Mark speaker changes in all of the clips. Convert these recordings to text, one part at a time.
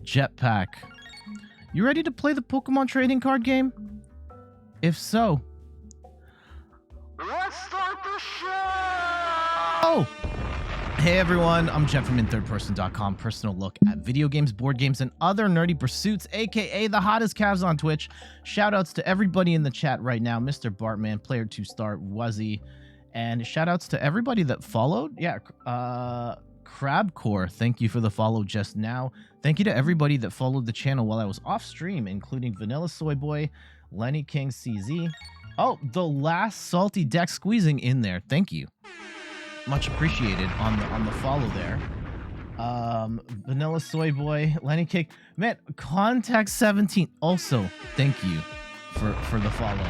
Speaker 1: Jetpack. You ready to play the Pokemon trading card game? If so, let's start the show! Oh! Hey everyone, I'm Jeff from InThirdPerson.com, personal look at video games, board games, and other nerdy pursuits, aka the hottest calves on Twitch. Shoutouts to everybody in the chat right now, Mr. Bartman, Player 2 Star, Wuzzy, and shoutouts to everybody that followed. Yeah, Crabcore, thank you for the follow just now. Thank you to everybody that followed the channel while I was off stream, including Vanilla Soy Boy, Lenny King CZ. Oh, the last salty deck squeezing in there. Thank you. Much appreciated on the follow there. Vanilla Soy Boy, Lenny King. Man, Contact 17. Also, thank you for the follow.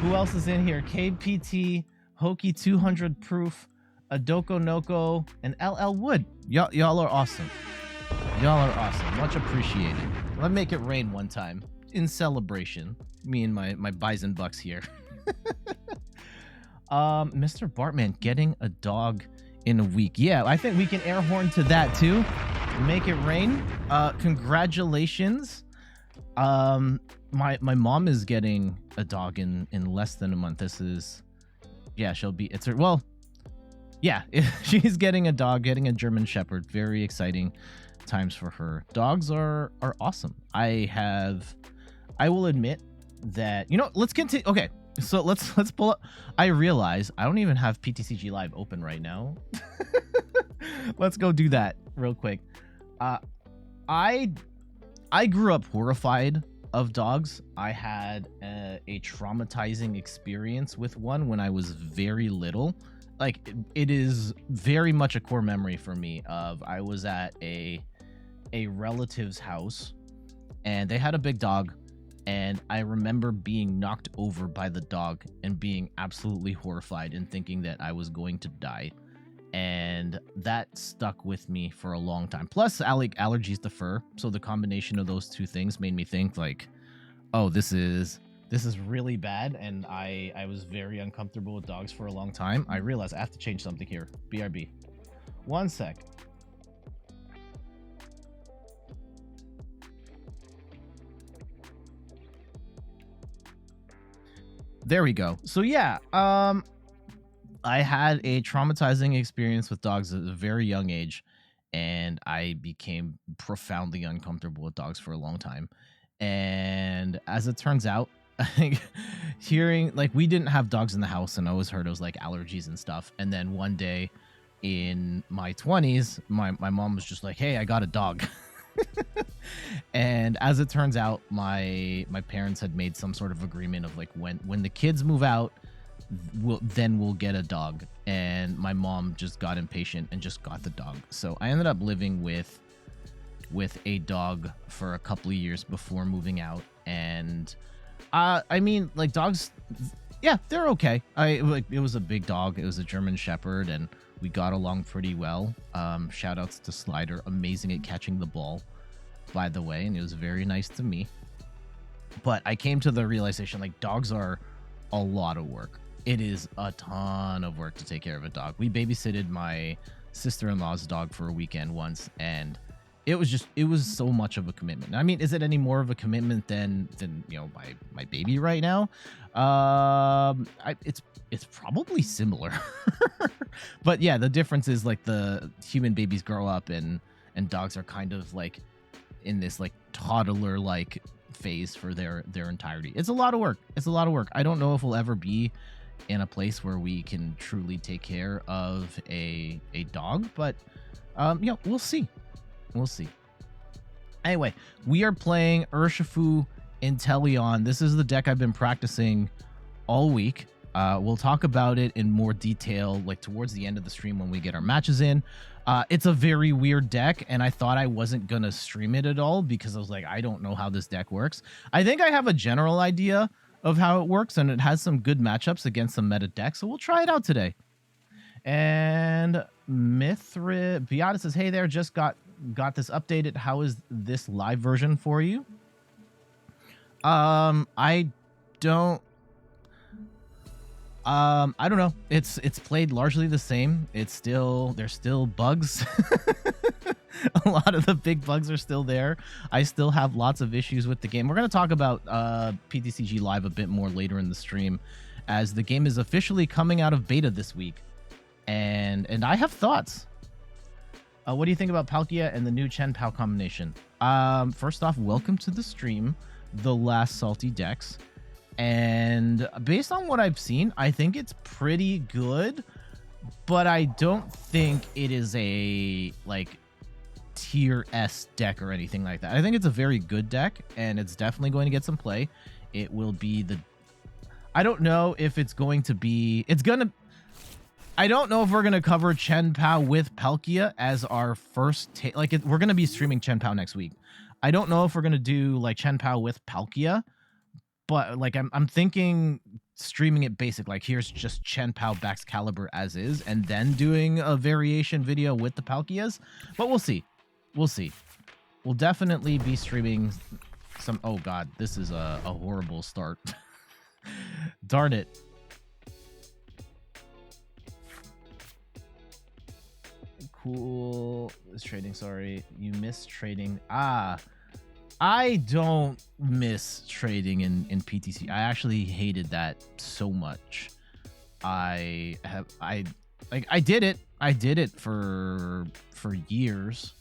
Speaker 1: Who else is in here? KPT, Hokey 200 Proof, Adoko Noko, and LL Wood. Y'all are awesome. Y'all are awesome. Much appreciated. Let's make it rain one time in celebration. Me and my Bison Bucks here. Mr. Bartman getting a dog in a week. Yeah, I think we can air horn to that too. Make it rain. Congratulations. My mom is getting a dog in less than a month. This is, yeah, she'll be, it's her, well, yeah, she's getting a dog, getting a German Shepherd. Very exciting times for her. Dogs are awesome. I will admit that, you know, let's continue. Okay, so let's pull up. I realize I don't even have PTCG Live open right now. Let's go do that real quick. I grew up horrified of dogs. I had a traumatizing experience with one when I was very little. Like, it is very much a core memory for me of, I was at a relative's house and they had a big dog, and I remember being knocked over by the dog and being absolutely horrified and thinking that I was going to die. And that stuck with me for a long time. Plus, allergies to fur. So the combination of those two things made me think like, oh, this is really bad. And I was very uncomfortable with dogs for a long time. I realized I have to change something here. BRB. One sec. There we go. So yeah, I had a traumatizing experience with dogs at a very young age, and I became profoundly uncomfortable with dogs for a long time. And as it turns out, I think hearing, like, we didn't have dogs in the house, and I always heard it was like allergies and stuff. And then one day in my 20s, my mom was just like, hey, I got a dog. And as it turns out, my parents had made some sort of agreement of like, when the kids move out, we'll get a dog. And my mom just got impatient and just got the dog. So I ended up living with a dog for a couple of years before moving out. And I mean, like, dogs, yeah, they're okay. It was a big dog. It was a German Shepherd, and we got along pretty well. Shout outs to Slider, amazing at catching the ball, by the way, and it was very nice to me. But I came to the realization, like, dogs are a lot of work. It is a ton of work to take care of a dog. We babysitted my sister-in-law's dog for a weekend once, and it was so much of a commitment. I mean, is it any more of a commitment than you know, my baby right now? It's probably similar. But yeah, the difference is, like, the human babies grow up and dogs are kind of like in this like toddler like phase for their entirety. It's a lot of work. I don't know if we'll ever be in a place where we can truly take care of a dog, but you know, we'll see. Anyway, we are playing Urshifu Inteleon. This is the deck I've been practicing all week. We'll talk about it in more detail, like, towards the end of the stream when we get our matches in. It's a very weird deck, and I thought I wasn't going to stream it at all because I was like, I don't know how this deck works. I think I have a general idea of how it works, and it has some good matchups against some meta decks, so we'll try it out today. And Beata says, hey there, just got this updated. How is this live version for you? I don't know. It's played largely the same. There's still bugs. A lot of the big bugs are still there. I still have lots of issues with the game. We're going to talk about PTCG Live a bit more later in the stream, as the game is officially coming out of beta this week. And I have thoughts. What do you think about Palkia and the new Chen Pao combination? First off, welcome to the stream, the last Salty Dex. And based on what I've seen, I think it's pretty good, but I don't think it is a like tier S deck or anything like that. I think it's a very good deck, and it's definitely going to get some play. It will be the... I don't know if it's going to be... I don't know if we're going to cover Chen Pao with Palkia as our first... we're going to be streaming Chen Pao next week. I don't know if we're going to do like Chen Pao with Palkia, but like I'm thinking streaming it basic, like here's just Chen Pao Bax Caliber as is, and then doing a variation video with the Palkias. But we'll see. We'll see. We'll definitely be streaming some... Oh god, this is a horrible start. Darn it. Cool. Is trading, sorry. You miss trading. I don't miss trading in PTC. I actually hated that so much. I did it. I did it for years.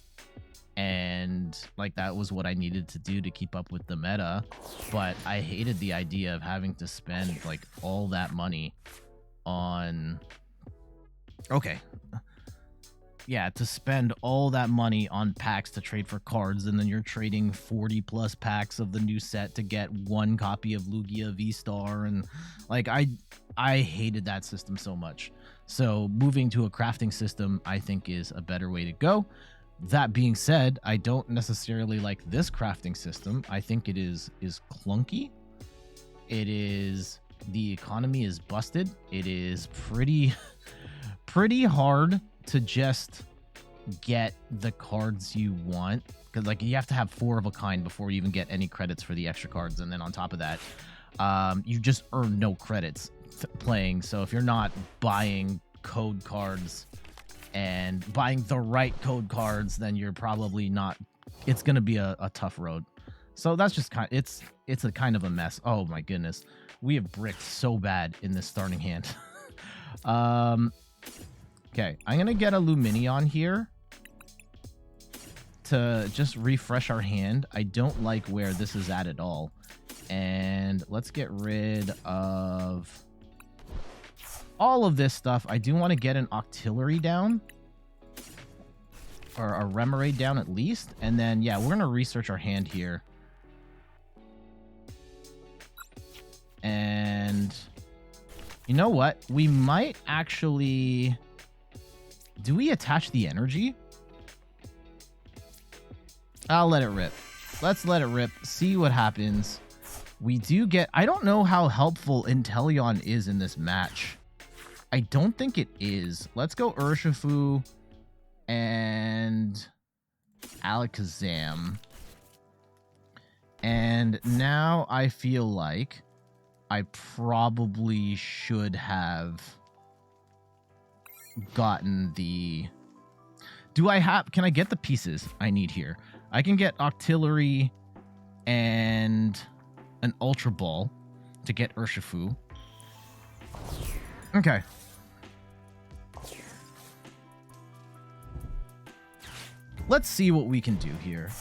Speaker 1: And like that was what I needed to do to keep up with the meta. But I hated the idea of having to spend like all that money on... Okay. Yeah, to spend all that money on packs to trade for cards, and then you're trading 40 plus packs of the new set to get one copy of Lugia V-Star, and like I hated that system so much. So moving to a crafting system, I think, is a better way to go. That being said, I don't necessarily like this crafting system. I think it is clunky. It is... The economy is busted. It is pretty hard to just get the cards you want, because like you have to have 4 of a kind before you even get any credits for the extra cards, and then on top of that you just earn no credits playing. So if you're not buying code cards and buying the right code cards, then you're probably not... It's gonna be a tough road. So that's just kind of... it's a kind of a mess. Oh my goodness, we have bricked so bad in this starting hand. Okay, I'm going to get a Lumineon here to just refresh our hand. I don't like where this is at all. And let's get rid of all of this stuff. I do want to get an Octillery down, or a Remoraid down at least. And then, yeah, we're going to research our hand here. And you know what? We might actually... Do we attach the energy? I'll let it rip. Let's let it rip. See what happens. We do get... I don't know how helpful Inteleon is in this match. I don't think it is. Let's go Urshifu and Alakazam. And now I feel like I probably should have... gotten the... Can I get the pieces I need here? I can get Octillery and an Ultra Ball to get Urshifu. Okay. Let's see what we can do here.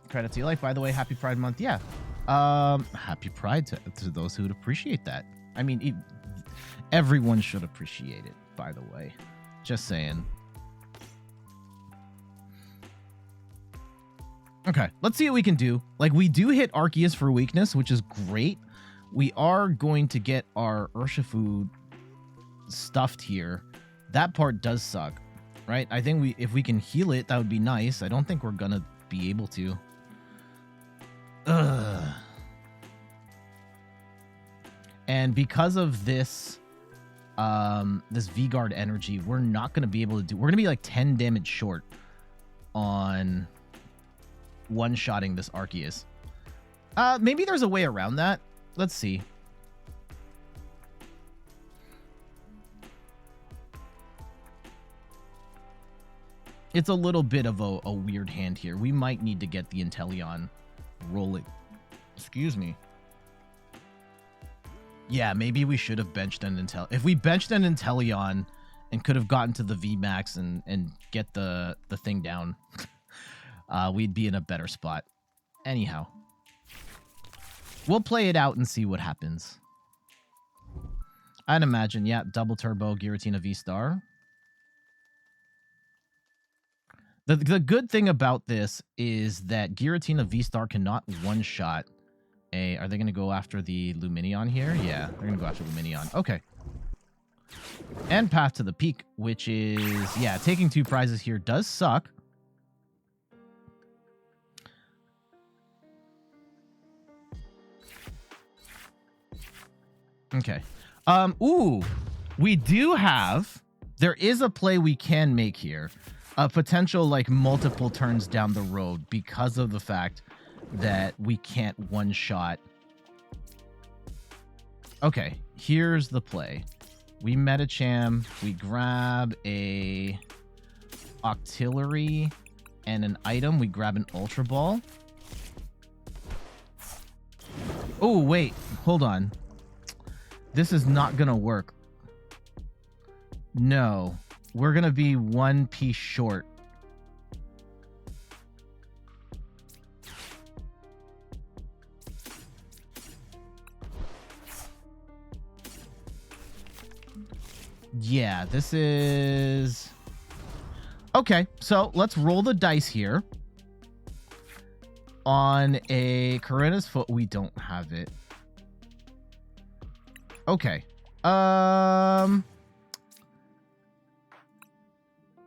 Speaker 1: Credit to your life, by the way. Happy Pride Month. Yeah. Happy Pride to those who would appreciate that. I mean... Everyone should appreciate it, by the way. Just saying. Okay, let's see what we can do. Like, we do hit Arceus for weakness, which is great. We are going to get our Urshifu stuffed here. That part does suck, right? I think if we can heal it, that would be nice. I don't think we're gonna be able to. Ugh. And because of this... this V-Guard energy, we're not going to be able to do... We're going to be like 10 damage short on one-shotting this Arceus. Maybe there's a way around that. Let's see. it's a little bit of a weird hand here. We might need to get the Inteleon rolling. Excuse me. Yeah, maybe we should have benched an Inteleon. If we benched an Inteleon and could have gotten to the VMAX and get the thing down, we'd be in a better spot. Anyhow, we'll play it out and see what happens. I'd imagine, yeah, double turbo Giratina V-Star. The good thing about this is that Giratina V-Star cannot one-shot a... Are they going to go after the Lumineon here? Yeah, they're going to go after Lumineon. Okay. And Path to the Peak, which is... Yeah, taking 2 prizes here does suck. Okay. Ooh, we do have... There is a play we can make here. A potential, like, multiple turns down the road because of the fact that we can't one-shot. Okay, here's the play. We Medicham, we grab a Octillery and an item. We grab an Ultra Ball. Oh, wait, hold on. This is not gonna work. No. We're going to be 1 piece short. Yeah, this is... Okay, so let's roll the dice here. On a Korrina's foot, we don't have it. Okay.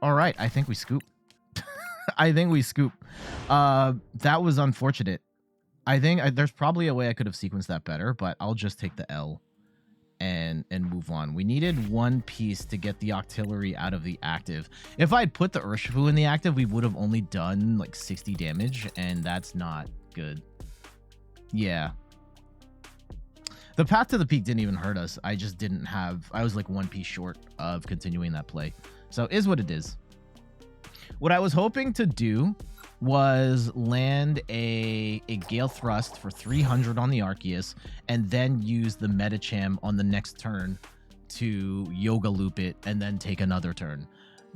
Speaker 1: All right, I think we scoop. I think we scoop. That was unfortunate. I think there's probably a way I could have sequenced that better, but I'll just take the L and move on. We needed 1 piece to get the Octillery out of the active. If I'd put the Urshifu in the active, we would have only done like 60 damage, and that's not good. Yeah. The Path to the Peak didn't even hurt us. I just didn't have... I was like 1 piece short of continuing that play. So, is what it is. What I was hoping to do was land a Gale Thrust for 300 on the Arceus, and then use the Medicham on the next turn to Yoga Loop it, and then take another turn.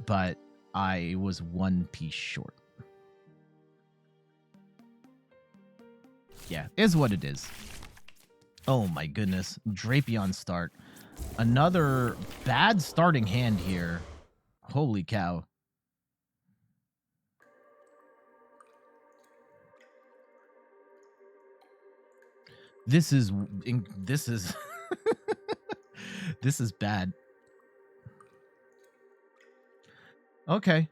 Speaker 1: But I was 1 piece short. Yeah, is what it is. Oh my goodness. Drapion start. Another bad starting hand here. Holy cow. This is this is bad. Okay.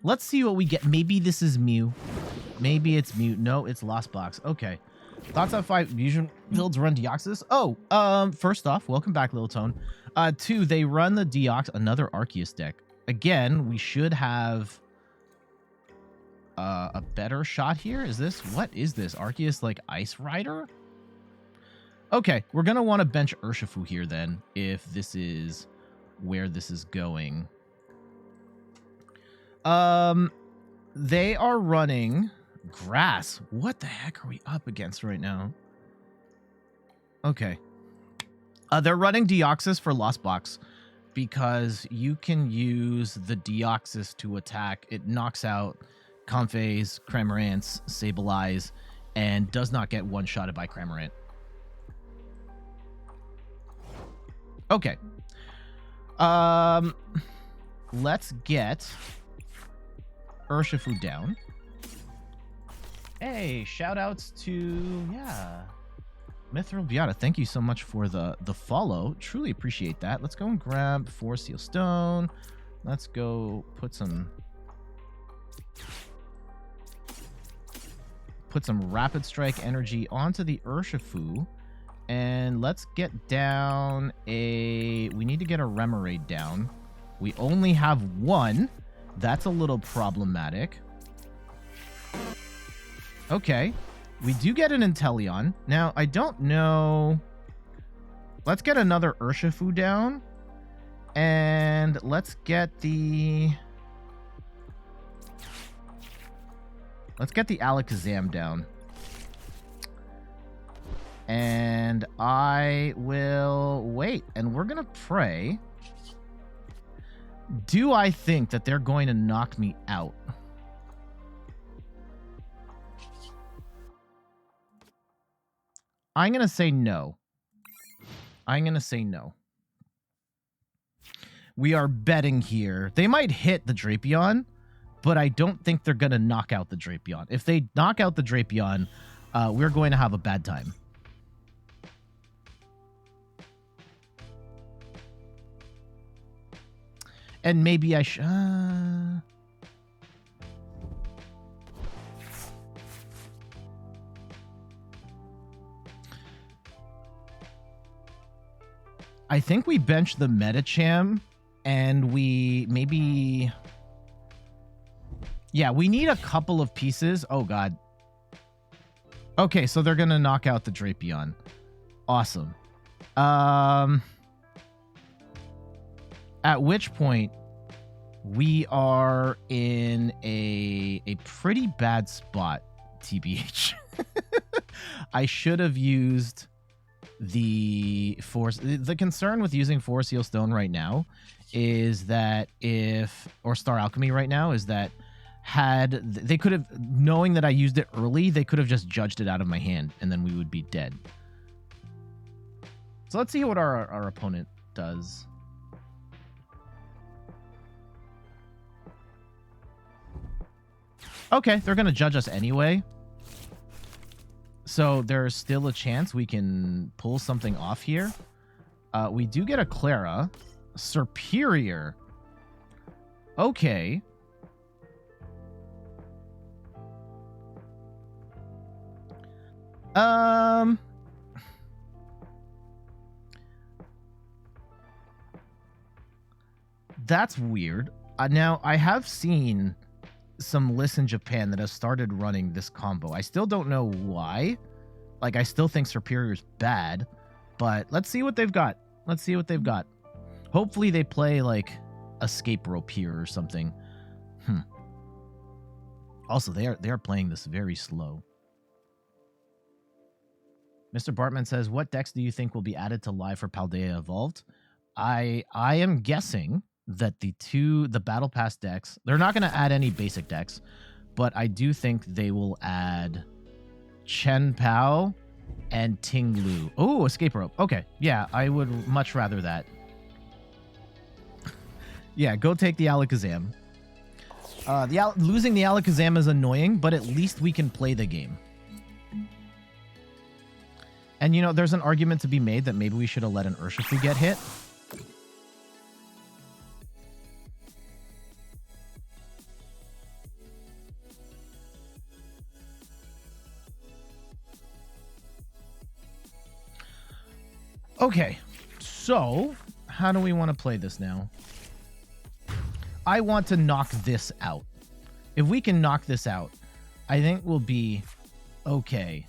Speaker 1: Let's see what we get. Maybe this is Mew. Maybe it's Mew. No, it's Lost Box. Okay. Thoughts on 5 Fusion builds run Deoxys? Oh, first off, welcome back, Lil Tone. 2, they run the Deox, another Arceus deck. Again, we should have a better shot here. Is this... What is this? Arceus, like, Ice Rider? Okay, we're going to want to bench Urshifu here, then, if this is where this is going. They are running... Grass. What the heck are we up against right now? Okay. They're running Deoxys for Lost Box because you can use the Deoxys to attack. It knocks out Comphase, Cramorant's, Sableye, and does not get one-shotted by Cramorant. Okay. Let's get Urshifu down. Hey, shout outs to, yeah, Mithril Beata. Thank you so much for the follow. Truly appreciate that. Let's go and grab 4 Seal Stone. Let's go put some Rapid Strike energy onto the Urshifu. And let's get down we need to get a Remoraid down. We only have 1. That's a little problematic. Okay, we do get an Inteleon. Now, I don't know... Let's get another Urshifu down. And let's get the... Let's get the Alakazam down. And I will wait. And we're going to pray. Do I think that they're going to knock me out? I'm going to say no. I'm going to say no. We are betting here. They might hit the Drapion, but I don't think they're going to knock out the Drapion. If they knock out the Drapion, we're going to have a bad time. And maybe I should... I think we bench the Medicham, and we maybe... Yeah, we need a couple of pieces. Oh, God. Okay, so they're going to knock out the Drapion. Awesome. At which point, we are in a pretty bad spot, TBH. I should have used the Force. The concern with using Force Heal Stone right now is that or Star Alchemy right now, is that they could have, knowing that I used it early, they could have just judged it out of my hand, and then we would be dead. So let's see what our opponent does. Okay, they're going to judge us anyway. So there's still a chance we can pull something off here. We do get a Clara. Superior. Okay. That's weird. Now, I have seen some lists in Japan that have started running this combo. I still don't know why. Like, I still think Superior's bad, but let's see what they've got. Let's see what they've got. Hopefully they play, like, Escape Rope here or something. Also, they are playing this very slow. Mr. Bartman says, what decks do you think will be added to live for Paldea Evolved? I am guessing that the Battle Pass decks, they're not going to add any basic decks, but I do think they will add Chen Pao and Ting Lu. Oh, Escape Rope. Okay. Yeah, I would much rather that. Yeah, go take the Alakazam. Losing the Alakazam is annoying, but at least we can play the game. And, you know, there's an argument to be made that maybe we should have let an Urshifu get hit. Okay, so how do we want to play this now? I want to knock this out. If we can knock this out, I think we'll be okay.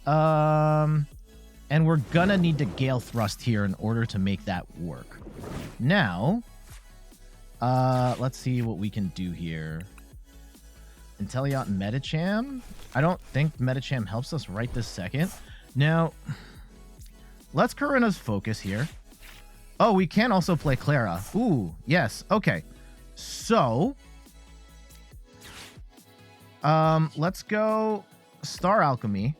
Speaker 1: And we're gonna need to Gale Thrust here in order to make that work. Now, let's see what we can do here. Inteleon Medicham. I don't think Medicham helps us right this second. Now, let's Korrina's focus here. Oh, we can also play Clara. Ooh, yes. Okay. So, let's go Star Alchemy.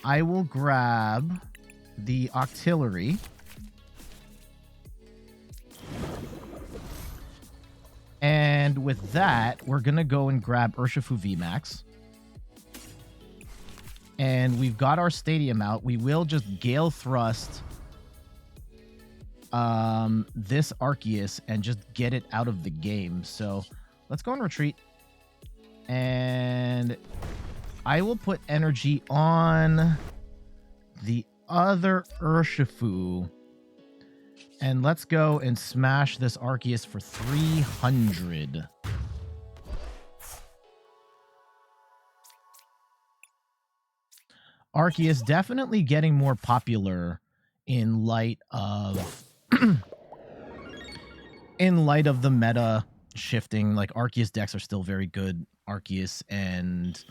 Speaker 1: I will grab the Octillery. And with that, we're going to go and grab Urshifu VMAX. And we've got our Stadium out. We will just Gale Thrust this Arceus and just get it out of the game. So let's go and retreat. And I will put energy on the other Urshifu. And let's go and smash this Arceus for 300. Arceus definitely getting more popular in light of the meta shifting. Like Arceus decks are still very good. Arceus and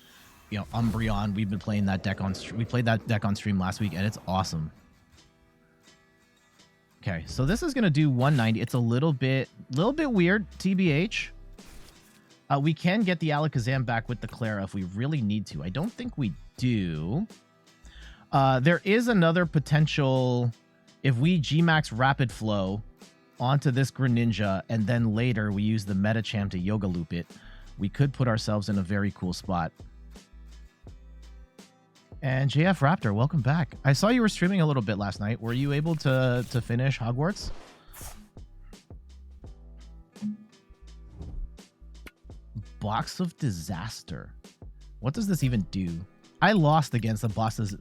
Speaker 1: Umbreon. We've been playing that deck on stream. We played that deck on stream last week, and it's awesome. Okay, so this is gonna do 190. It's a little bit weird, TBH. We can get the Alakazam back with the Clara if we really need to. I don't think we do. There is another potential if we Gmax Rapid Flow onto this Greninja and then later we use the Medicham to Yoga Loop it, we could put ourselves in a very cool spot. And JF Raptor, welcome back. I saw you were streaming a little bit last night. Were you able to finish Hogwarts? Box of Disaster. What does this even do? I lost against the bosses.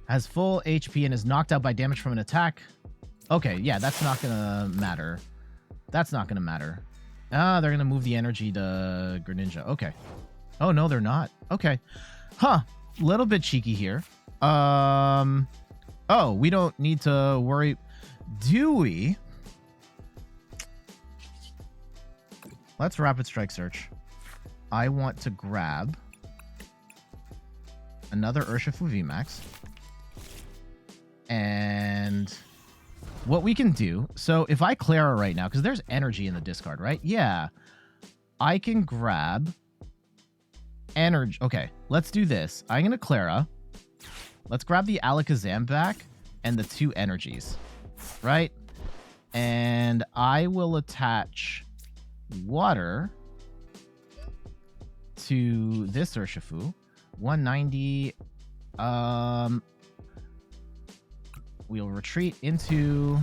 Speaker 1: Has full HP and is knocked out by damage from an attack. Okay, yeah, that's not gonna matter. That's not gonna matter. Ah, they're gonna move the energy to Greninja. Okay. Oh, no, they're not. Okay. Huh. Little bit cheeky here. Oh, we don't need to worry. Do we? Let's Rapid Strike Search. I want to grab another Urshifu VMAX. And what we can do, so if I Clara right now, because there's energy in the discard, right? Yeah. I can grab energy. Okay, let's do this. I'm going to Clara. Let's grab the Alakazam back and the 2 energies, right? And I will attach water to this Urshifu. 190. We'll retreat into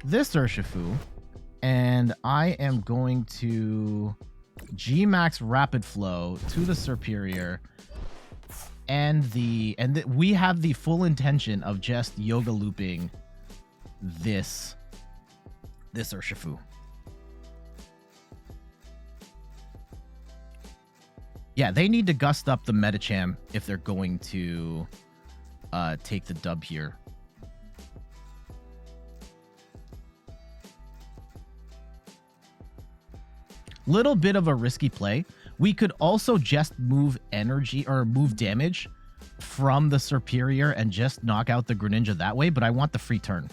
Speaker 1: this Urshifu, and I am going to Gmax Rapid Flow to the Superior, and we have the full intention of just Yoga Looping this Urshifu. Yeah, they need to gust up the Medicham if they're going to take the dub here. Little bit of a risky play. We could also just move energy or move damage from the Superior and just knock out the Greninja that way, but I want the free turn.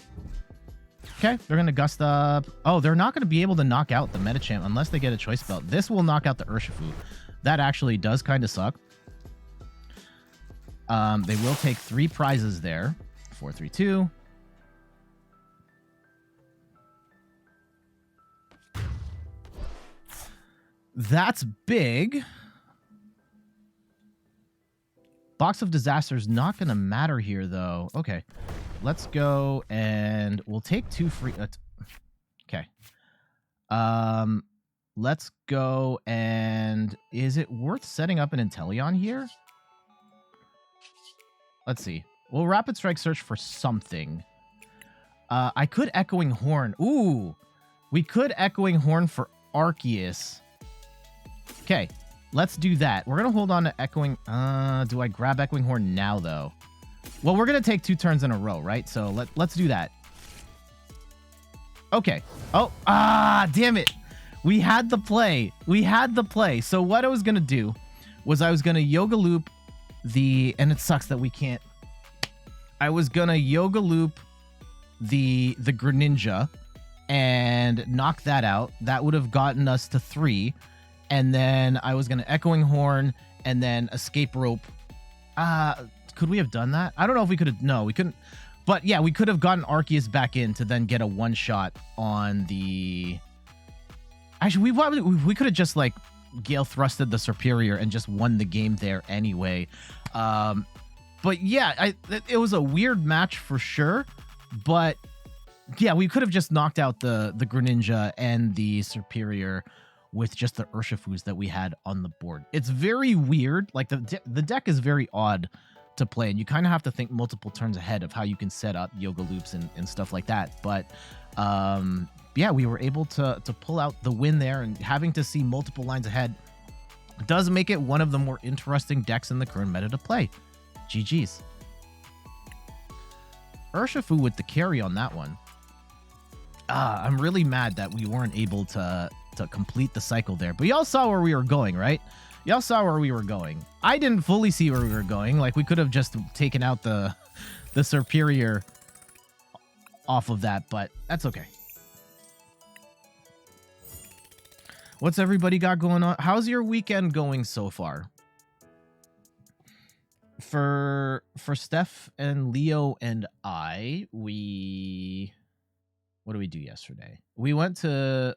Speaker 1: Okay, they're going to gust up. Oh, they're not going to be able to knock out the Medicham unless they get a choice belt. This will knock out the Urshifu. That actually does kind of suck. They will take 3 prizes there. 4, 3, 2. That's big. Box of Disaster is not going to matter here, though. Okay. Let's go and we'll take 2 free. Okay. Let's go and is it worth setting up an Inteleon here? Let's see. We'll Rapid Strike Search for something. I could Echoing Horn. Ooh. We could Echoing Horn for Arceus. Okay, let's do that. We're going to hold on to Echoing... do I grab Echoing Horn now, though? Well, we're going to take 2 turns in a row, right? So let's do that. Okay. Oh, damn it. We had the play. We had the play. So what I was going to do was I was going to Yoga Loop the... And it sucks that we can't... I was going to Yoga Loop the Greninja and knock that out. That would have gotten us to 3. And then I was going to Echoing Horn and then Escape Rope. Could we have done that? I don't know if we could have. No, we couldn't. But yeah, we could have gotten Arceus back in to then get a 1-shot on the... Actually, we could have just like Gale Thrusted the Superior and just won the game there anyway. But yeah, it was a weird match for sure. But yeah, we could have just knocked out the Greninja and the Superior with just the Urshifus that we had on the board. It's very weird. Like the deck is very odd to play, and you kind of have to think multiple turns ahead of how you can set up Yoga Loops and stuff like that. But yeah, we were able to pull out the win there, and having to see multiple lines ahead does make it one of the more interesting decks in the current meta to play. GG's. Urshifu with the carry on that one. I'm really mad that we weren't able to complete the cycle there. But y'all saw where we were going, right? Y'all saw where we were going. I didn't fully see where we were going. Like, we could have just taken out the superior off of that, but that's okay. What's everybody got going on? How's your weekend going so far? For Steph and Leo and I, what did we do yesterday? We went to,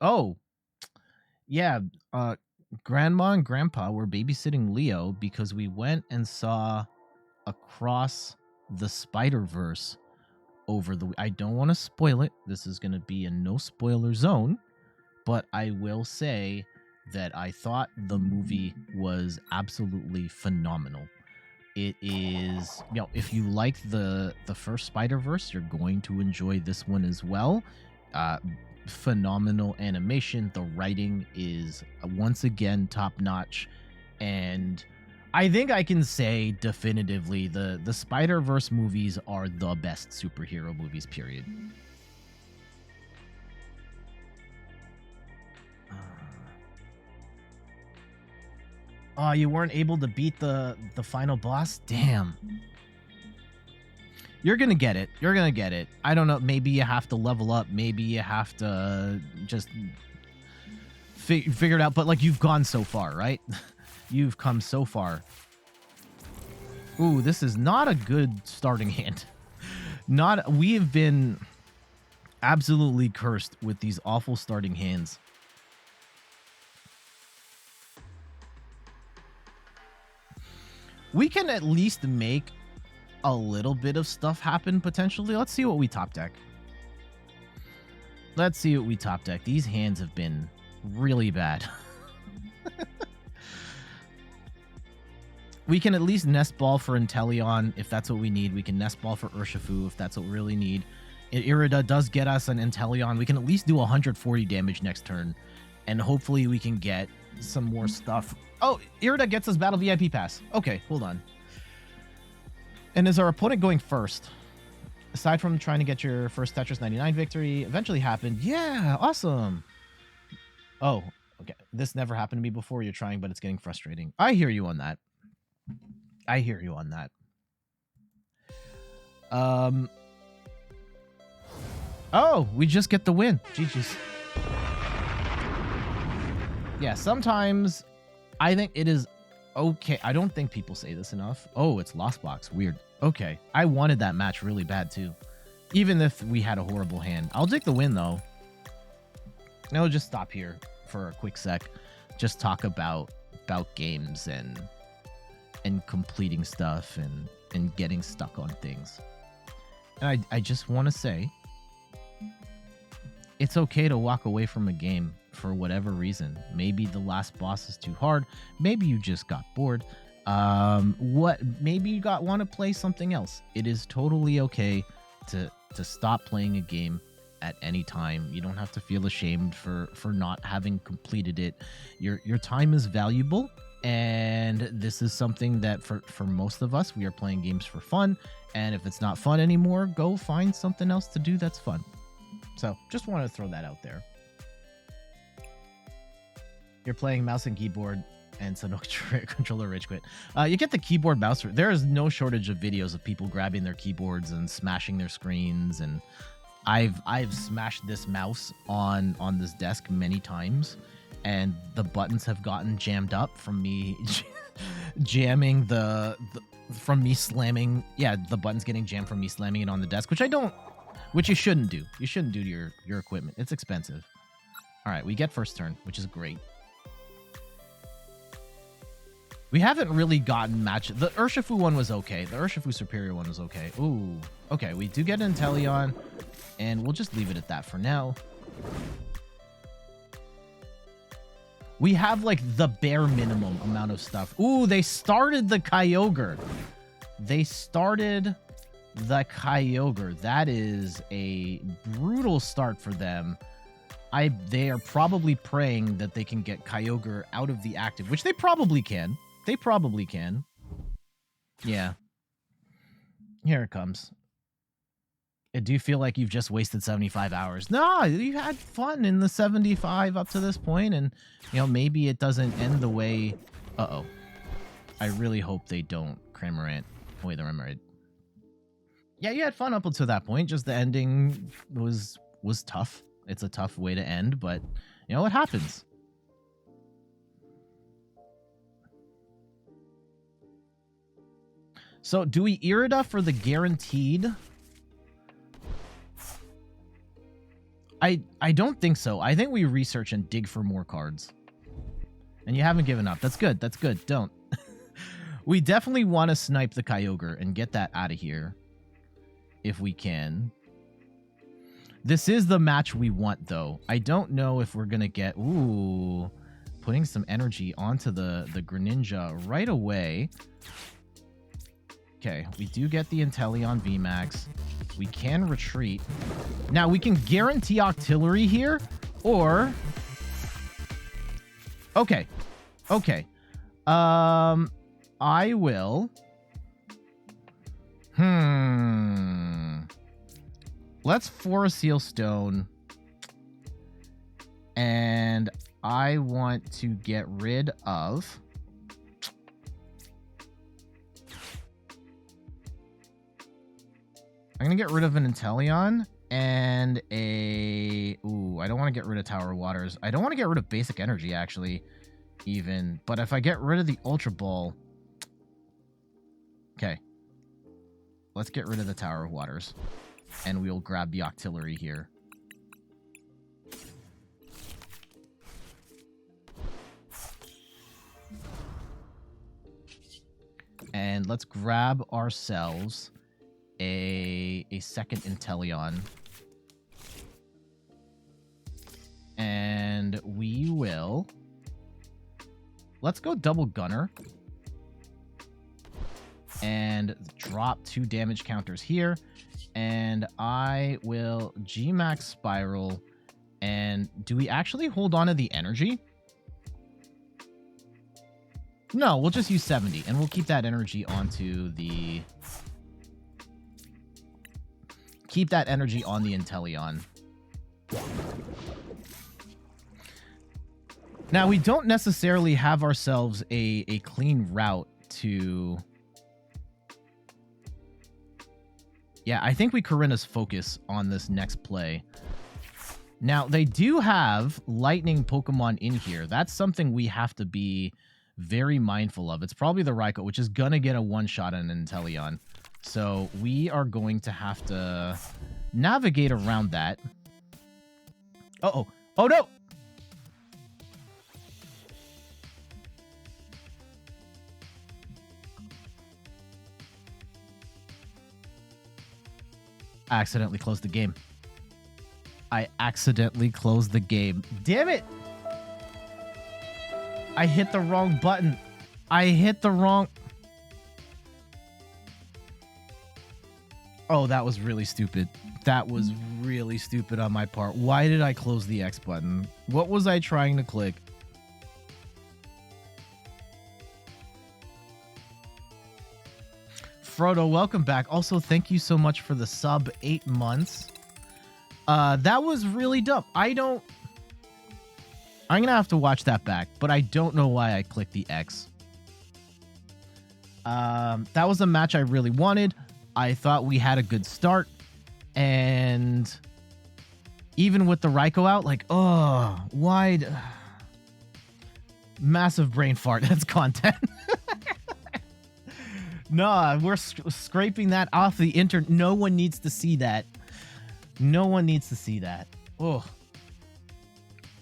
Speaker 1: Grandma and Grandpa were babysitting Leo because we went and saw Across the Spider-Verse over the... I don't want to spoil it. This is going to be a no spoiler zone, but I will say that I thought the movie was absolutely phenomenal. It is, if you like the first Spider-Verse, you're going to enjoy this one as well. Phenomenal animation. The writing is once again top-notch, and I think I can say definitively the Spider-Verse movies are the best superhero movies, period. Oh, you weren't able to beat the final boss? Damn. You're going to get it. You're going to get it. I don't know. Maybe you have to level up. Maybe you have to just figure it out. But, like, you've gone so far, right? You've come so far. Ooh, this is not a good starting hand. We have been absolutely cursed with these awful starting hands. We can at least make a little bit of stuff happen, potentially. Let's see what we top deck. Let's see what we top deck. These hands have been really bad. We can at least Nest Ball for Inteleon if that's what we need. We can Nest Ball for Urshifu if that's what we really need. Irida does get us an Inteleon. We can at least do 140 damage next turn. And hopefully we can get some more stuff. Oh, Irida gets us Battle VIP Pass. Okay, hold on. And is our opponent going first? Aside from trying to get your first Tetris 99 victory, eventually happened. Yeah, awesome. Oh, okay. This never happened to me before. You're trying, but it's getting frustrating. I hear you on that. I hear you on that. Oh, we just get the win. GG's. Yeah, sometimes I think it is okay. I don't think people say this enough. Oh, it's Lost Box. Weird. Okay. I wanted that match really bad, too. Even if we had a horrible hand. I'll take the win, though. Now we'll just stop here for a quick sec. Just talk about games and completing stuff and getting stuck on things. And I just want to say, it's okay to walk away from a game for whatever reason. Maybe the last boss is too hard. Maybe you just got bored. Maybe you want to play something else. It is totally okay to stop playing a game at any time. You don't have to feel ashamed for not having completed it. Your time is valuable, and this is something that for most of us, we are playing games for fun. And if it's not fun anymore, go find something else to do that's fun. So just want to throw that out there. You're playing mouse and keyboard and some controller rage quit. You get the keyboard mouse. There is no shortage of videos of people grabbing their keyboards and smashing their screens. And I've smashed this mouse on this desk many times, and the buttons have gotten jammed up from me jamming from me slamming. Yeah, the buttons getting jammed from me slamming it on the desk, which you shouldn't do. You shouldn't do to your equipment. It's expensive. All right, we get first turn, which is great. We haven't really gotten matches. The Urshifu one was okay. The Urshifu Superior one was okay. Ooh, okay. We do get an Inteleon, and we'll just leave it at that for now. We have, like, the bare minimum amount of stuff. Ooh, they started the Kyogre. They started the Kyogre. That is a brutal start for them. They are probably praying that they can get Kyogre out of the active, which they probably can. They probably can. Yeah. Here it comes. Do you feel like you've just wasted 75 hours? No, you had fun in the 75 up to this point, and, you know, maybe it doesn't end the way... Uh-oh. I really hope they don't Cramorant away the Remoraid. Yeah, you had fun up until that point, just the ending was tough. It's a tough way to end, but, you know, it happens. So, do we Irida for the guaranteed? I don't think so. I think we research and dig for more cards. And you haven't given up. That's good. That's good. Don't. We definitely want to snipe the Kyogre and get that out of here. If we can. This is the match we want, though. I don't know if we're going to get... Ooh. Putting some energy onto the Greninja right away. Okay, we do get the Inteleon VMAX. We can retreat. Now, we can guarantee Octillery here, or... Okay. Okay. I will... Let's Forest Seal Stone. And I want to get rid of... I'm going to get rid of an Inteleon and a... Ooh, I don't want to get rid of Tower of Waters. I don't want to get rid of Basic Energy, actually, even. But if I get rid of the Ultra Ball... Okay. Let's get rid of the Tower of Waters. And we'll grab the Octillery here. And let's grab ourselves... a second Inteleon. And we will... Let's go double Gunner. And drop 2 damage counters here. And I will G-Max Spiral. And do we actually hold on to the energy? No, we'll just use 70. And we'll keep that energy onto the... Keep that energy on the Inteleon. Now, we don't necessarily have ourselves a clean route to... Yeah, I think we Korrina's focus on this next play. Now, they do have lightning Pokemon in here. That's something we have to be very mindful of. It's probably the Raikou, which is going to get a one-shot on an Inteleon. So we are going to have to navigate around that. Uh-oh. Oh, no! I accidentally closed the game. I accidentally closed the game. Damn it! I hit the wrong button. I hit the wrong... Oh, that was really stupid. That was really stupid on my part. Why did I close the X button? What was I trying to click? Frodo, welcome back. Also, thank you so much for the sub 8 months. That was really dumb. I'm going to have to watch that back, but I don't know why I clicked the X. That was a match I really wanted. I thought we had a good start, and even with the Raikou out, like, oh, wide, massive brain fart. That's content. No, we're scraping that off the internet. No one needs to see that. No one needs to see that. Oh,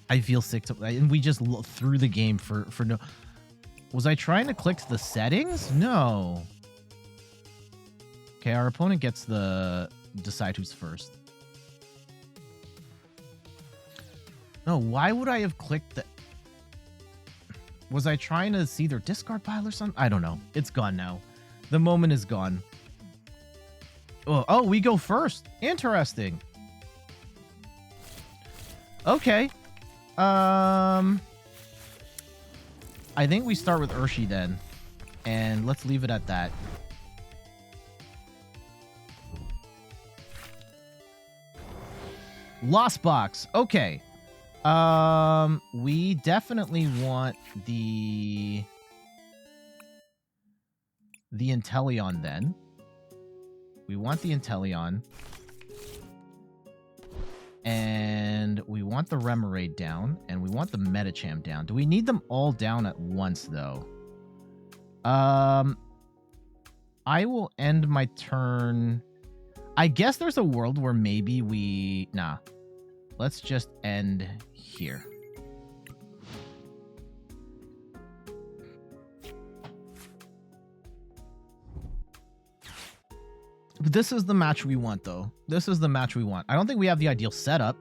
Speaker 1: I feel sick. And we just threw the game for no. Was I trying to click the settings? No. Okay, our opponent gets the decide who's first. No, why would I have clicked the... Was I trying to see their discard pile or something? I don't know. It's gone now. The moment is gone. Oh, we go first. Interesting. Okay. I think we start with Urshifu then. And let's leave it at that. Lost Box. Okay. We definitely want the Inteleon then. We want the Inteleon. And we want the Remoraid down. And we want the Medicham down. Do we need them all down at once, though? I will end my turn. I guess there's a world where maybe we... Nah. Let's just end here. But this is the match we want, though. This is the match we want. I don't think we have the ideal setup.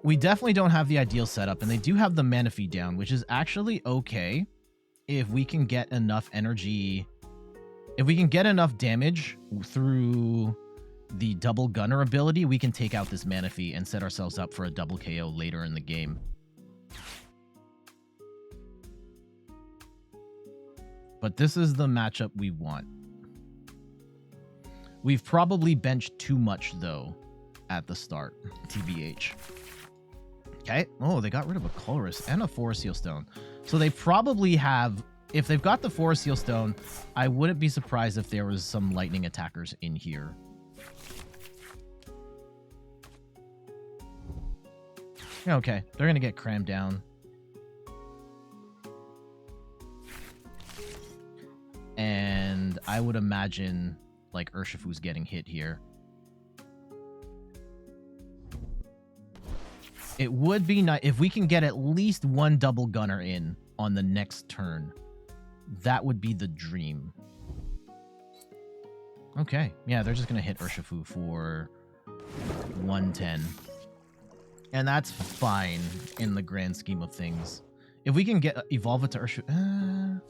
Speaker 1: We definitely don't have the ideal setup, and they do have the Manaphy down, which is actually okay if we can get enough energy. If we can get enough damage through the double gunner ability, we can take out this Manaphy and set ourselves up for a double KO later in the game. But this is the matchup we want. We've probably benched too much, though, at the start, TBH. Okay. Oh, they got rid of a Colress and a Forest Seal Stone. So they probably have... If they've got the Forest Seal Stone, I wouldn't be surprised if there was some lightning attackers in here. Okay, they're going to get crammed down. And I would imagine, like, Urshifu's getting hit here. It would be nice if we can get at least one double gunner in on the next turn. That would be the dream. Okay. Yeah, they're just going to hit Urshifu for 110. And that's fine in the grand scheme of things. If we can evolve it to Urshifu...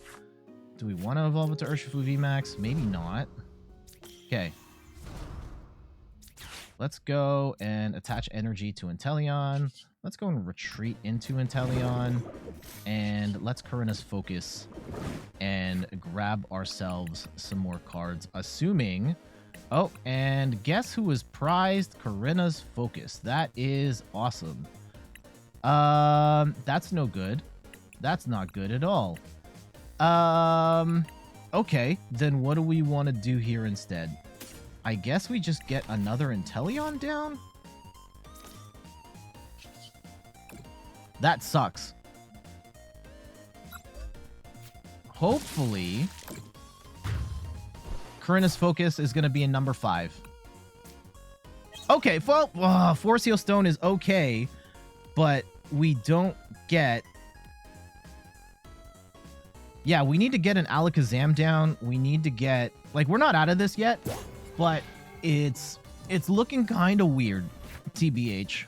Speaker 1: do we want to evolve it to Urshifu VMAX? Maybe not. Okay. Let's go and attach energy to Inteleon. Let's go and retreat into Inteleon. And let's Korrina's focus and grab ourselves some more cards. Assuming... Oh, and guess who was prized? Korrina's focus. That is awesome. That's no good. That's not good at all. Okay. Then what do we want to do here instead? I guess we just get another Inteleon down? That sucks. Hopefully, Korrina's focus is going to be in number 5. Okay, well, Forest Seal Stone is okay, but we don't get... Yeah, we need to get an Alakazam down. We need to get... Like, we're not out of this yet, but it's looking kind of weird, TBH.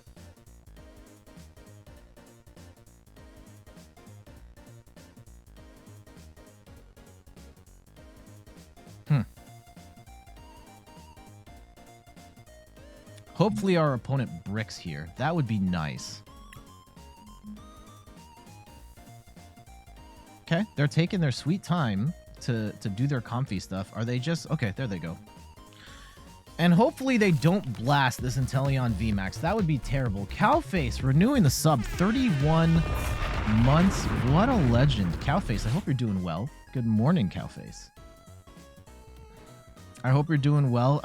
Speaker 1: Hopefully our opponent bricks here. That would be nice. Okay, they're taking their sweet time to do their comfy stuff. Are they just... Okay, there they go. And hopefully they don't blast this Inteleon VMAX. That would be terrible. Cowface renewing the sub 31 months. What a legend. Cowface, I hope you're doing well. Good morning, Cowface. I hope you're doing well.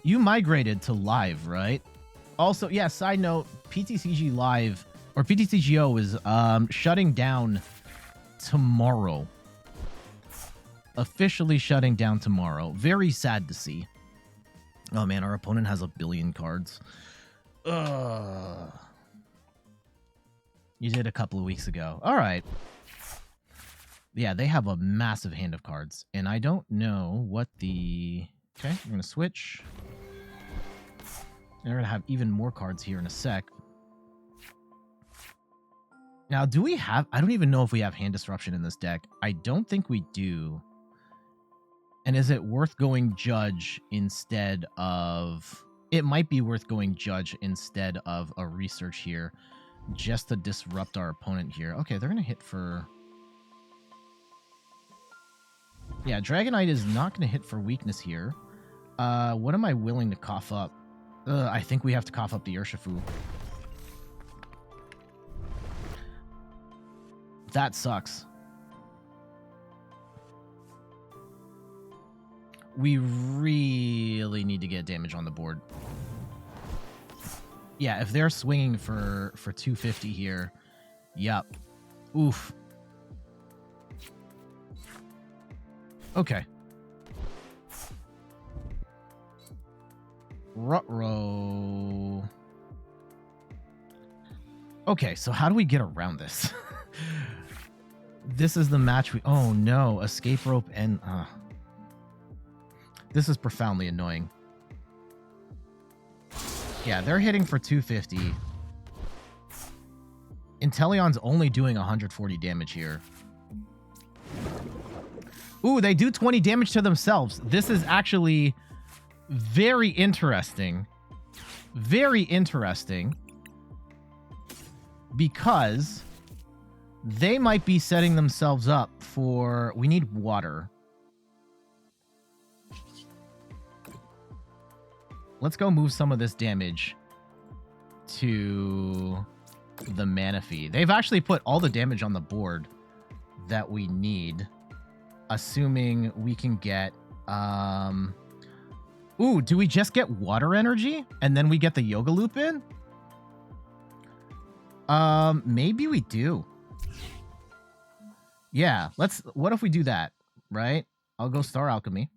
Speaker 1: You migrated to live, right? Also, yeah, side note, PTCG Live, or PTCGO is shutting down tomorrow. Officially shutting down tomorrow. Very sad to see. Oh man, our opponent has 1 billion cards. Ugh. You did a couple of weeks ago. All right. Yeah, they have a massive hand of cards. And I don't know what the... Okay, we're going to switch. And we're going to have even more cards here in a sec. Now, do we have... I don't even know if we have hand disruption in this deck. I don't think we do. And is it worth going Judge instead of... It might be worth going Judge instead of a research here, just to disrupt our opponent here. Okay, they're going to hit for... Yeah, Dragonite is not going to hit for weakness here. What am I willing to cough up? I think we have to cough up the Urshifu. That sucks. We really need to get damage on the board. Yeah, if they're swinging for 250 here, yep. Oof. Okay. Ruh-roh. Okay, so how do we get around this? This is the match we... Oh, no. Escape Rope and... This is profoundly annoying. Yeah, they're hitting for 250. Inteleon's only doing 140 damage here. Ooh, they do 20 damage to themselves. This is actually very interesting. Very interesting. Because they might be setting themselves up for... We need water. Let's go move some of this damage to the Manaphy. They've actually put all the damage on the board that we need, assuming we can get... Ooh, do we just get water energy and then we get the Yoga Loop in? Maybe we do. Yeah, let's... What if we do that, right? I'll go Star Alchemy.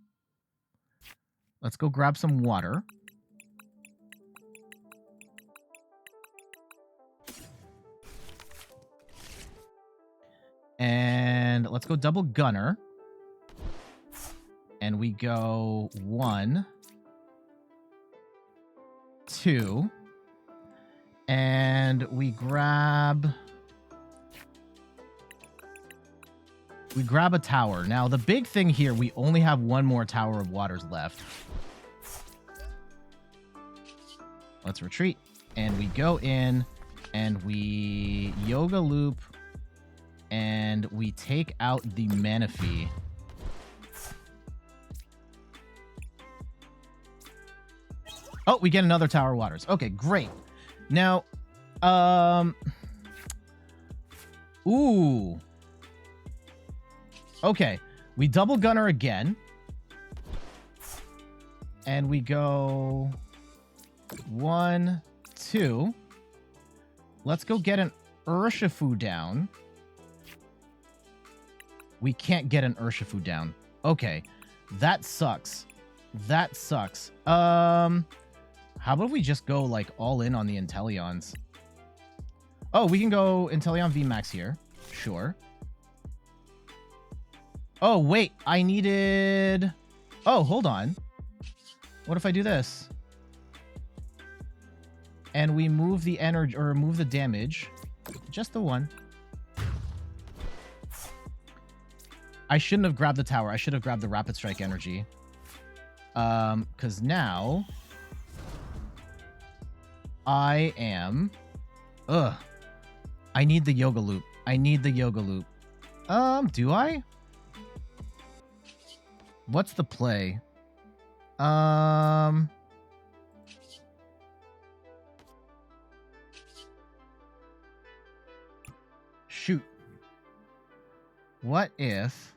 Speaker 1: Let's go grab some water. And let's go double Gunner. And we go 1, 2. And we grab a tower. Now, the big thing here, we only have one more Tower of Waters left. Let's retreat. And we go in, and we Yoga Loop, and we take out the Manaphy. Oh, we get another Tower of Waters. Okay, great. Now, ooh. Okay, we double Gunner again. And we go 1, 2. Let's go get an Urshifu down. We can't get an Urshifu down. Okay, that sucks. That sucks. How about we just go, like, all in on the Inteleons? Oh, we can go Inteleon VMAX here. Sure. Oh, wait. I needed... Oh, hold on. What if I do this? And we move the energy, or move the damage. Just the one. I shouldn't have grabbed the tower. I should have grabbed the Rapid Strike energy. Because now... I am... Ugh. I need the Yoga Loop. I need the Yoga Loop. Do I? What's the play? Shoot. What if...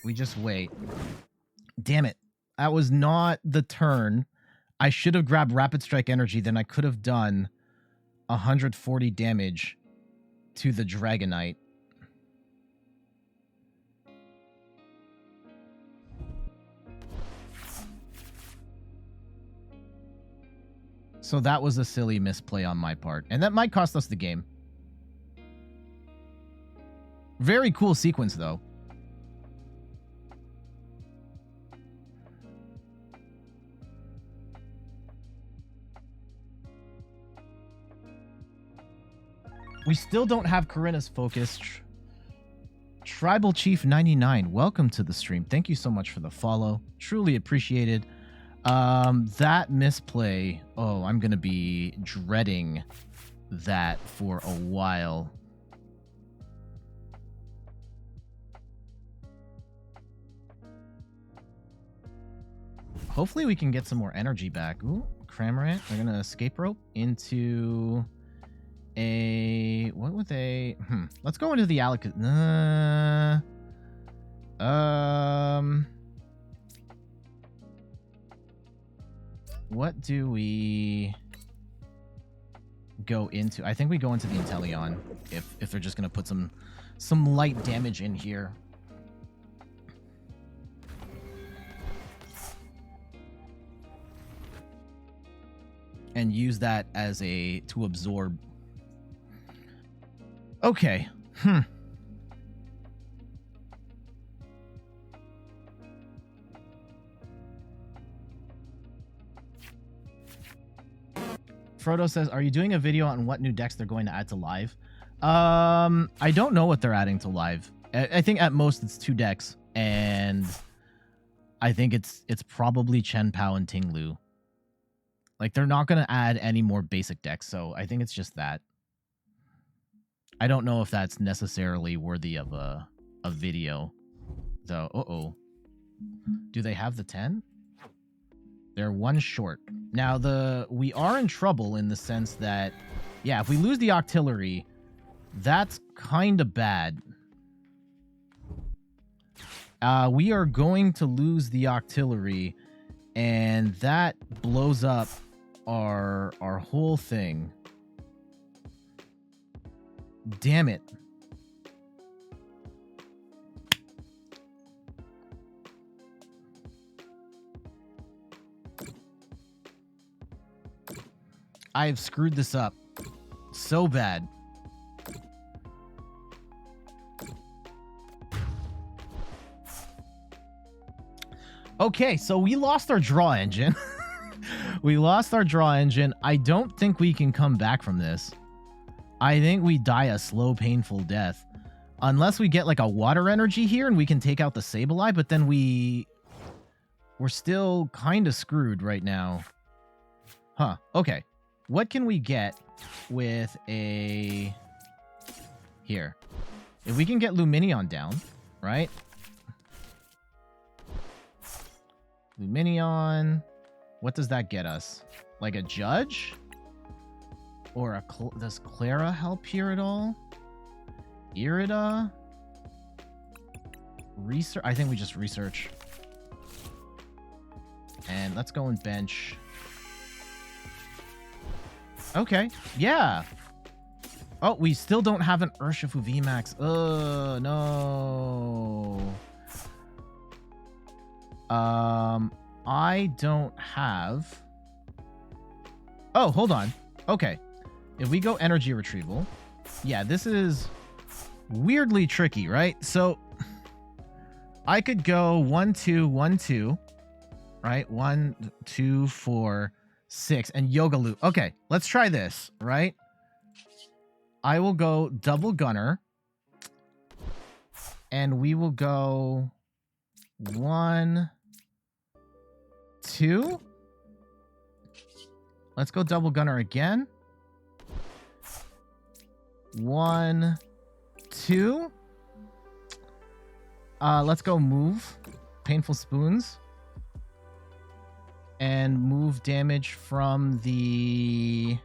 Speaker 1: we just wait? Damn it. That was not the turn. I should have grabbed Rapid Strike energy, then I could have done 140 damage to the Dragonite. So that was a silly misplay on my part. And that might cost us the game. Very cool sequence, though. We still don't have Korrina's focus. Tribal Chief 99, welcome to the stream. Thank you so much for the follow. Truly appreciated. That misplay, oh, I'm going to be dreading that for a while. Hopefully we can get some more energy back. Ooh, Cramorant. We're going to Escape Rope into a... What would they... Let's go into the Alakazam. What do we go into? I think we go into the Inteleon if they're just going to put some light damage in here. And use that as to absorb. Okay. Frodo says, are you doing a video on what new decks they're going to add to live? I don't know what they're adding to live. I think at most it's 2 decks, and I think it's probably Chen Pao and Ting Lu. Like, they're not going to add any more basic decks, so I think it's just that. I don't know if that's necessarily worthy of a video, though. Uh-oh. Do they have the 10? They're 1 short. Now, we are in trouble in the sense that, yeah, if we lose the Octillery, that's kind of bad. We are going to lose the Octillery, and that blows up our whole thing. Damn it. I've screwed this up so bad. Okay, so we lost our draw engine. We lost our draw engine. I don't think we can come back from this. I think we die a slow, painful death. Unless we get like a water energy here and we can take out the Sableye, but then we're still kind of screwed right now. Huh, okay. What can we get with a... Here. If we can get Lumineon down, right? Lumineon. What does that get us? Like a Judge? Or does Clara help here at all? Irida? Research? I think we just research. And let's go and bench. Okay, yeah. Oh, we still don't have an Urshifu VMAX. No. I don't have... Oh, hold on. Okay. If we go energy retrieval... Yeah, this is weirdly tricky, right? So, I could go 1, 2, 1, 2. Right? 1, 2, 4, 6. And Yoga Loop. Okay, let's try this, right? I will go double Gunner. And we will go 1, 2. Let's go double Gunner again. 1, 2. Let's go move. Painful Spoons. And move damage from the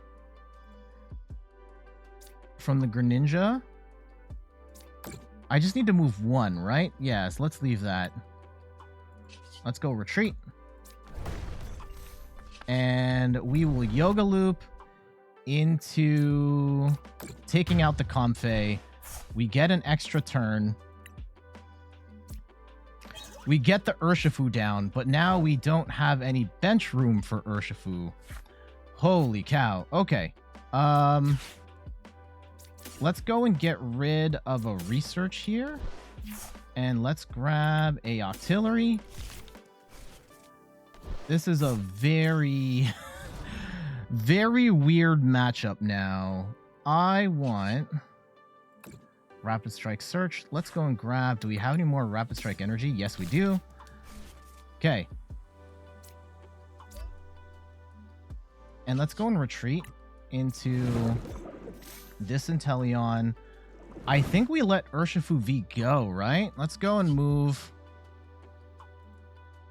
Speaker 1: Greninja. I just need to move 1, right? Yes, let's leave that. Let's go retreat. And we will Yoga Loop into taking out the Comfey. We get an extra turn. We get the Urshifu down, but now we don't have any bench room for Urshifu. Holy cow. Okay. Let's go and get rid of a research here. And let's grab a Octillery. This is a very, very weird matchup now. I want Rapid Strike Search. Let's go and grab... Do we have any more Rapid Strike energy? Yes, we do. Okay. And let's go and retreat into this Inteleon. I think we let Urshifu V go, right? Let's go and move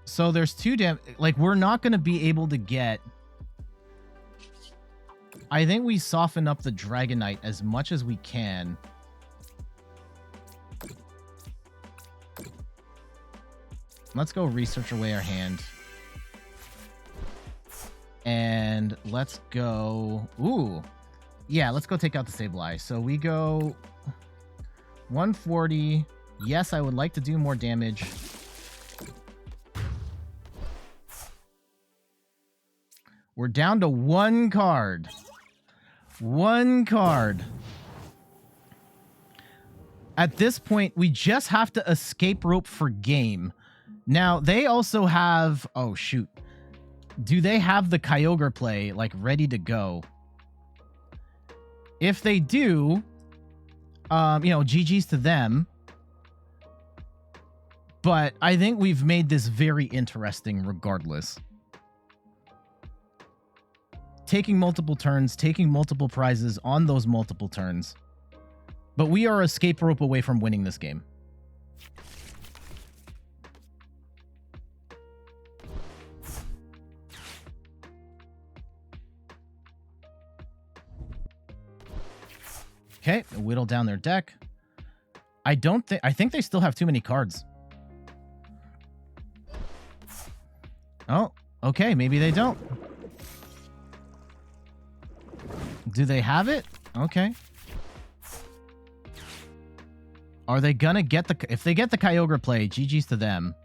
Speaker 1: So there's two like, we're not going to be able to get... I think we soften up the Dragonite as much as we can. Let's go research away our hand. And let's go... Ooh. Yeah, let's go take out the Sableye. So we go 140. Yes, I would like to do more damage. We're down to one card. One card. At this point, we just have to escape rope for game. Now, they also have... Oh, shoot. Do they have the Kyogre play, like, ready to go? If they do, you know, GG's to them. But I think we've made this very interesting regardless. Taking multiple turns, taking multiple prizes on those multiple turns. But we are escape rope away from winning this game. Okay, whittle down their deck. I think they still have too many cards. Oh, okay, maybe they don't. Do they have it? Okay. Are they gonna get the... If they get the Kyogre play, GG's to them.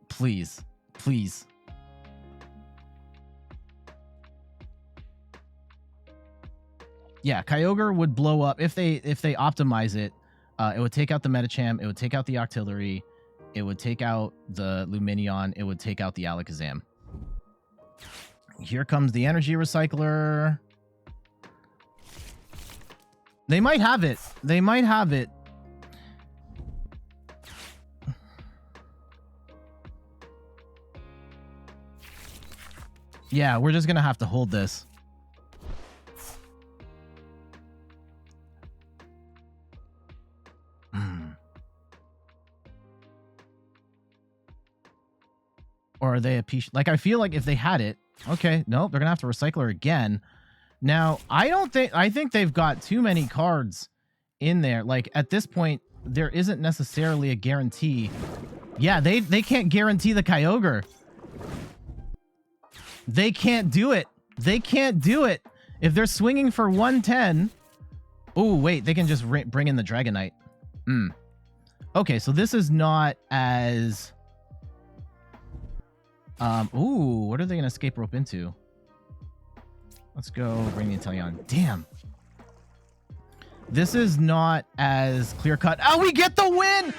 Speaker 1: Please. Please. Yeah, Kyogre would blow up if they optimize it. It would take out the Medicham. It would take out the Octillery. It would take out the Lumineon. It would take out the Alakazam. Here comes the Energy Recycler. They might have it. They might have it. Yeah, we're just going to have to hold this. Or are they a piece? Like, I feel like if they had it, okay, nope, they're gonna have to recycle her again. Now, I think they've got too many cards in there. Like, at this point, there isn't necessarily a guarantee. Yeah, they can't guarantee the Kyogre. They can't do it. They can't do it. If they're swinging for 110. Oh, wait, they can just bring in the Dragonite. Okay, so this is not as... ooh, what are they going to escape rope into? Let's go bring the Inteleon. Damn. This is not as clear-cut. Oh, we get the win!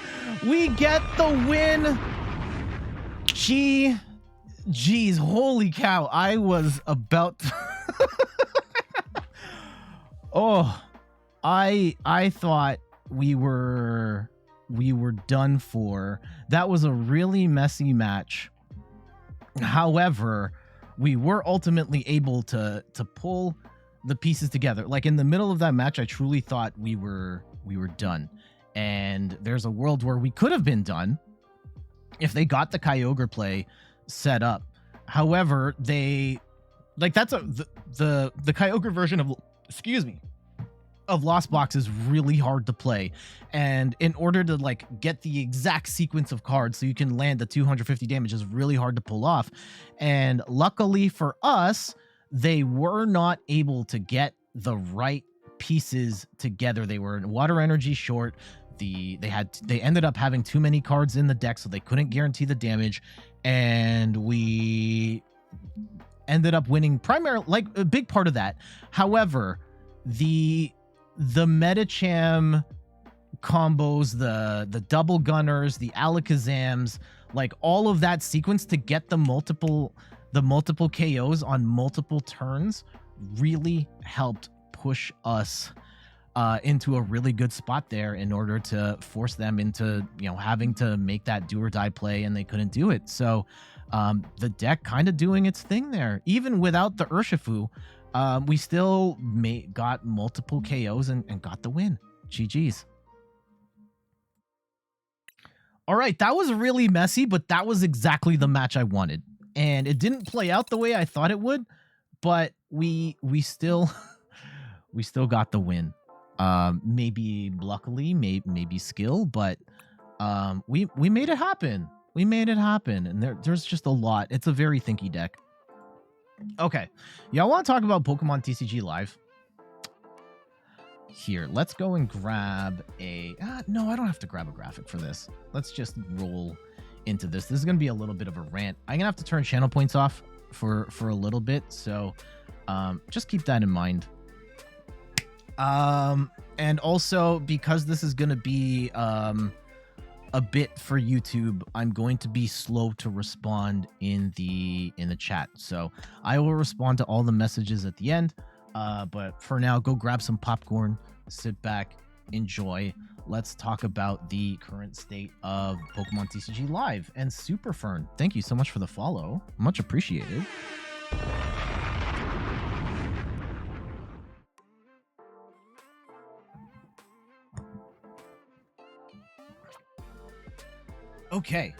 Speaker 1: We get the win! Jeez, holy cow. I was about to... Oh, I thought we were done for. That was a really messy match. However, we were ultimately able to pull the pieces together. Like, in the middle of that match, I truly thought we were done. And there's a world where we could have been done if they got the Kyogre play set up. However, they... Like, that's the Kyogre version of... Excuse me. Of Lost Box is really hard to play, and in order to like get the exact sequence of cards so you can land the 250 damage is really hard to pull off. And luckily for us, they were not able to get the right pieces together. They were water energy short. They ended up having too many cards in the deck, so they couldn't guarantee the damage, and we ended up winning primarily, like, a big part of that. However, the Medicham combos, the double gunners, the Alakazams, like all of that sequence to get the multiple KOs on multiple turns really helped push us into a really good spot there in order to force them into, you know, having to make that do or die play, and they couldn't do it. So the deck kind of doing its thing there. Even without the Urshifu, we still got multiple KOs and got the win. GG's. All right, that was really messy, but that was exactly the match I wanted. And it didn't play out the way I thought it would, but we still we still got the win. Maybe luckily, maybe skill, but we made it happen. We made it happen, and there's just a lot. It's a very thinky deck. Okay, y'all want to talk about Pokemon TCG Live? Here, let's go and grab a... no, I don't have to grab a graphic for this. Let's just roll into this. This is going to be a little bit of a rant. I'm going to have to turn channel points off for a little bit, so just keep that in mind. And also, because this is going to be a bit for YouTube, I'm going to be slow to respond in the chat. So I will respond to all the messages at the end. But for now, go grab some popcorn, sit back, enjoy. Let's talk about the current state of Pokemon TCG Live. And Superfern, thank you so much for the follow. Much appreciated. Okay.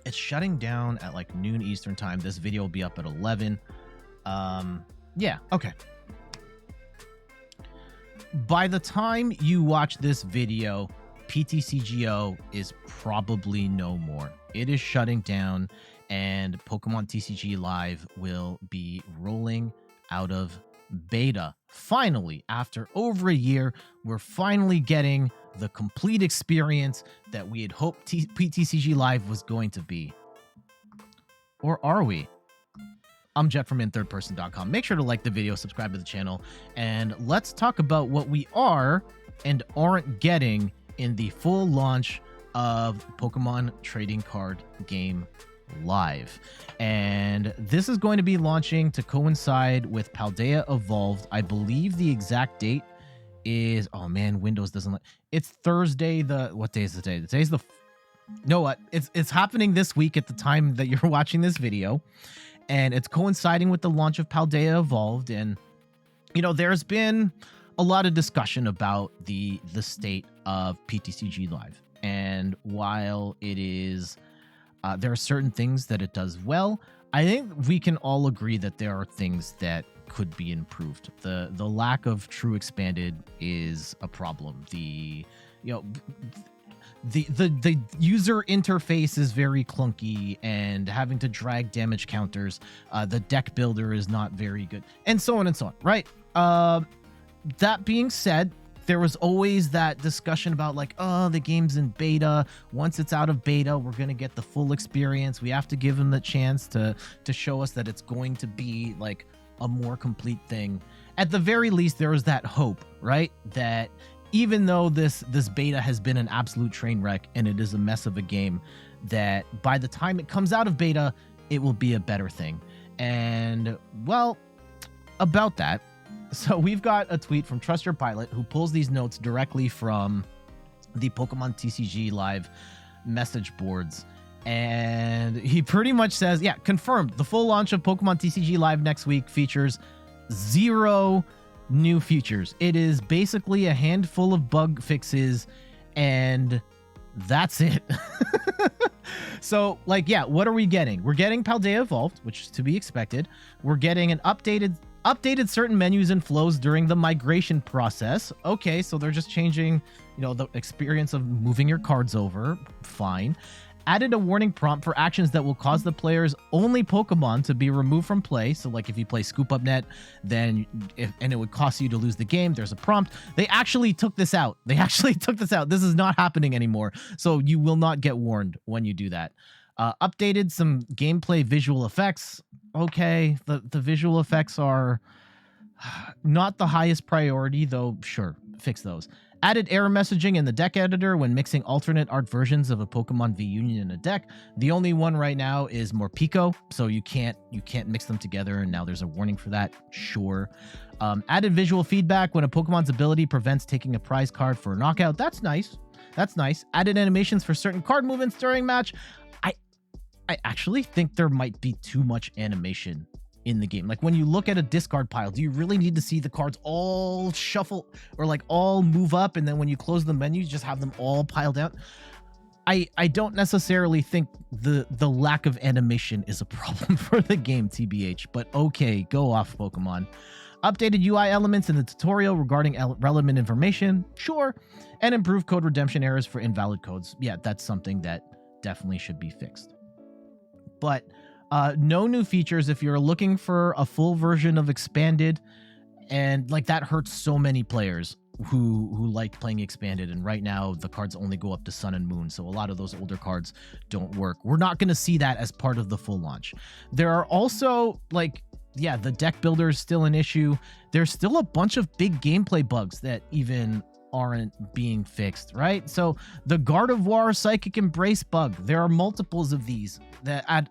Speaker 1: It's shutting down at like noon Eastern time. This video will be up at 11. Yeah, okay. By the time you watch this video, PTCGO is probably no more. It is shutting down, and Pokemon TCG Live will be rolling out of beta. Finally, after over a year, we're finally getting the complete experience that we had hoped PTCG Live was going to be. Or are we? I'm Jet from inthirdperson.com. Make sure to like the video, subscribe to the channel, and let's talk about what we are and aren't getting in the full launch of Pokemon Trading Card Game Live. And this is going to be launching to coincide with Paldea Evolved. I believe the exact date is, oh man, Windows doesn't like, it's Thursday. What day is the day? Today's the, no, what? It's happening this week at the time that you're watching this video. And it's coinciding with the launch of Paldea Evolved. And, you know, there's been a lot of discussion about the state of PTCG Live. And while it is, there are certain things that it does well, I think we can all agree that there are things that could be improved. The lack of true expanded is a problem. The user interface is very clunky, and having to drag damage counters. The deck builder is not very good, and so on and so on, right? That being said, there was always that discussion about like, oh, the game's in beta. Once it's out of beta, we're going to get the full experience. We have to give them the chance to show us that it's going to be like a more complete thing. At the very least, there was that hope, right? That even though this beta has been an absolute train wreck and it is a mess of a game, that by the time it comes out of beta, it will be a better thing. And, well, about that, so we've got a tweet from Trust Your Pilot, who pulls these notes directly from the Pokemon TCG Live message boards. And he pretty much says, yeah, confirmed. The full launch of Pokemon TCG Live next week features 0 new features. It is basically a handful of bug fixes, and that's it. So, like, yeah, what are we getting? We're getting Paldea Evolved, which is to be expected. We're getting an updated certain menus and flows during the migration process. Okay, so they're just changing, you know, the experience of moving your cards over. Fine. Added a warning prompt for actions that will cause the player's only Pokemon to be removed from play. So, like, if you play Scoop Up Net, then and it would cost you to lose the game, there's a prompt. They actually took this out. This is not happening anymore. So you will not get warned when you do that. Updated some gameplay visual effects. Okay, the visual effects are not the highest priority, though. Sure, fix those. Added error messaging in the deck editor when mixing alternate art versions of a Pokemon V Union in a deck. The only one right now is Morpeko, so you can't mix them together, and now there's a warning for that. Sure. Added visual feedback when a Pokemon's ability prevents taking a prize card for a knockout. That's nice. That's nice. Added animations for certain card movements during match. I actually think there might be too much animation in the game. Like when you look at a discard pile, do you really need to see the cards all shuffle or like all move up, and then when you close the menu, you just have them all piled out? I don't necessarily think the lack of animation is a problem for the game, TBH, but okay, go off, Pokemon. Updated UI elements in the tutorial regarding relevant information, sure, and improved code redemption errors for invalid codes. Yeah, that's something that definitely should be fixed. But no new features if you're looking for a full version of Expanded, and like that hurts so many players who like playing Expanded, and right now the cards only go up to Sun and Moon, so a lot of those older cards don't work. We're not going to see that as part of the full launch. There are also like, yeah, the deck builder is still an issue. There's still a bunch of big gameplay bugs that even aren't being fixed, right? So the Gardevoir Psychic Embrace bug, there are multiples of these.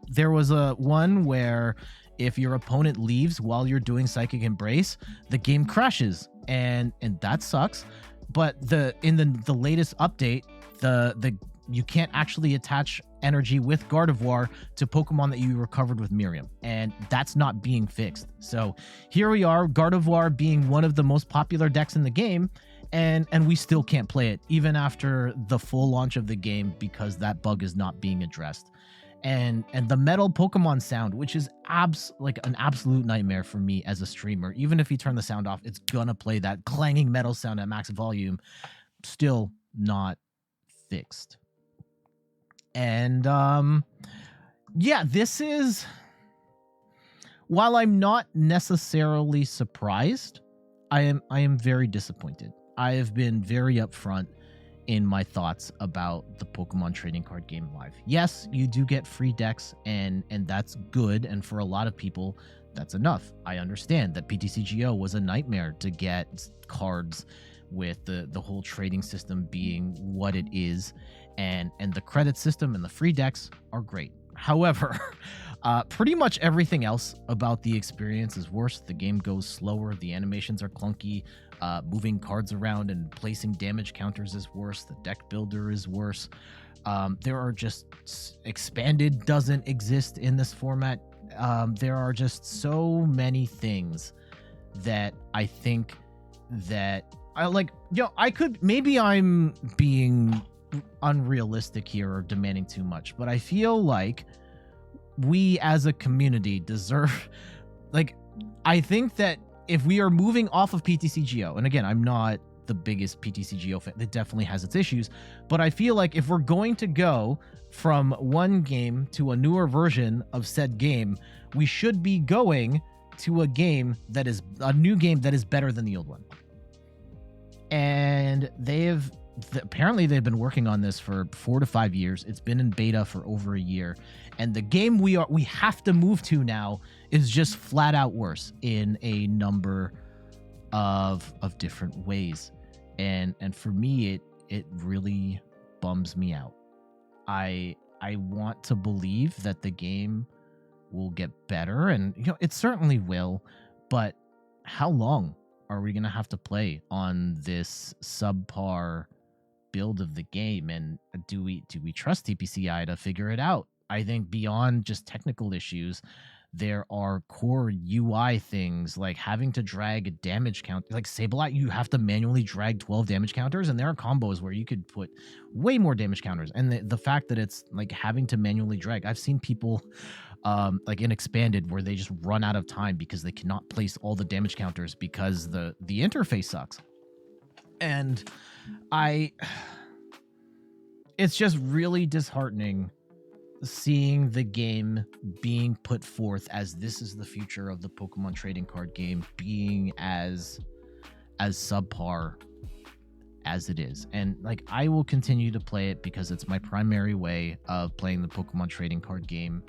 Speaker 1: There was a one where if your opponent leaves while you're doing Psychic Embrace, the game crashes, and that sucks. But in the latest update, you can't actually attach energy with Gardevoir to Pokemon that you recovered with Miriam, and that's not being fixed. So here we are, Gardevoir being one of the most popular decks in the game, and we still can't play it even after the full launch of the game because that bug is not being addressed. And the metal Pokemon sound, which is like an absolute nightmare for me as a streamer. Even if you turn the sound off, it's gonna play that clanging metal sound at max volume. Still not fixed. And yeah, this is, while I'm not necessarily surprised, I am very disappointed. I have been very upfront in my thoughts about the Pokemon trading card game live. Yes, you do get free decks, and that's good, and for a lot of people that's enough. I understand that PTCGO was a nightmare to get cards with the whole trading system being what it is, and the credit system and the free decks are great. However, pretty much everything else about the experience is worse. The game goes slower, the animations are clunky, moving cards around and placing damage counters is worse, the deck builder is worse. There are just, Expanded doesn't exist in this format. There are just so many things that I think that I like, I could, maybe I'm being unrealistic here or demanding too much, but I feel like we as a community deserve, like, I think that if we are moving off of PTCGO, and again, I'm not the biggest PTCGO fan, it definitely has its issues, but I feel like if we're going to go from one game to a newer version of said game, we should be going to a new game that is better than the old one. And apparently they've been working on this for 4 to 5 years. It's been in beta for over a year, and the game we have to move to now is just flat out worse in a number of different ways. And for me, it really bums me out. I want to believe that the game will get better, and it certainly will, but how long are we going to have to play on this subpar build of the game? And do we trust TPCI to figure it out? I think beyond just technical issues, there are core UI things like having to drag a damage count. Like Sableye, you have to manually drag 12 damage counters, and there are combos where you could put way more damage counters. And the fact that it's like having to manually drag, I've seen people like in Expanded where they just run out of time because they cannot place all the damage counters because the interface sucks. And it's just really disheartening seeing the game being put forth as this is the future of the Pokemon trading card game, being as subpar as it is. And like, I will continue to play it because it's my primary way of playing the Pokemon trading card game,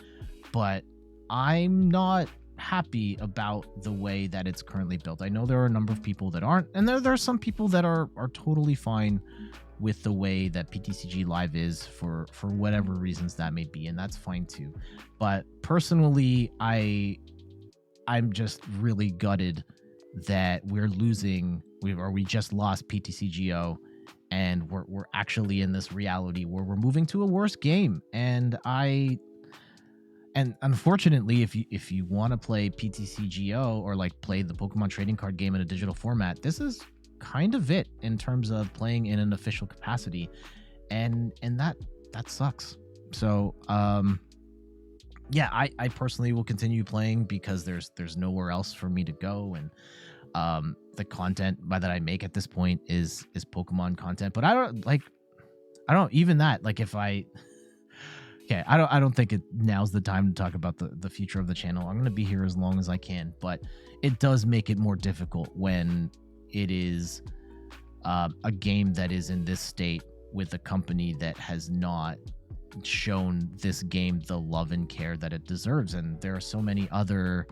Speaker 1: but I'm not happy about the way that it's currently built. I know there are a number of people that aren't, and there are some people that are totally fine with the way that PTCG Live is for whatever reasons that may be, and that's fine too. But personally, I'm just really gutted that we just lost PTCGO, and we're actually in this reality where we're moving to a worse game. And And unfortunately, if you want to play PTCGO or like play the Pokemon trading card game in a digital format, this is kind of it in terms of playing in an official capacity, and that sucks. So yeah, I personally will continue playing because there's nowhere else for me to go, and the content that I make at this point is Pokemon content. But I don't even that, like, if I okay, I don't think now's the time to talk about the future of the channel. I'm going to be here as long as I can, but it does make it more difficult when it is a game that is in this state with a company that has not shown this game the love and care that it deserves. And there are so many other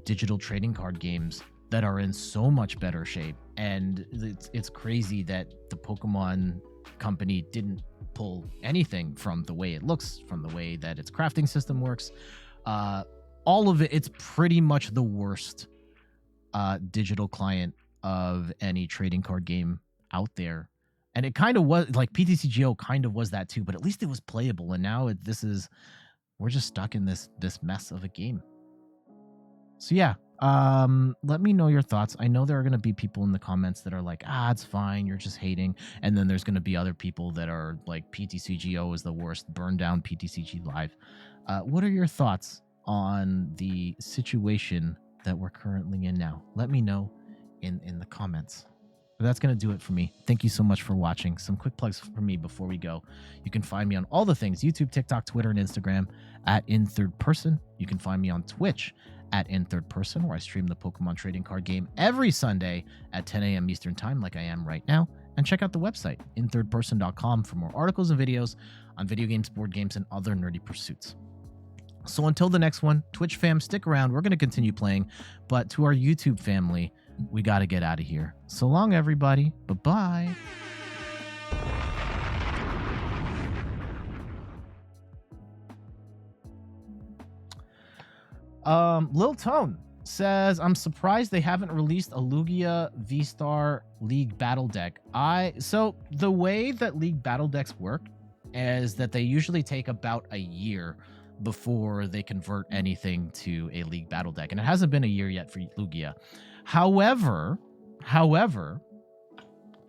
Speaker 1: digital trading card games that are in so much better shape, and it's crazy that the Pokemon company didn't pull anything from the way it looks, from the way that its crafting system works. All of it, it's pretty much the worst digital client of any trading card game out there. And it kind of was, like, PTCGO kind of was that too, but at least it was playable. And now we're just stuck in this mess of a game. So yeah, let me know your thoughts. I know there are going to be people in the comments that are like, it's fine, you're just hating. And then there's going to be other people that are like, PTCGO is the worst, burn down PTCG Live. What are your thoughts on the situation that we're currently in now? Let me know in the comments. But that's going to do it for me. Thank you so much for watching. Some quick plugs for me before we go. You can find me on all the things: YouTube, TikTok, Twitter, and Instagram at In3rd You can find me on Twitch at In3rd, where I stream the Pokemon trading card game every Sunday at 10 a.m. Eastern time, like I am right now. And check out the website, in3rdperson.com, for more articles and videos on video games, board games, and other nerdy pursuits. So until the next one, Twitch fam, stick around. We're going to continue playing. But to our YouTube family, we got to get out of here. So long, everybody. Bye-bye. Lil Tone says, I'm surprised they haven't released a Lugia V-Star League Battle Deck. So the way that League Battle Decks work is that they usually take about a year before they convert anything to a League Battle Deck. And it hasn't been a year yet for Lugia. However,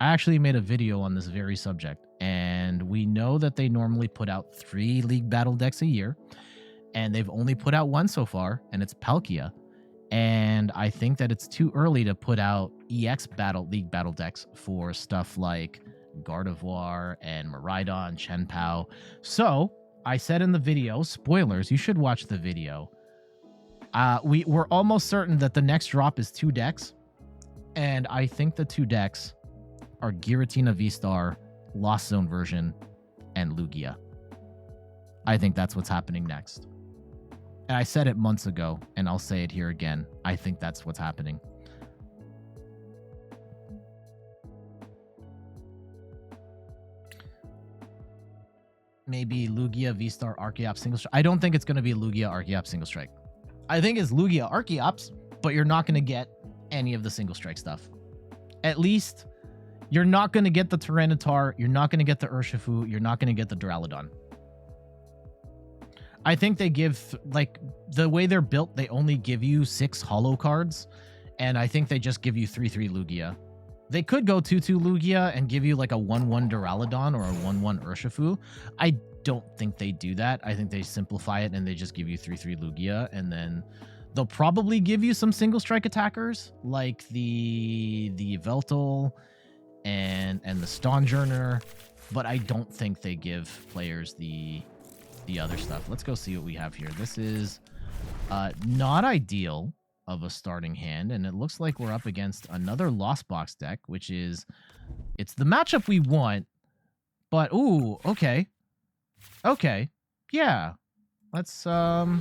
Speaker 1: I actually made a video on this very subject, and we know that they normally put out 3 League Battle Decks a year, and they've only put out 1 so far, and it's Palkia. And I think that it's too early to put out EX League Battle Decks for stuff like Gardevoir and Miraidon, Chenpao. So I said in the video, spoilers, you should watch the video. We're almost certain that the next drop is 2 decks, and I think the 2 decks are Giratina V-Star, Lost Zone version, and Lugia. I think that's what's happening next. And I said it months ago, and I'll say it here again. I think that's what's happening. Maybe Lugia V-Star Archeops Single Strike. I don't think it's going to be Lugia Archeops Single Strike. I think it's Lugia Archeops, but you're not going to get any of the Single Strike stuff. At least, you're not going to get the Tyranitar, you're not going to get the Urshifu, you're not going to get the Duraludon. I think they give, like, the way they're built, they only give you 6 holo cards, and I think they just give you 3/3 Lugia. They could go 2/2 Lugia and give you like a 1/1 Duraludon or a 1/1 Urshifu. I don't think they do that. I think they simplify it and they just give you 3/3 Lugia, and then they'll probably give you some single strike attackers like the Veltal and the Stonjourner, but I don't think they give players the other stuff. Let's go see what we have here. This is not ideal of a starting hand, and it looks like we're up against another Lost Box deck, which is, it's the matchup we want, but ooh, okay, yeah, let's our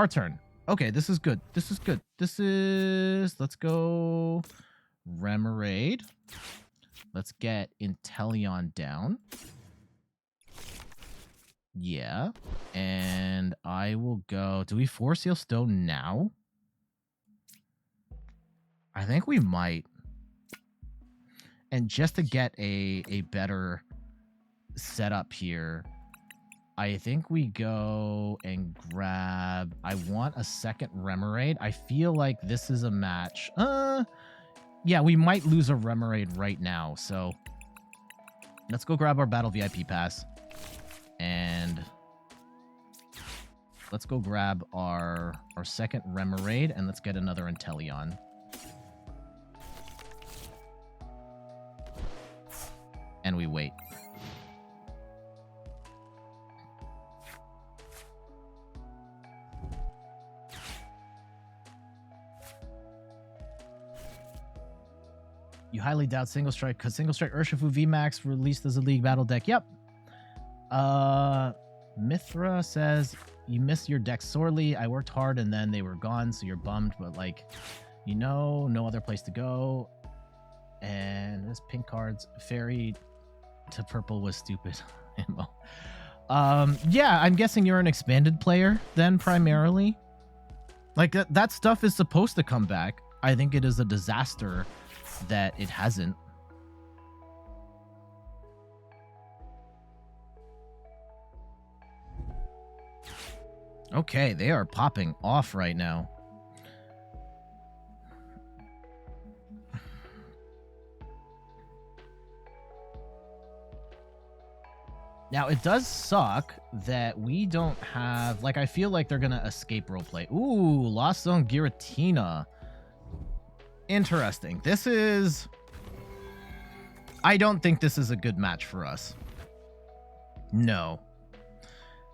Speaker 1: turn. Okay, this is good. Let's go Remoraid. Let's get Inteleon down. Yeah, and I will go, do we Force Seal Stone now? I think we might. And just to get a better setup here, I think we go and grab... I want a second Remoraid. I feel like this is a match. Yeah, we might lose a Remoraid right now, so... Let's go grab our Battle VIP Pass. And... let's go grab our second Remoraid, and let's get another Inteleon. And we wait. You highly doubt Single Strike, because Single Strike Urshifu VMAX released as a League Battle deck. Yep. Mithra says, you missed your deck sorely. I worked hard and then they were gone, so you're bummed, but like, you know, no other place to go. And this pink cards, fairy to purple was stupid. Yeah, I'm guessing you're an expanded player then primarily. Like that stuff is supposed to come back. I think it is a disaster that it hasn't. Okay, they are popping off right now. Now, it does suck that we don't have... like, I feel like they're going to escape roleplay. Ooh, Lost Zone Giratina. Interesting. This is... I don't think this is a good match for us. No.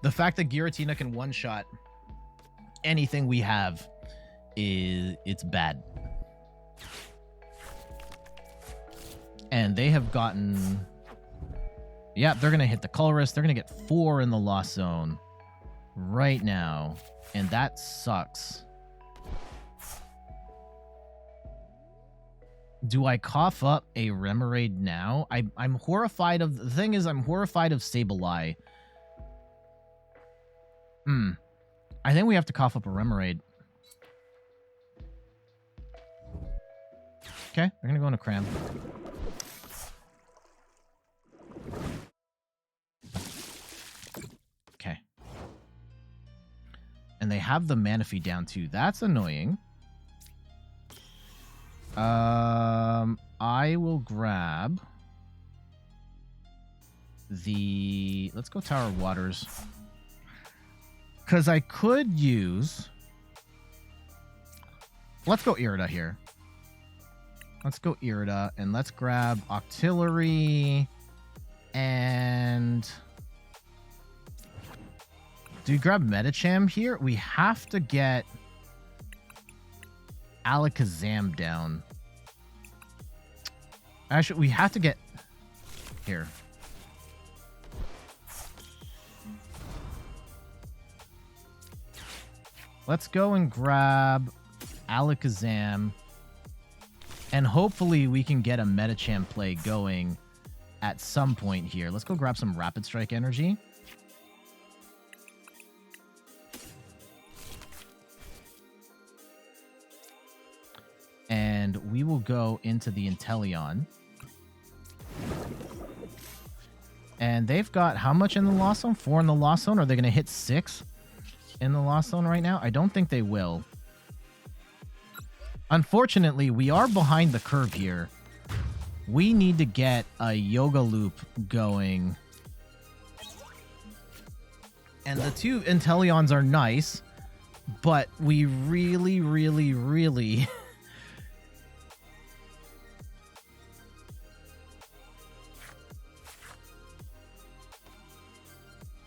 Speaker 1: The fact that Giratina can one-shot anything we have it's bad. And they have gotten... yeah, they're going to hit the Colress. They're going to get 4 in the Lost Zone right now. And that sucks. Do I cough up a Remoraid now? I'm horrified of... the thing is, I'm horrified of Sableye. I think we have to cough up a Remoraid. Okay, we're going to go into Cram. Okay. And they have the Manaphy down too. That's annoying. I will grab the... let's go Tower of Waters. Because I could use... let's go Irida here. Let's go Irida, and let's grab Octillery, and... do we grab Medicham here? We have to get Alakazam down. Actually, we have to get... here. Let's go and grab Alakazam. And hopefully we can get a Medicham play going at some point here. Let's go grab some Rapid Strike energy. And we will go into the Inteleon. And they've got how much in the Lost Zone? 4 in the Lost Zone? Are they going to hit 6 in the Lost Zone right now? I don't think they will. Unfortunately, we are behind the curve here. We need to get a Yoga Loop going. And the 2 Inteleons are nice, but we really, really, really...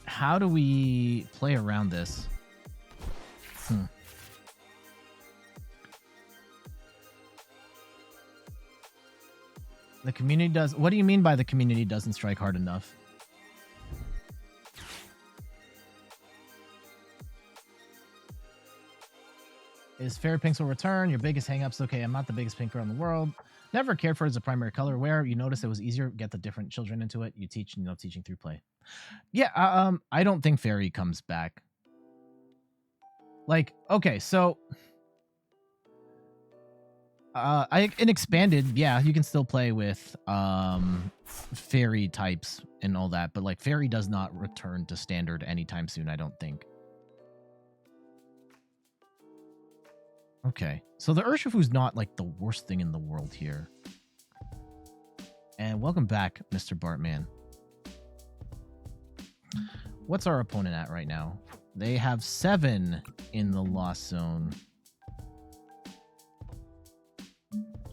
Speaker 1: how do we play around this? The community does... what do you mean by the community doesn't strike hard enough? Is Fairy Pinks will return? Your biggest hang-ups? Okay, I'm not the biggest pinker in the world. Never cared for it as a primary color. Where you notice it was easier to get the different children into it. You teach, teaching through play. Yeah, I don't think Fairy comes back. Like, okay, so... in expanded, yeah, you can still play with fairy types and all that, but like fairy does not return to standard anytime soon, I don't think. Okay, so the Urshifu's not like the worst thing in the world here. And welcome back, Mr. Bartman. What's our opponent at right now? They have 7 in the lost zone.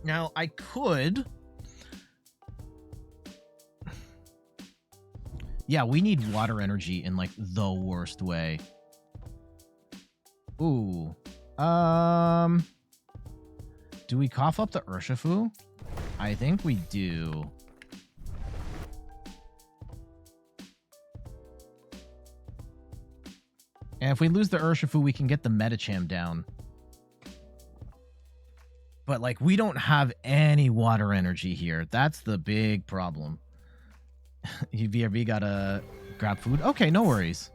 Speaker 1: Now, I could... Yeah, we need water energy in, like, the worst way. Ooh. Do we cough up the Urshifu? I think we do. And if we lose the Urshifu, we can get the Medicham down. But, like, we don't have any water energy here. That's the big problem. You VRB gotta grab food? Okay, no worries.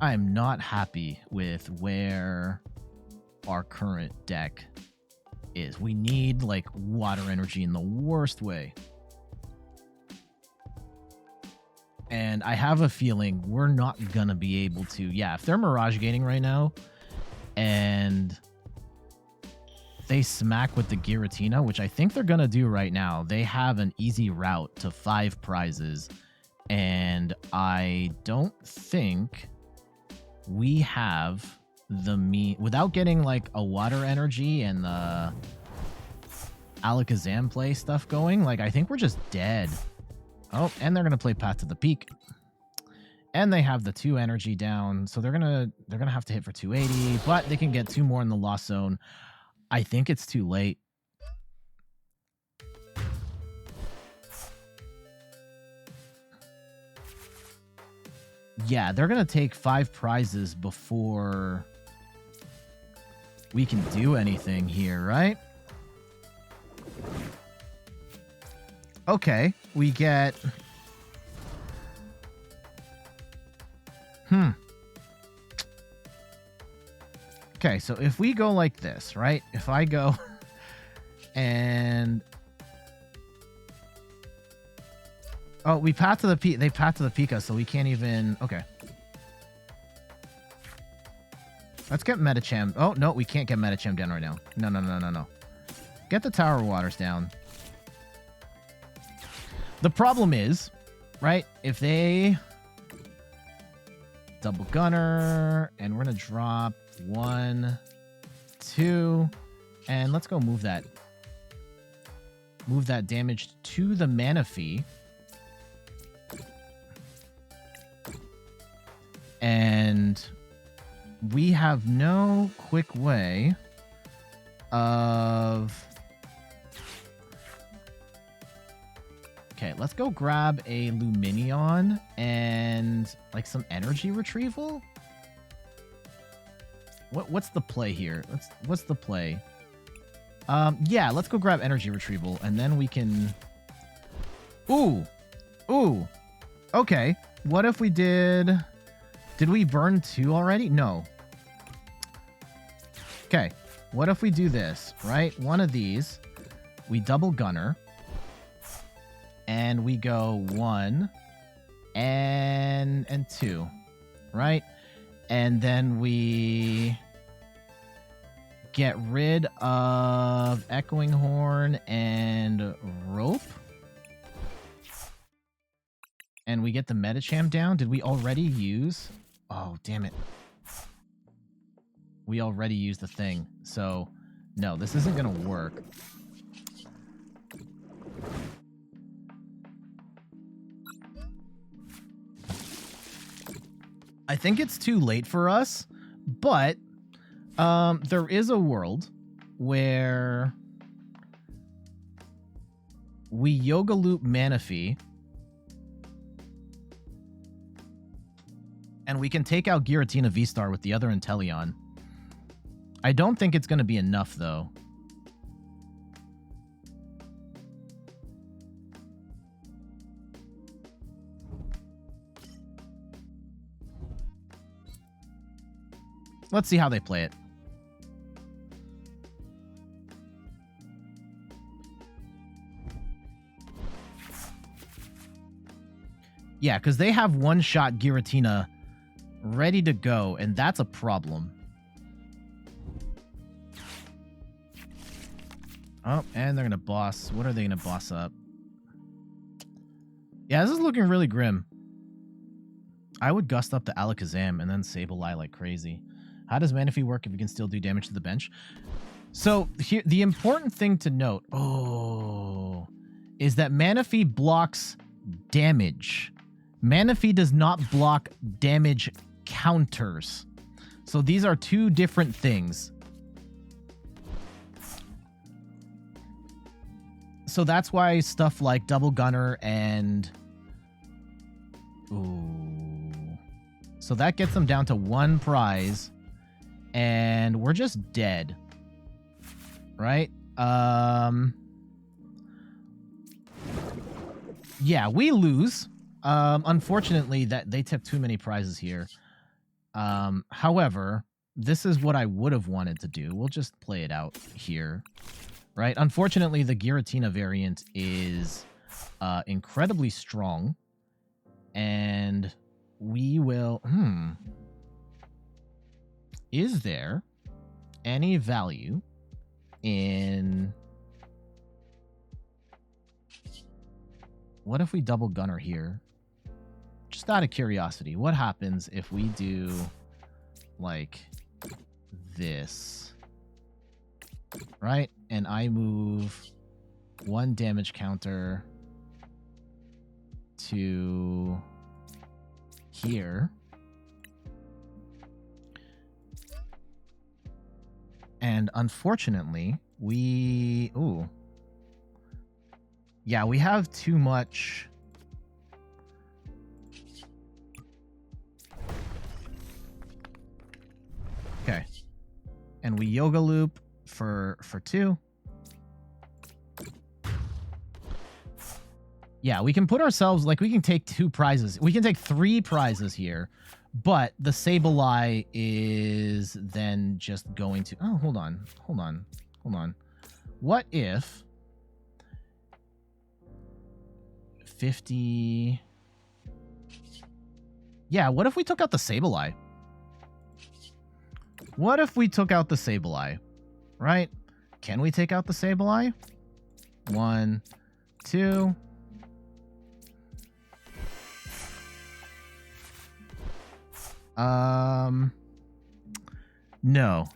Speaker 1: I am not happy with where our current deck is. We need like water energy in the worst way. And I have a feeling we're not gonna be able to. Yeah, if they're Mirage Gating right now and they smack with the Giratina, which I think they're gonna do right now, they have an easy route to 5 prizes. And I don't think we have the without getting like a water energy and the Alakazam play stuff going. Like, I think we're just dead. Oh, and they're gonna play Path to the Peak, and they have the 2 energy down, so they're gonna have to hit for 280, but they can get 2 more in the lost zone. I think it's too late. Yeah, they're gonna take 5 prizes before we can do anything here, right? Okay, we get... Okay, so if we go like this, right? If I go and... Oh, we path to the Pika. They path to the Pika, so we can't even... Okay. Let's get Medicham. Oh, no, we can't get Medicham down right now. No. Get the Tower Waters down. The problem is, right, if they double gunner, and we're going to drop 1, 2, and let's go move that. Move that damage to the Manaphy. And we have no quick way of... Okay, let's go grab a Lumineon and like some energy retrieval. What's the play here? What's the play? Yeah, let's go grab energy retrieval and then we can... Ooh. Okay, what if we did... Did we burn 2 already? No. Okay, what if we do this, right? One of these, we double gunner, and we go 1 and 2, right? And then we get rid of Echoing Horn and Rope. And we get the Medicham down. Did we already use... Oh, damn it. We already used the thing. So, no, this isn't going to work. I think it's too late for us, but there is a world where we Yoga Loop Manaphy and we can take out Giratina V-Star with the other Inteleon. I don't think it's going to be enough, though. Let's see how they play it. Yeah, because they have one-shot Giratina ready to go, and that's a problem. Oh, and they're going to boss. What are they going to boss up? Yeah, this is looking really grim. I would gust up the Alakazam and then Sableye like crazy. How does Manaphy work if you can still do damage to the bench? So here, the important thing to note, is that Manaphy blocks damage. Manaphy does not block damage counters. So these are two different things. So that's why stuff like Double Gunner and... Ooh. So that gets them down to one prize. And we're just dead. Right? Yeah, we lose. Unfortunately, that they took too many prizes here. However, this is what I would have wanted to do. We'll just play it out here. Right? Unfortunately, the Giratina variant is incredibly strong. And we will... Is there any value in... What if we double Gunner here? Just out of curiosity, what happens if we do like this? Right? And I move one damage counter to here. And unfortunately, we... Ooh. Yeah, we have too much... Okay. And we Yoga Loop for 2. Yeah, we can put ourselves... Like, we can take 2 prizes. We can take 3 prizes here. But the Sableye is then just going to... Oh, hold on. Hold on. Hold on. What if... 50... Yeah, what if we took out the Sableye? What if we took out the Sableye? Right? Can we take out the Sableye? 1, 2...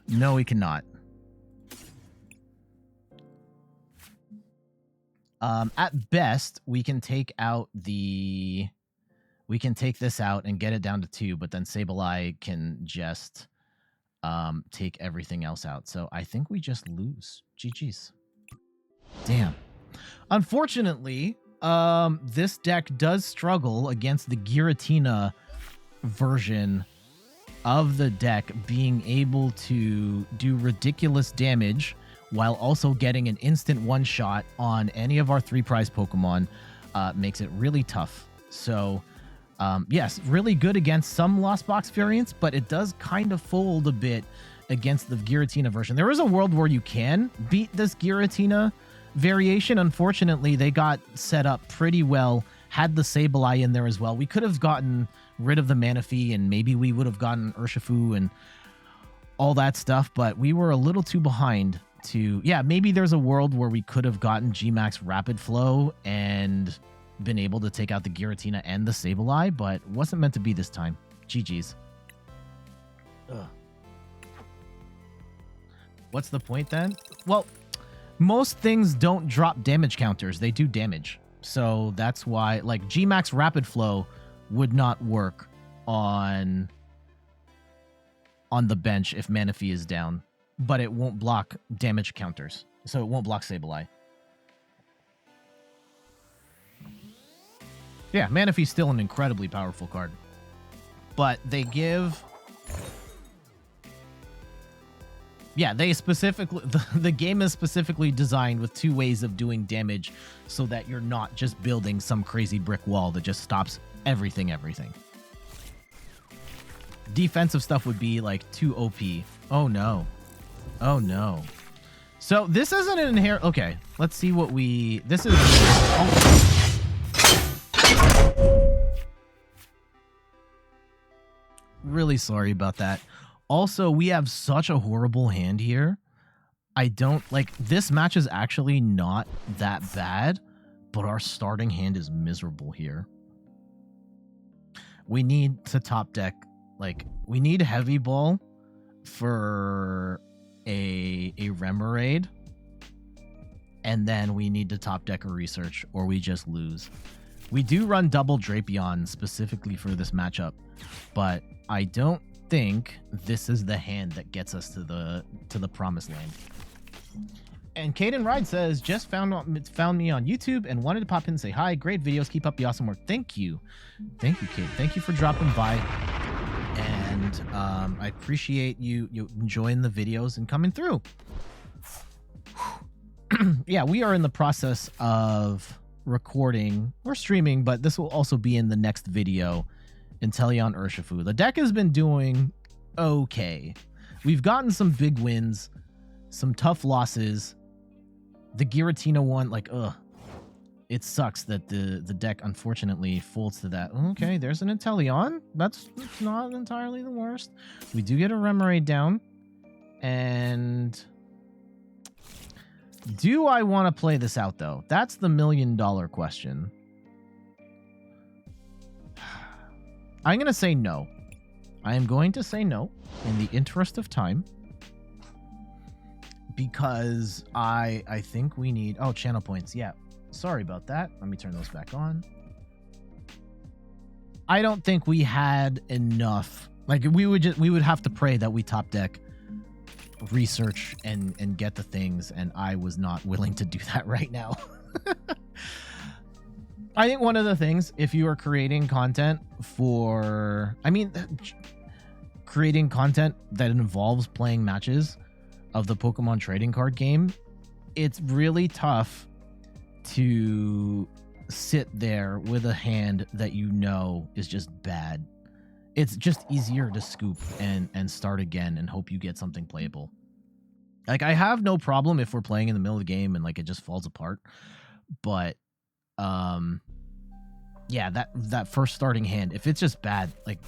Speaker 1: No, we cannot. At best, we can take out the... We can take this out and get it down to 2, but then Sableye can just take everything else out. So I think we just lose. GG's. Damn. Unfortunately, this deck does struggle against the Giratina version of the deck being able to do ridiculous damage while also getting an instant one-shot on any of our 3 prize Pokemon makes it really tough. So, yes, really good against some Lost Box variants, but it does kind of fold a bit against the Giratina version. There is a world where you can beat this Giratina variation. Unfortunately, they got set up pretty well, had the Sableye in there as well. We could have gotten rid of the Manaphy, and maybe we would have gotten Urshifu and all that stuff, but we were a little too behind to... Yeah, maybe there's a world where we could have gotten G-Max Rapid Flow and been able to take out the Giratina and the Sableye, but wasn't meant to be this time. GG's. Ugh. What's the point then? Well, most things don't drop damage counters. They do damage. So that's why, like, G-Max Rapid Flow would not work on the bench if Manaphy is down, but it won't block damage counters, so it won't block Sableye. Yeah, Manaphy's still an incredibly powerful card, but they give... Yeah, they specifically... The game is specifically designed with 2 ways of doing damage so that you're not just building some crazy brick wall that just stops everything. defensive stuff would be like too OP. Oh no. Oh no. So this isn't an inherent. Okay, let's see what we. This is. Oh. Really sorry about that. Also, we have such a horrible hand here. I don't like this match is actually not that bad, but our starting hand is miserable here. We need to top deck, like we need heavy ball for a Remoraid, and then we need to top deck a research or we just lose. We do run double Drapion specifically for this matchup, but I don't think this is the hand that gets us to the promised land. And Caden Ride says, just found me on YouTube and wanted to pop in and say hi. Great videos. Keep up the awesome work. Thank you. Thank you, Caden. Thank you for dropping by. And I appreciate you enjoying the videos and coming through. Yeah, we are in the process of recording or streaming, but this will also be in the next video. Inteleon Urshifu. The deck has been doing okay. We've gotten some big wins, some tough losses. The Giratina one, like, it sucks that the deck unfortunately folds to that. Okay, there's an Inteleon. That's not entirely the worst. We do get a Remoraid down. And do I want to play this out, though? That's the $1 million question. I'm going to say no. I am going to say no in the interest of time. Because I think we need... Oh, channel points. Yeah. Sorry about that. Let me turn those back on. I don't think we had enough. Like, we would have to pray that we top deck research and get the things, and I was not willing to do that right now. I think one of the things, if you are creating content for... I mean, creating content that involves playing matches of the Pokemon trading card game, it's really tough to sit there with a hand that you know is just bad. It's just easier to scoop and start again and hope you get something playable. Like, I have no problem if we're playing in the middle of the game and like it just falls apart, but yeah, that first starting hand, if it's just bad, like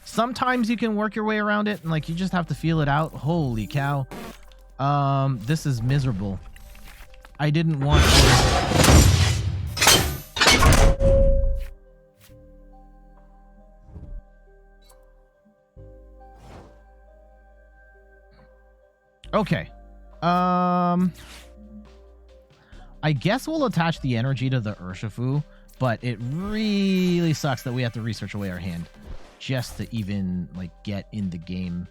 Speaker 1: sometimes you can work your way around it and like you just have to feel it out. Holy cow. This is miserable. I didn't want... Okay. I guess we'll attach the energy to the Urshifu, but it really sucks that we have to research away our hand just to even like get in the game.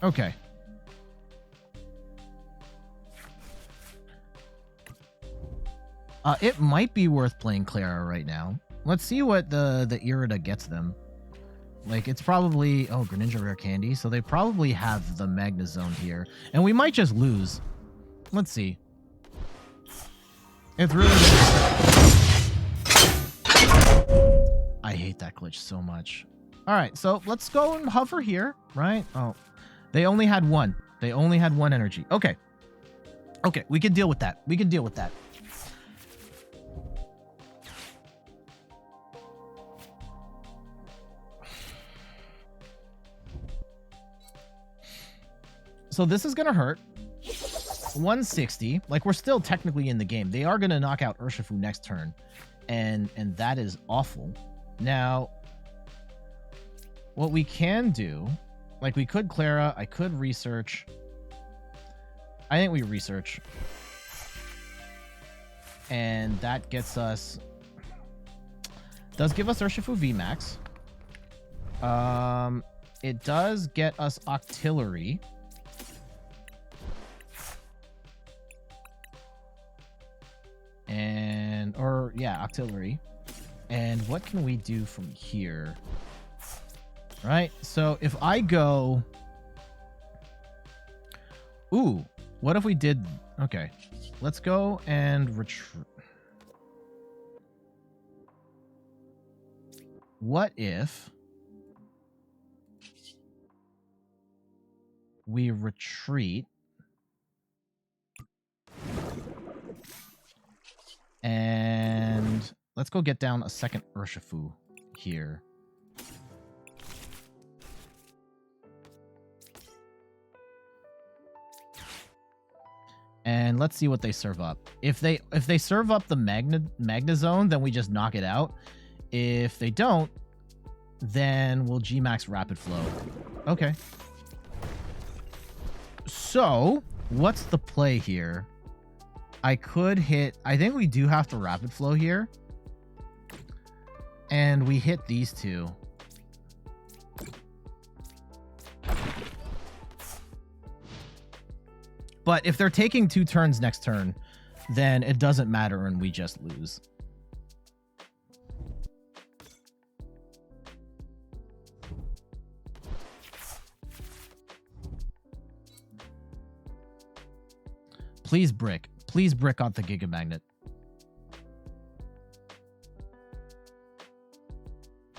Speaker 1: Okay. It might be worth playing Clara right now. Let's see what the Irida gets them. Like, it's probably... Oh, Greninja Rare Candy. So they probably have the Magnezone here. And we might just lose. Let's see. It's really... I hate that glitch so much. Alright, so let's go and hover here, right? Oh, they only had one. They only had one energy. Okay. Okay, we can deal with that. We can deal with that. So this is going to hurt. 160. Like, we're still technically in the game. They are going to knock out Urshifu next turn. And that is awful. Now, what we can do... Like, we could Clara. I could research. I think we research. And that gets us... Does give us Urshifu VMAX. It does get us Octillery. And, or, yeah, Octillery. And what can we do from here? Right? So if I go... Ooh, what if we did... Okay, let's go and retreat. what if we retreat and let's go get down a second Urshifu here. And let's see what they serve up. If they serve up the Magna Zone, then we just knock it out. If they don't, then we'll G-Max Rapid Flow. Okay. So, what's the play here? I could hit... I think we do have to Rapid Flow here. And we hit these two. But if they're taking 2 turns next turn, then it doesn't matter and we just lose. Please brick. Please brick out the Giga Magnet.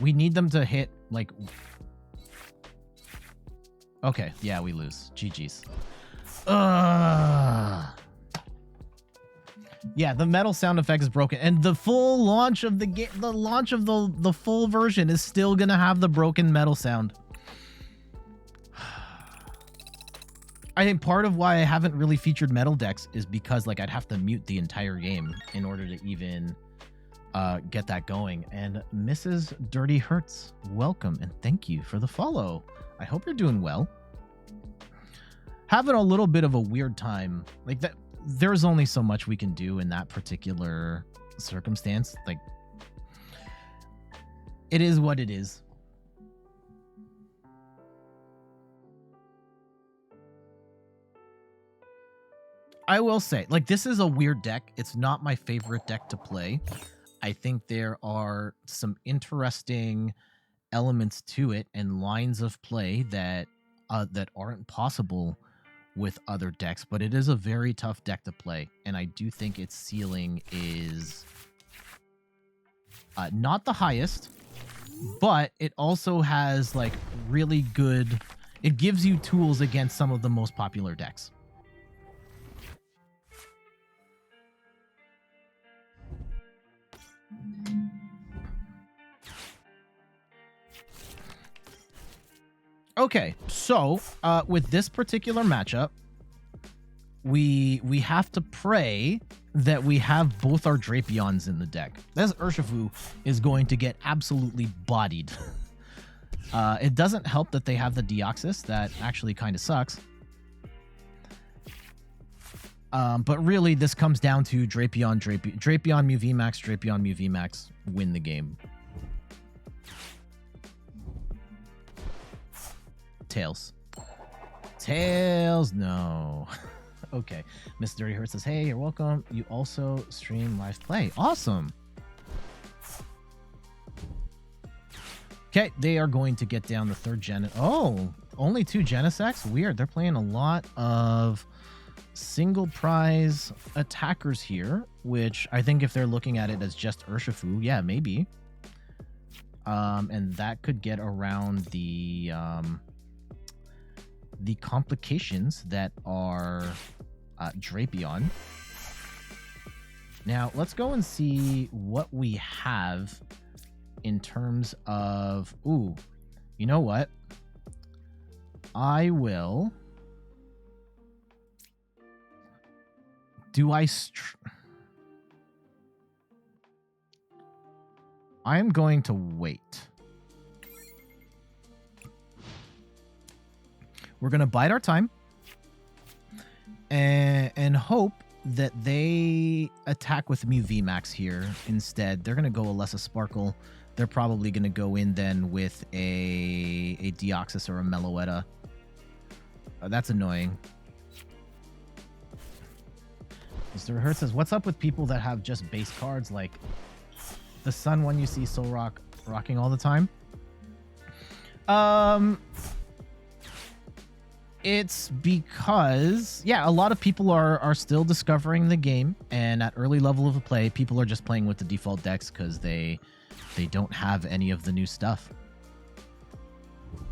Speaker 1: We need them to hit, like... Okay, yeah, we lose. GG's. Yeah, the metal sound effect is broken, and the full launch of the game, the full version is still gonna have the broken metal sound. I think part of why I haven't really featured metal decks is because like I'd have to mute the entire game in order to even get that going. And Mrs. Dirty Hurts, welcome and thank you for the follow. I hope you're doing well. Having a little bit of a weird time like that. There's only so much we can do in that particular circumstance. Like, it is what it is. I will say, like, this is a weird deck. It's not my favorite deck to play. I think there are some interesting elements to it and lines of play that that aren't possible with other decks, but it is a very tough deck to play, and I do think its ceiling is not the highest, but it also has like really good, it gives you tools against some of the most popular decks. Okay, so with this particular matchup, we have to pray that we have both our Drapions in the deck. This Urshifu is going to get absolutely bodied. It doesn't help that they have the Deoxys. That actually kind of sucks. But really, this comes down to Drapion Mu VMAX, Drapion Mu VMAX win the game. Tails. Tails, no. Okay. Miss Dirty Hurt says, hey, you're welcome. You also stream live play. Awesome. Okay, they are going to get down the third gen. Oh, only 2 Genesects? Weird. They're playing a lot of single prize attackers here, which I think if they're looking at it as just Urshifu, yeah, maybe. And that could get around the complications that are Drapion. Now, let's go and see what we have in terms of... Ooh, you know what? I will... I am going to wait. We're going to bide our time and hope that they attack with Mu VMAX here instead. They're going to go Alessa Sparkle. They're probably going to go in then with a Deoxys or a Meloetta. That's annoying. Mr. Hurt says, what's up with people that have just base cards like the Sun one you see Soul Rock rocking all the time? It's because, yeah, a lot of people are still discovering the game, and at early level of play, people are just playing with the default decks because they they don't have any of the new stuff.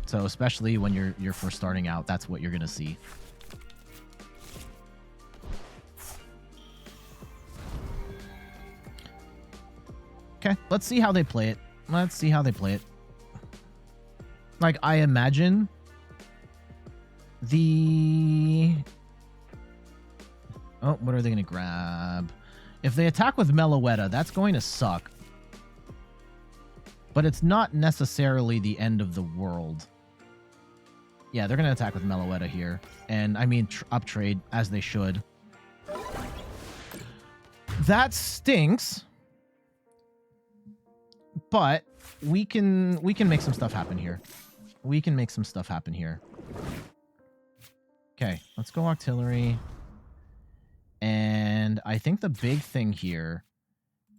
Speaker 1: So especially when you're first starting out, that's what you're gonna see. Okay, let's see how they play it. Let's see how they play it. Like, I imagine the... Oh, what are they going to grab? If they attack with Meloetta, that's going to suck. But it's not necessarily the end of the world. Yeah, they're going to attack with Meloetta here. And, I mean, uptrade, as they should. That stinks. But we can make some stuff happen here. We can make some stuff happen here. Okay, let's go Octillery. And I think the big thing here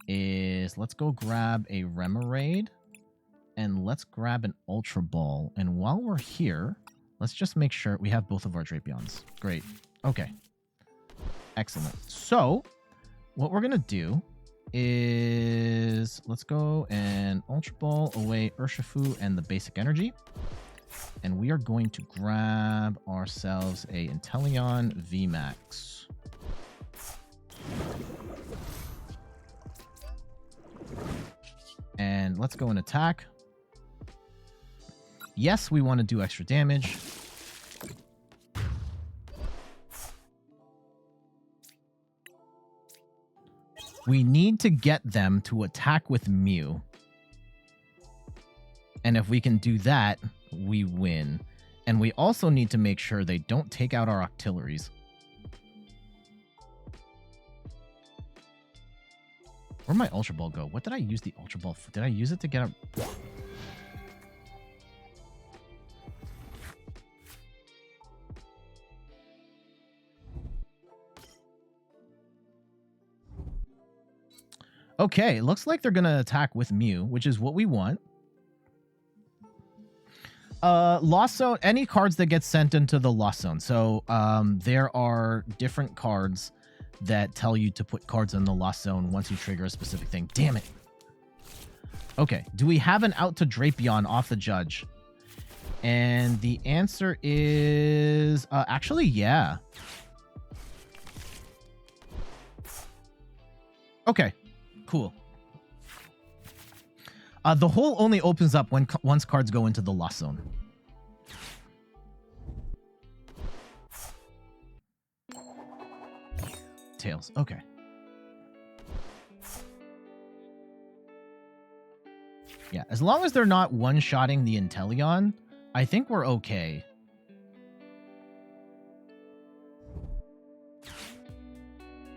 Speaker 1: is let's go grab a Remoraid and let's grab an Ultra Ball. And while we're here, let's just make sure we have both of our Drapions. Great. Okay. Excellent. So what we're going to do is let's go and Ultra Ball away Urshifu and the basic energy. And we are going to grab ourselves a Inteleon VMAX. And let's go and attack. Yes, we want to do extra damage. We need to get them to attack with Mew. And if we can do that, we win. And we also need to make sure they don't take out our Octilleries. Where'd my Ultra Ball go? What did I use the Ultra Ball for? Did I use it to get a... Okay, looks like they're going to attack with Mew, which is what we want. Lost Zone, any cards that get sent into the Lost Zone. So there are different cards that tell you to put cards in the Lost Zone once you trigger a specific thing. Damn it. Okay, do we have an out to Drapion off the judge? And the answer is... actually, yeah. Okay, cool. The hole only opens up when once cards go into the Lost Zone. Tails. Okay. Yeah, as long as they're not one-shotting the Inteleon, I think we're okay.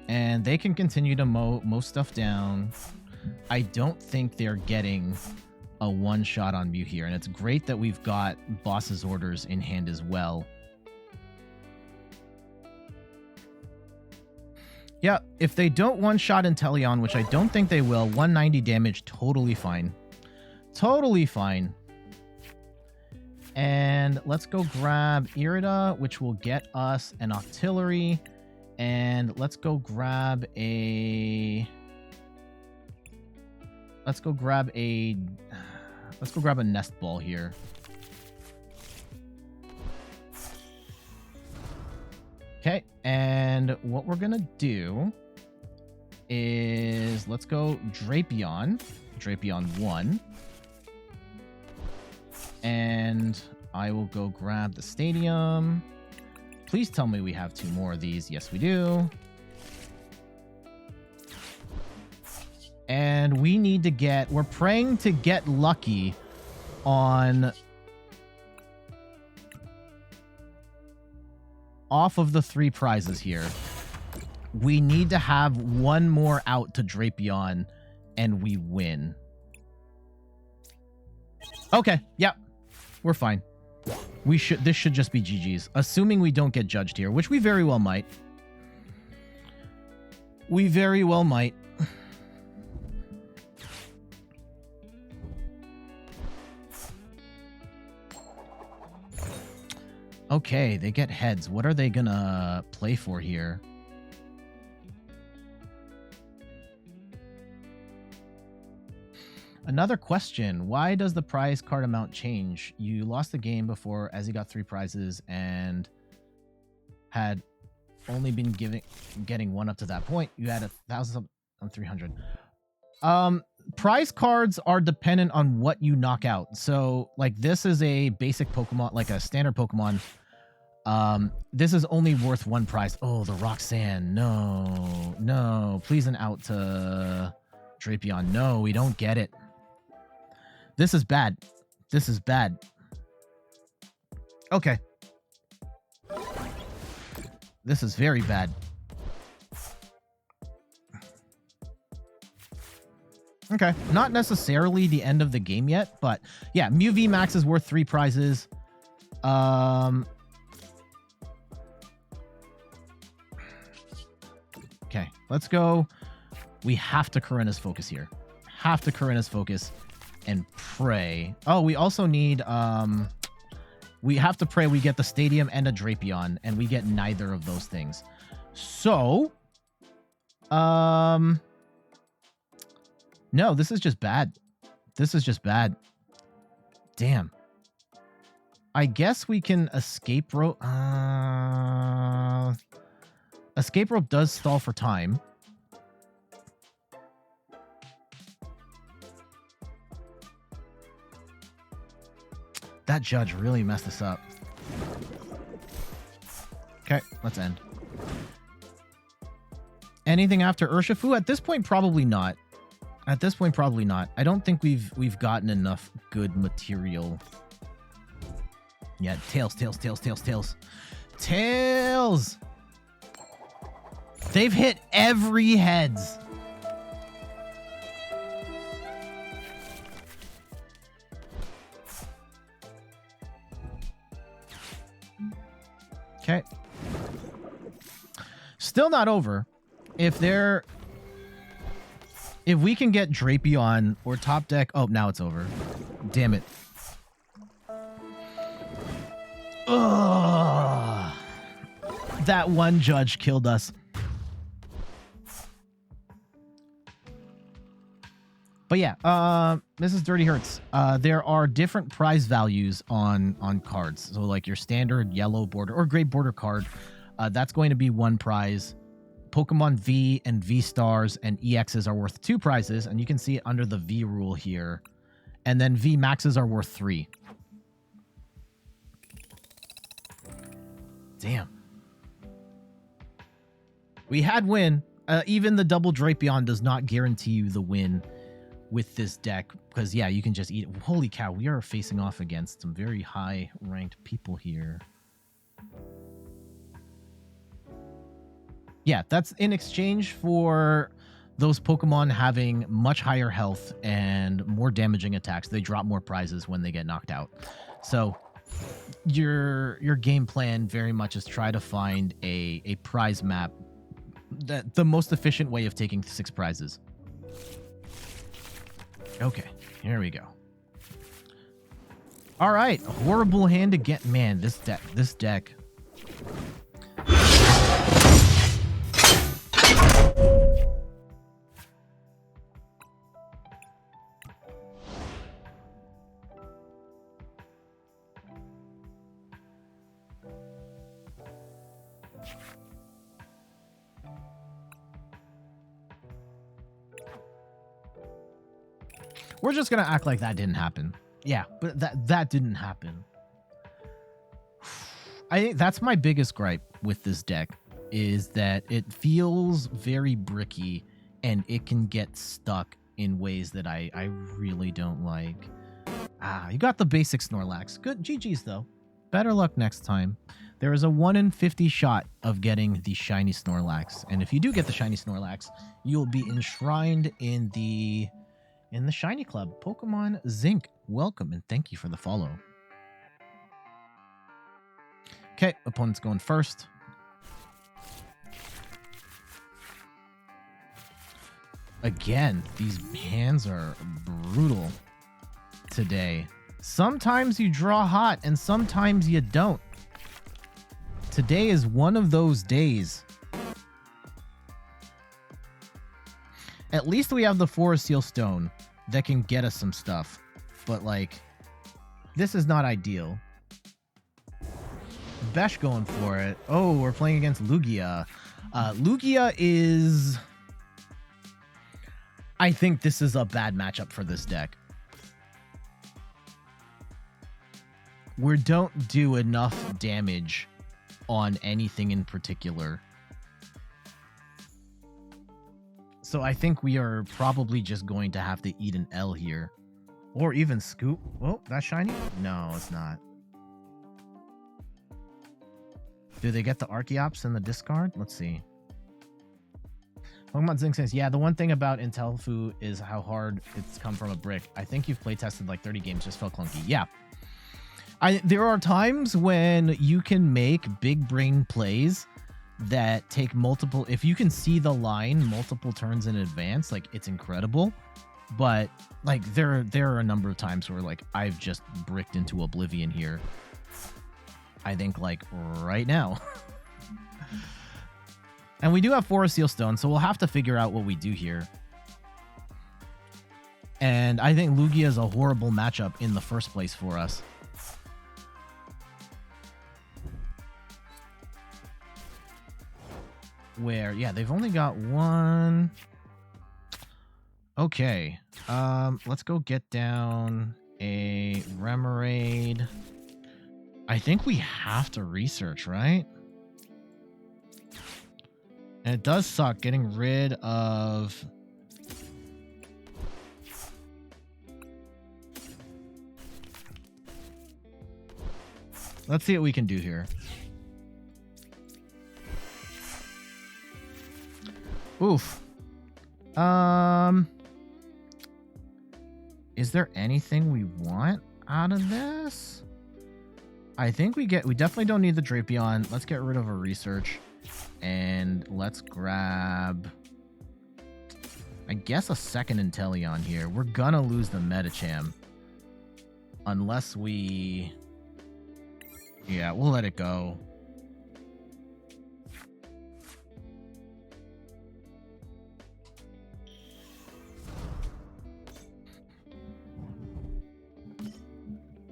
Speaker 1: And they can continue to mow stuff down. I don't think they're getting a one-shot on Mew here. And it's great that we've got Boss's Orders in hand as well. Yeah, if they don't one-shot Inteleon, which I don't think they will, 190 damage, totally fine. Totally fine. And let's go grab Irida, which will get us an Octillery. And let's go grab a... Let's go grab a Nest Ball here. Okay, and what we're gonna do is let's go Drapion 1. And I will go grab the stadium. Please tell me we have 2 more of these. Yes, we do. And we need to get... We're praying to get lucky on... Off of the 3 prizes here. We need to have 1 more out to Drapion, and we win. Okay, yep. We're fine. This should just be GG's. Assuming we don't get judged here, which we very well might. We very well might. Okay, they get heads. What are they gonna play for here? A Another question. Why does the prize card amount change? You lost the game before as you got 3 prizes and had only been getting 1 up to that point. You had 1,000 on 300. Prize cards are dependent on what you knock out. So like this is a basic Pokemon, like a standard Pokemon. This is only worth 1 prize. Oh, the Roxanne. No. Please an out to Drapion. No, we don't get it. This is bad. This is bad. Okay. This is very bad. Okay, not necessarily the end of the game yet, but yeah, Mew VMAX is worth 3 prizes. Okay, let's go. We have to Korrina's focus here. Have to Korrina's focus and pray. Oh, we also need we have to pray we get the stadium and a Drapion, and we get neither of those things. So no, this is just bad. This is just bad. Damn. I guess we can escape rope. Escape rope does stall for time. That judge really messed us up. Okay, let's end. Anything after Urshifu? At this point, probably not. At this point, probably not. I don't think we've gotten enough good material. Yeah, tails. Tails! They've hit every heads. Okay. Still not over. If we can get Drapion or top deck... Oh, now it's over. Damn it. Ugh. That one judge killed us. But yeah, this is Dirty Hurts. There are different prize values on cards. So like your standard yellow border or gray border card, that's going to be 1 prize. Pokemon V and V Stars and EXs are worth 2 prizes, and you can see it under the V rule here. And then V Maxes are worth 3. Damn. We had win. Even the double Drapion does not guarantee you the win with this deck, because yeah, you can just eat it. Holy cow, we are facing off against some very high ranked people here. Yeah, that's in exchange for those Pokemon having much higher health and more damaging attacks. They drop more prizes when they get knocked out. So your game plan very much is try to find a prize map, that the most efficient way of taking 6 prizes. Okay, here we go. All right, horrible hand again. Man, this deck. We're just gonna act like that didn't happen. Yeah, but that didn't happen. I think that's my biggest gripe with this deck, is that it feels very bricky and it can get stuck in ways that I really don't like. You got the basic Snorlax. Good. GG's though. Better luck next time. There is a 1 in 50 shot of getting the shiny Snorlax, and if you do get the shiny Snorlax, you'll be enshrined in the Shiny Club. Pokemon Zinc, welcome and thank you for the follow. Okay, opponent's going first. Again, these hands are brutal today. Sometimes you draw hot and sometimes you don't. Today is one of those days. At least we have the Forest Seal Stone. that can get us some stuff. But, like, this is not ideal. Besh going for it. Oh, we're playing against Lugia. Lugia is... I think this is a bad matchup for this deck. We don't do enough damage on anything in particular. So I think we are probably just going to have to eat an L here. Or even scoop. Oh, that's shiny? No, it's not. Do they get the Archeops in the discard? Let's see. Pokemon Zing says, yeah, the one thing about Inteleon is how hard it's come from a brick. I think you've playtested like 30 games, just felt clunky. Yeah. There are times when you can make big brain plays that take multiple... If you can see the line multiple turns in advance, like, it's incredible. But, like, there are a number of times where, like, I've just bricked into oblivion here. I think, like, right now. And we do have Forest Seal Stone, so we'll have to figure out what we do here. And I think Lugia is a horrible matchup in the first place for us. Where, yeah, they've only got one. Okay. Let's go get down a Remoraid. I think we have to research, right? And it does suck getting rid of... Let's see what we can do here. Oof. Is there anything we want out of this? I think we definitely don't need the Drapion. Let's get rid of a research. And let's grab, I guess, a second Inteleon here. We're gonna lose the Medicham. Unless we... Yeah, we'll let it go.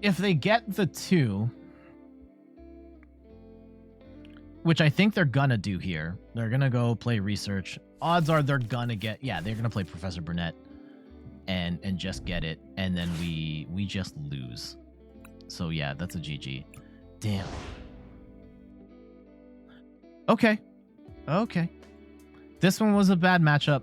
Speaker 1: If they get the 2, which I think they're gonna do here, they're gonna go play research. Odds are they're gonna get, yeah, they're gonna play Professor Burnett and just get it, and then we just lose. So yeah, that's a GG. Damn. Okay. Okay. This one was a bad matchup.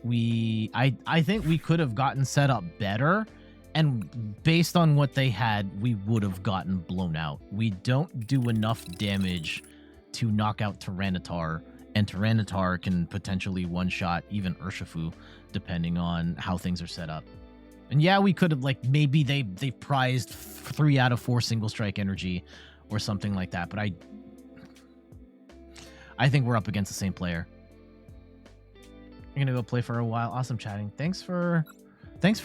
Speaker 1: I think we could have gotten set up better. And based on what they had, we would have gotten blown out. We don't do enough damage to knock out Tyranitar, and Tyranitar can potentially one-shot even Urshifu, depending on how things are set up. And yeah, we could have, like, maybe they prized 3 out of 4 single strike energy or something like that, but I think we're up against the same player. I'm gonna go play for a while. Awesome chatting. Thanks for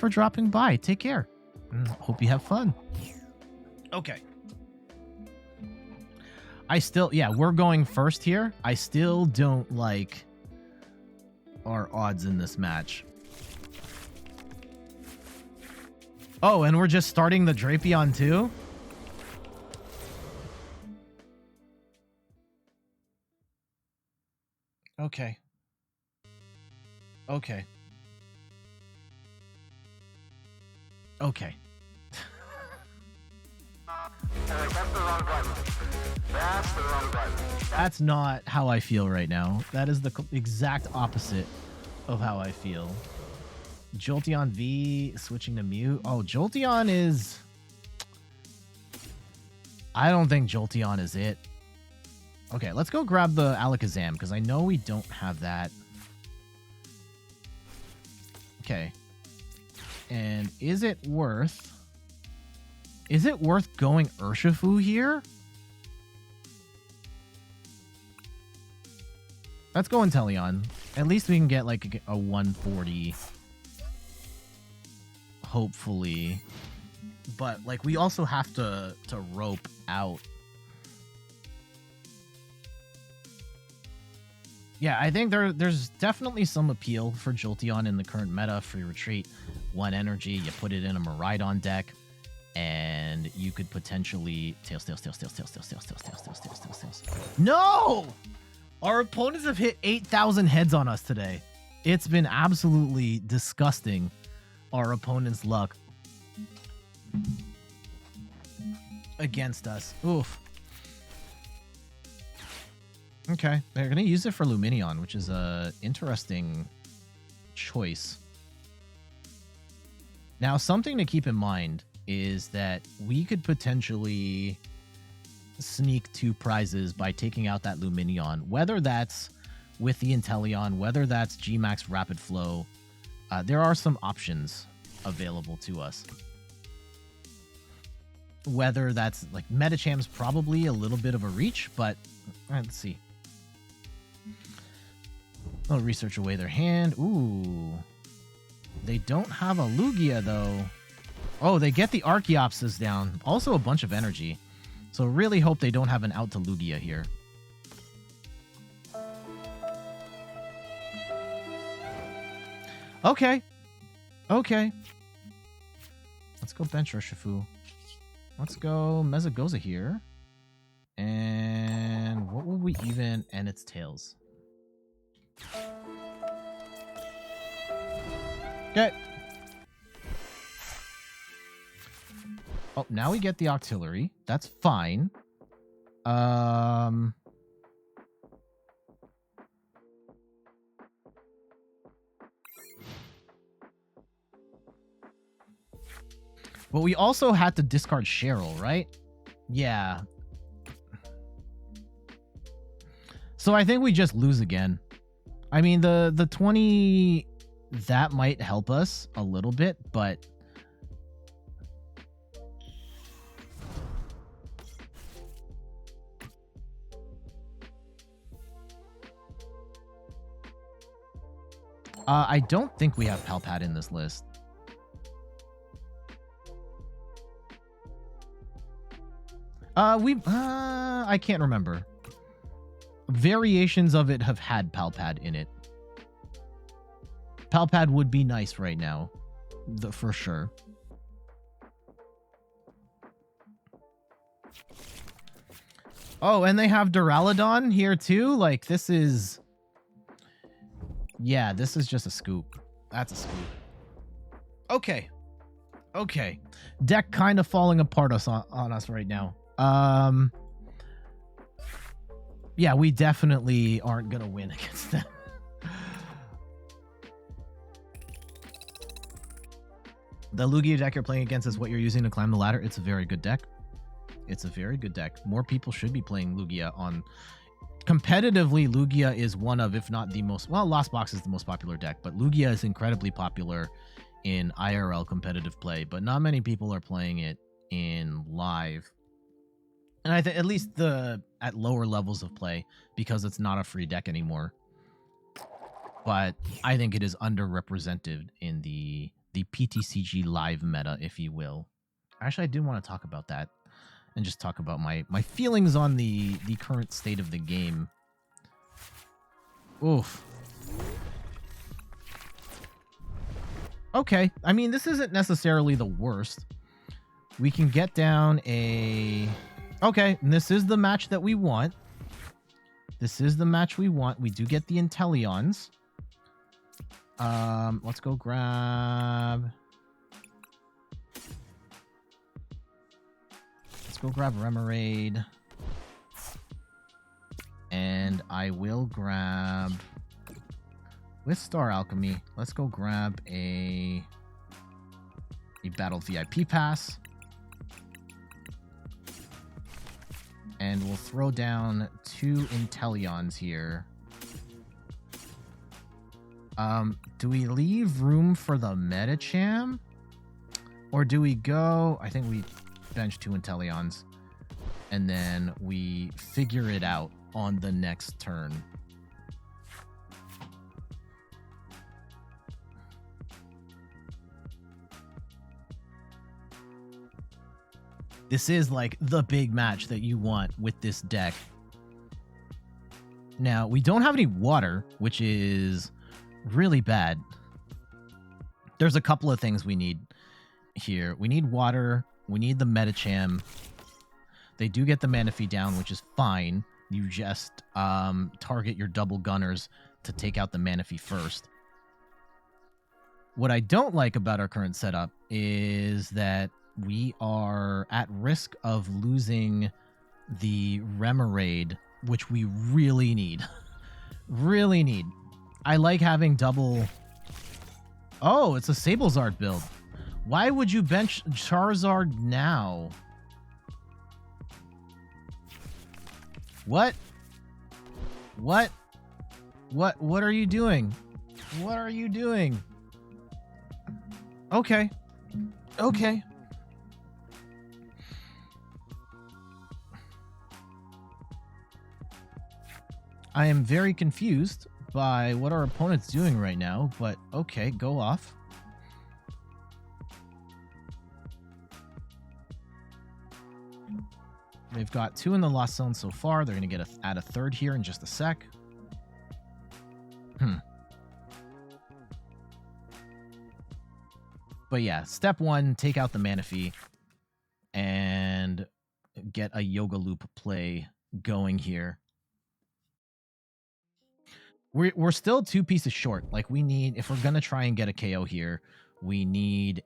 Speaker 1: dropping by. Take care. Hope you have fun. Okay. Yeah, we're going first here. I still don't like our odds in this match. Oh, and we're just starting the Drapion too? Okay. Okay. Okay.
Speaker 2: That's the wrong button. That's the wrong button.
Speaker 1: That's not how I feel right now. That is the exact opposite of how I feel. Jolteon V switching to Mew. Oh, Jolteon is... I don't think Jolteon is it. Okay, let's go grab the Alakazam, because I know we don't have that. Okay. And is it worth going Urshifu here? Let's go Inteleon. At least we can get like a 140. Hopefully. But like we also have to rope out. Yeah, I think there's definitely some appeal for Jolteon in the current meta. Free retreat, 1 energy, you put it in a Miraidon deck, and you could potentially tails. No! Our opponents have hit 8,000 heads on us today. It's been absolutely disgusting, our opponent's luck against us. Oof. Okay, they're going to use it for Lumineon, which is a interesting choice. Now, something to keep in mind is that we could potentially sneak 2 prizes by taking out that Lumineon, whether that's with the Inteleon, whether that's Gmax Rapid Flow. There are some options available to us. Whether that's like Medicham's probably a little bit of a reach, but let's see. They'll research away their hand. Ooh. They don't have a Lugia, though. Oh, they get the Archeopsis down. Also a bunch of energy. So really hope they don't have an out to Lugia here. Okay. Okay. Let's go bench Urshifu. Let's go Mezagoza here. And what will we even... And it's Tails. Okay. Oh, now we get the Octillery. That's fine. But we also had to discard Cheryl, right? Yeah. So I think we just lose again. I mean, the 20, that might help us a little bit, but... I don't think we have Palpat in this list. I can't remember. Variations of it have had Palpad in it. Palpad would be nice right now, for sure. Oh, and they have Duraludon here too? Like, this is... Yeah, this is just a scoop. That's a scoop. Okay. Okay. Deck kind of falling apart on us right now. Yeah, we definitely aren't going to win against them. The Lugia deck you're playing against is what you're using to climb the ladder. It's a very good deck. It's a very good deck. More people should be playing Lugia on... Competitively, Lugia is one of, if not the most... Well, Lost Box is the most popular deck, but Lugia is incredibly popular in IRL competitive play, but not many people are playing it in live. And I think at least at lower levels of play, because it's not a free deck anymore. But I think it is underrepresented in the PTCG live meta, if you will. Actually, I do want to talk about that and just talk about my feelings on the current state of the game. Oof. Okay, I mean, this isn't necessarily the worst. We can get down a... Okay, and this is the match that we want. This is the match we want. We do get the Inteleons. Let's go grab... Let's go grab Remoraid. And I will grab... With Star Alchemy, let's go grab a Battle VIP Pass. And we'll throw down 2 Inteleons here. Do we leave room for the Medicham? Or do we go... I think we bench 2 Inteleons. And then we figure it out on the next turn. This is like the big match that you want with this deck. Now, we don't have any water, which is really bad. There's a couple of things we need here. We need water. We need the Medicham. They do get the Manaphy down, which is fine. You just target your double gunners to take out the Manaphy first. What I don't like about our current setup is that we are at risk of losing the Remoraid, which we really need. Really need. I like having double... Oh, it's a Sablezard build. Why would you bench Charizard now? What? What? What are you doing? What are you doing? Okay. Okay. I am very confused by what our opponent's doing right now, but okay, go off. They've got 2 in the Lost Zone so far. They're going to add a third here in just a sec. But yeah, step 1, take out the Manaphy and get a Yoga Loop play going here. We're still 2 pieces short. Like, we need, if we're going to try and get a KO here, we need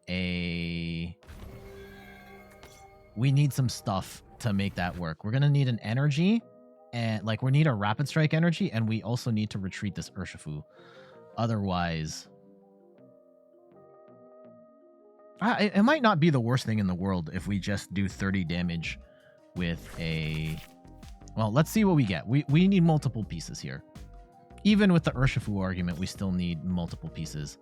Speaker 1: some stuff to make that work. We're going to need an energy, and like, we need a Rapid Strike energy, and we also need to retreat this Urshifu. Otherwise, it might not be the worst thing in the world if we just do 30 damage with a... Well, let's see what we get. We need multiple pieces here. Even with the Urshifu argument, we still need multiple pieces.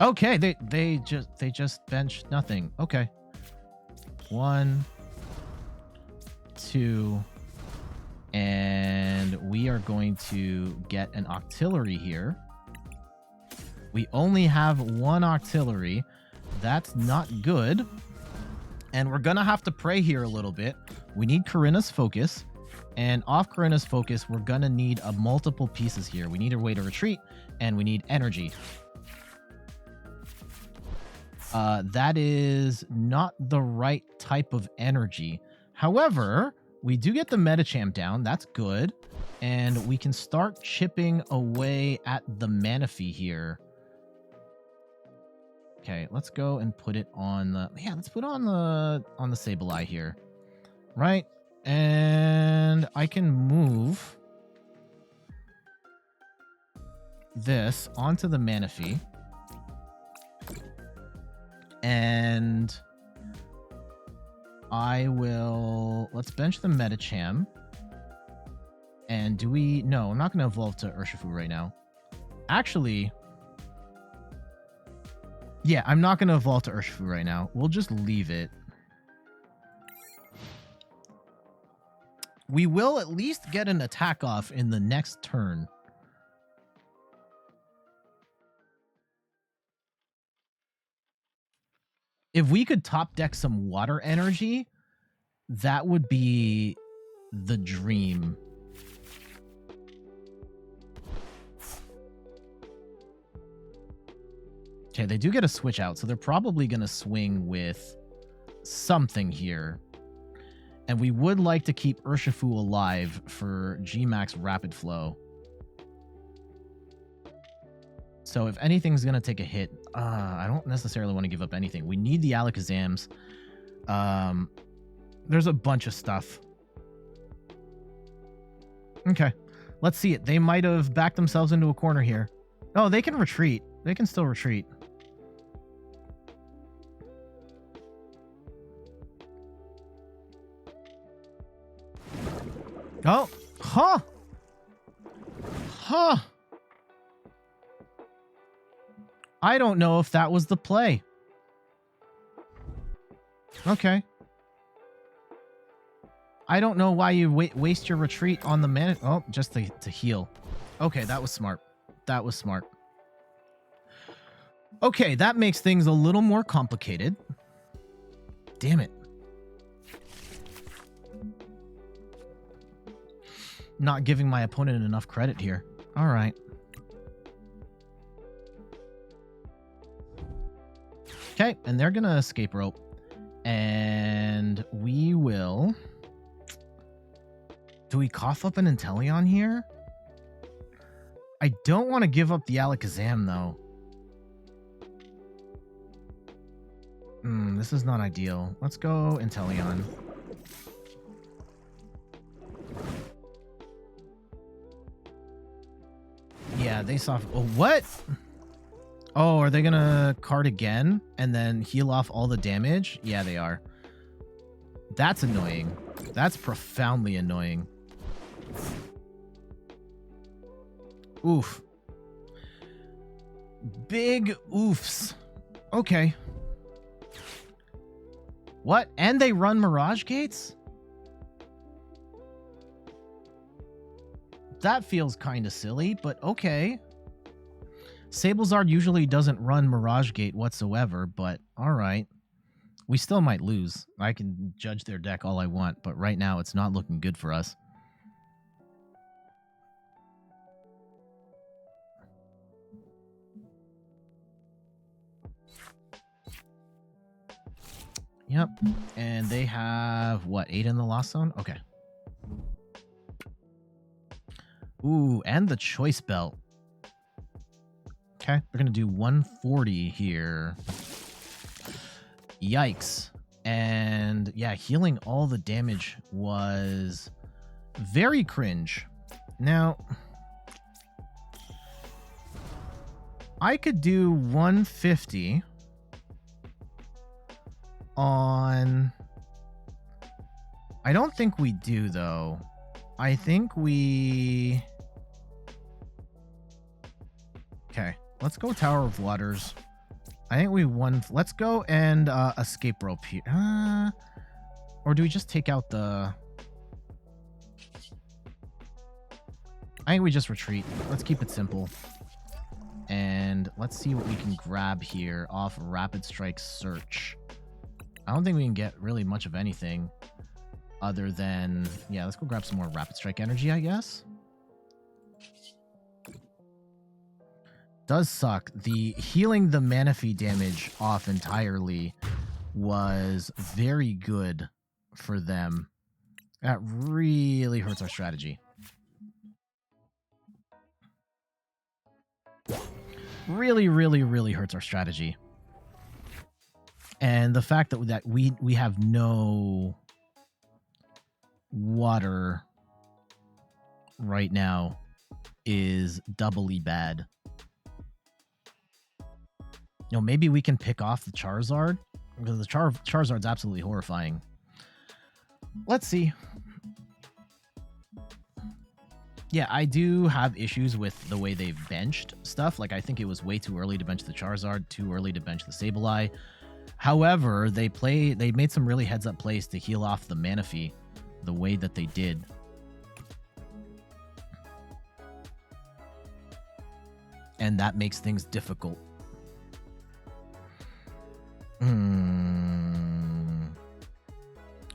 Speaker 1: Okay, they just benched nothing. Okay. 1, 2, and we are going to get an Octillery here. We only have 1 Octillery. That's not good. And we're gonna have to pray here a little bit. We need Korrina's focus, and off Korrina's focus, we're gonna need multiple pieces here. We need a way to retreat, and we need energy. That is not the right type of energy. However, we do get the Medicham down. That's good. And we can start chipping away at the Manaphy here. Okay, let's go and put it on the... Yeah, let's put it on the Sableye here. Right? And I can move this onto the Manaphy. And I will... Let's bench the Medicham. And do we... No, I'm not going to evolve to Urshifu right now. Actually... Yeah, I'm not going to evolve to Urshifu right now. We'll just leave it. We will at least get an attack off in the next turn. If we could top deck some water energy, that would be the dream. Okay, they do get a switch out, so they're probably going to swing with something here. And we would like to keep Urshifu alive for G-Max Rapid Flow. So if anything's going to take a hit, I don't necessarily want to give up anything. We need the Alakazams. There's a bunch of stuff. Okay, let's see it. They might have backed themselves into a corner here. Oh, they can retreat. They can still retreat. Oh, huh. Huh. I don't know if that was the play. Okay. I don't know why you waste your retreat on the man. Oh, just to heal. Okay, that was smart. That was smart. Okay, that makes things a little more complicated. Damn it. not giving my opponent enough credit here. All right. Okay, and they're going to escape rope. And we will... Do we cough up an Inteleon here? I don't want to give up the Alakazam, though. This is not ideal. Let's go Inteleon. Yeah, they saw... Oh, what? Oh, are they going to card again and then heal off all the damage? Yeah, they are. That's annoying. That's profoundly annoying. Oof. Big oofs. Okay. What? And they run Mirage Gates? That feels kind of silly, but okay. Sablezard usually doesn't run Mirage Gate whatsoever, but alright. We still might lose. I can judge their deck all I want, but right now it's not looking good for us. Yep. And they have, what, 8 in the Lost Zone? Okay. Ooh, and the Choice Belt. Okay, we're going to do 140 here. Yikes. And yeah, healing all the damage was very cringe. Now, I could do 150 on... I don't think we do, though. I think we... Okay, let's go Tower of Waters. I think we won. Let's go and Escape Rope here. Or do we just take out the... I think we just retreat. Let's keep it simple. And let's see what we can grab here off Rapid Strike Search. I don't think we can get really much of anything other than... Yeah, let's go grab some more Rapid Strike energy, I guess. Does suck. The healing the Manaphy damage off entirely was very good for them. That really hurts our strategy. Really, really, really hurts our strategy. And the fact that we have no water right now is doubly bad. You know, maybe we can pick off the Charizard, because the Charizard's absolutely horrifying. Let's see. Yeah, I do have issues with the way they've benched stuff. Like, I think it was way too early to bench the Charizard, too early to bench the Sableye. However, they made some really heads-up plays to heal off the Manaphy the way that they did. And that makes things difficult.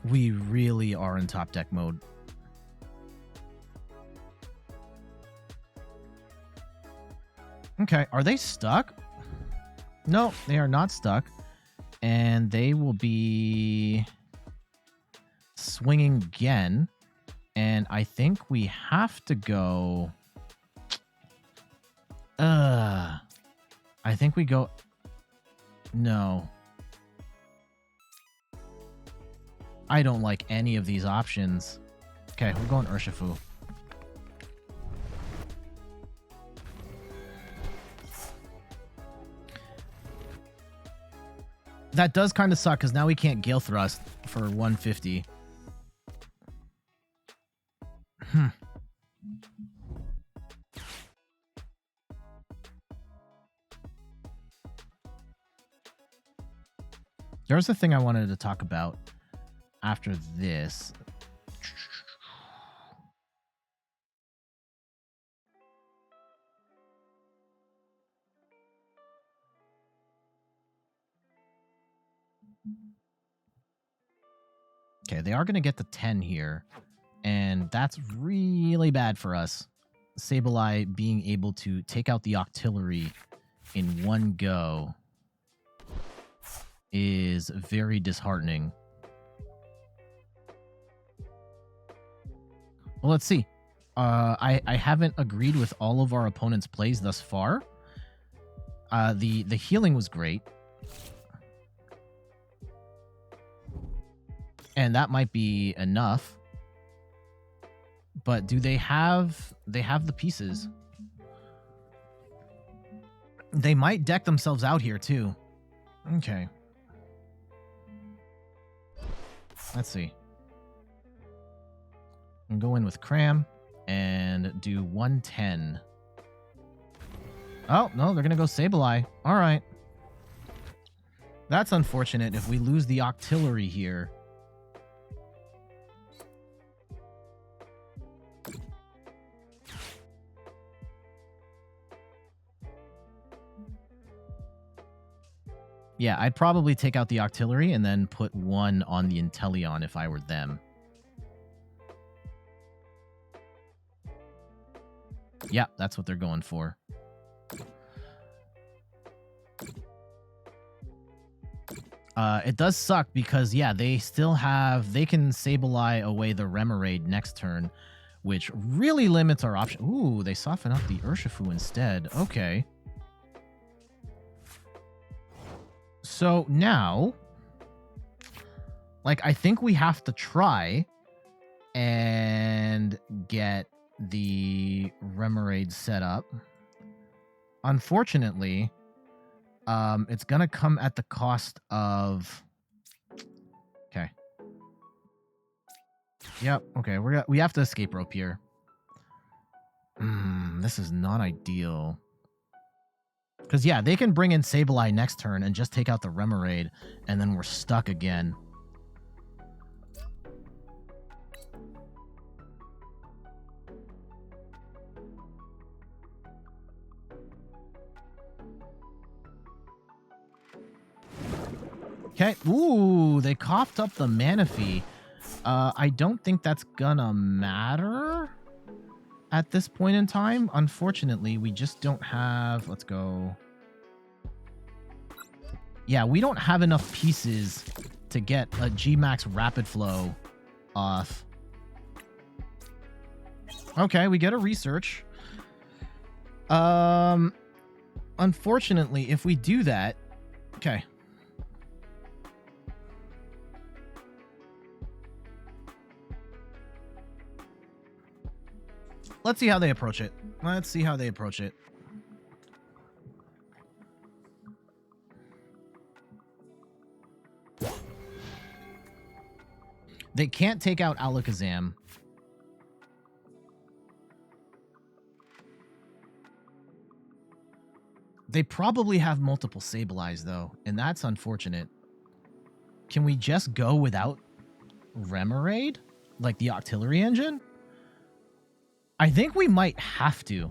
Speaker 1: We really are in top deck mode. Okay, are they stuck? No, they are not stuck. And they will be swinging again. And I think we have to go... I think we go... No. I don't like any of these options. Okay, we're going Urshifu. That does kind of suck, because now we can't Gale Thrust for 150. There's a thing I wanted to talk about after this. Okay, they are going to get the 10 here. And that's really bad for us. Sableye being able to take out the Octillery in one go is very disheartening. Well, let's see. I haven't agreed with all of our opponent's plays thus far. The healing was great. And that might be enough. But do they have the pieces? They might deck themselves out here too. Okay. Let's see. And go in with Cram and do 110. Oh, no, they're going to go Sableye. All right. That's unfortunate if we lose the Octillery here. Yeah, I'd probably take out the Octillery and then put one on the Inteleon if I were them. Yeah, that's what they're going for. It does suck because, yeah, they still have... They can Sableye away the Remoraid next turn, which really limits our option. Ooh, they soften up the Urshifu instead. Okay. So now, like, I think we have to try and get the Remoraid set up. Unfortunately, it's going to come at the cost of... Okay. Yep, okay, we have to Escape Rope here. This is not ideal. Because, yeah, they can bring in Sableye next turn and just take out the Remoraid, and then we're stuck again. Okay. Ooh, they coughed up the Manaphy. I don't think that's gonna matter at this point in time. Unfortunately, we just don't have... Let's go. Yeah, we don't have enough pieces to get a G-Max Rapid Flow off. Okay, we get a research. Unfortunately, if we do that... Okay. Let's see how they approach it. Let's see how they approach it. They can't take out Alakazam. They probably have multiple Sableyes, though, and that's unfortunate. Can we just go without Remoraid? Like the Octillery engine? I think we might have to.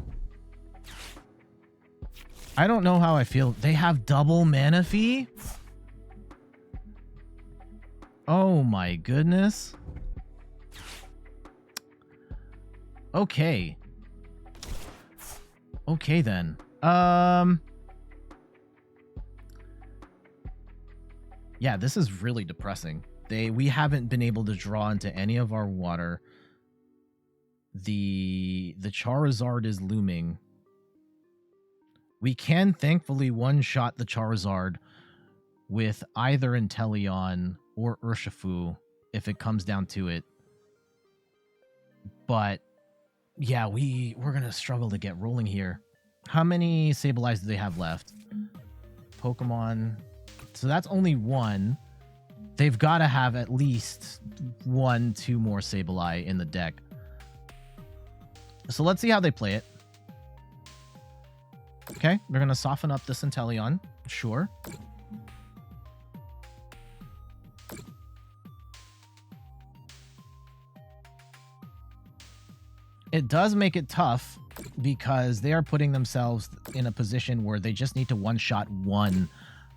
Speaker 1: I don't know how I feel. They have double Manaphy? Oh my goodness. Okay. Okay then. Yeah, this is really depressing. We haven't been able to draw into any of our water. The Charizard is looming. We can thankfully one-shot the Charizard with either Inteleon or Urshifu if it comes down to it. But yeah, we're gonna struggle to get rolling here. How many Sableyes do they have left? Pokemon. So that's only one. They've got to have at least 1-2 more Sableye in the deck. So let's see how they play it. Okay, they're going to soften up this Inteleon. Sure. It does make it tough because they are putting themselves in a position where they just need to one-shot one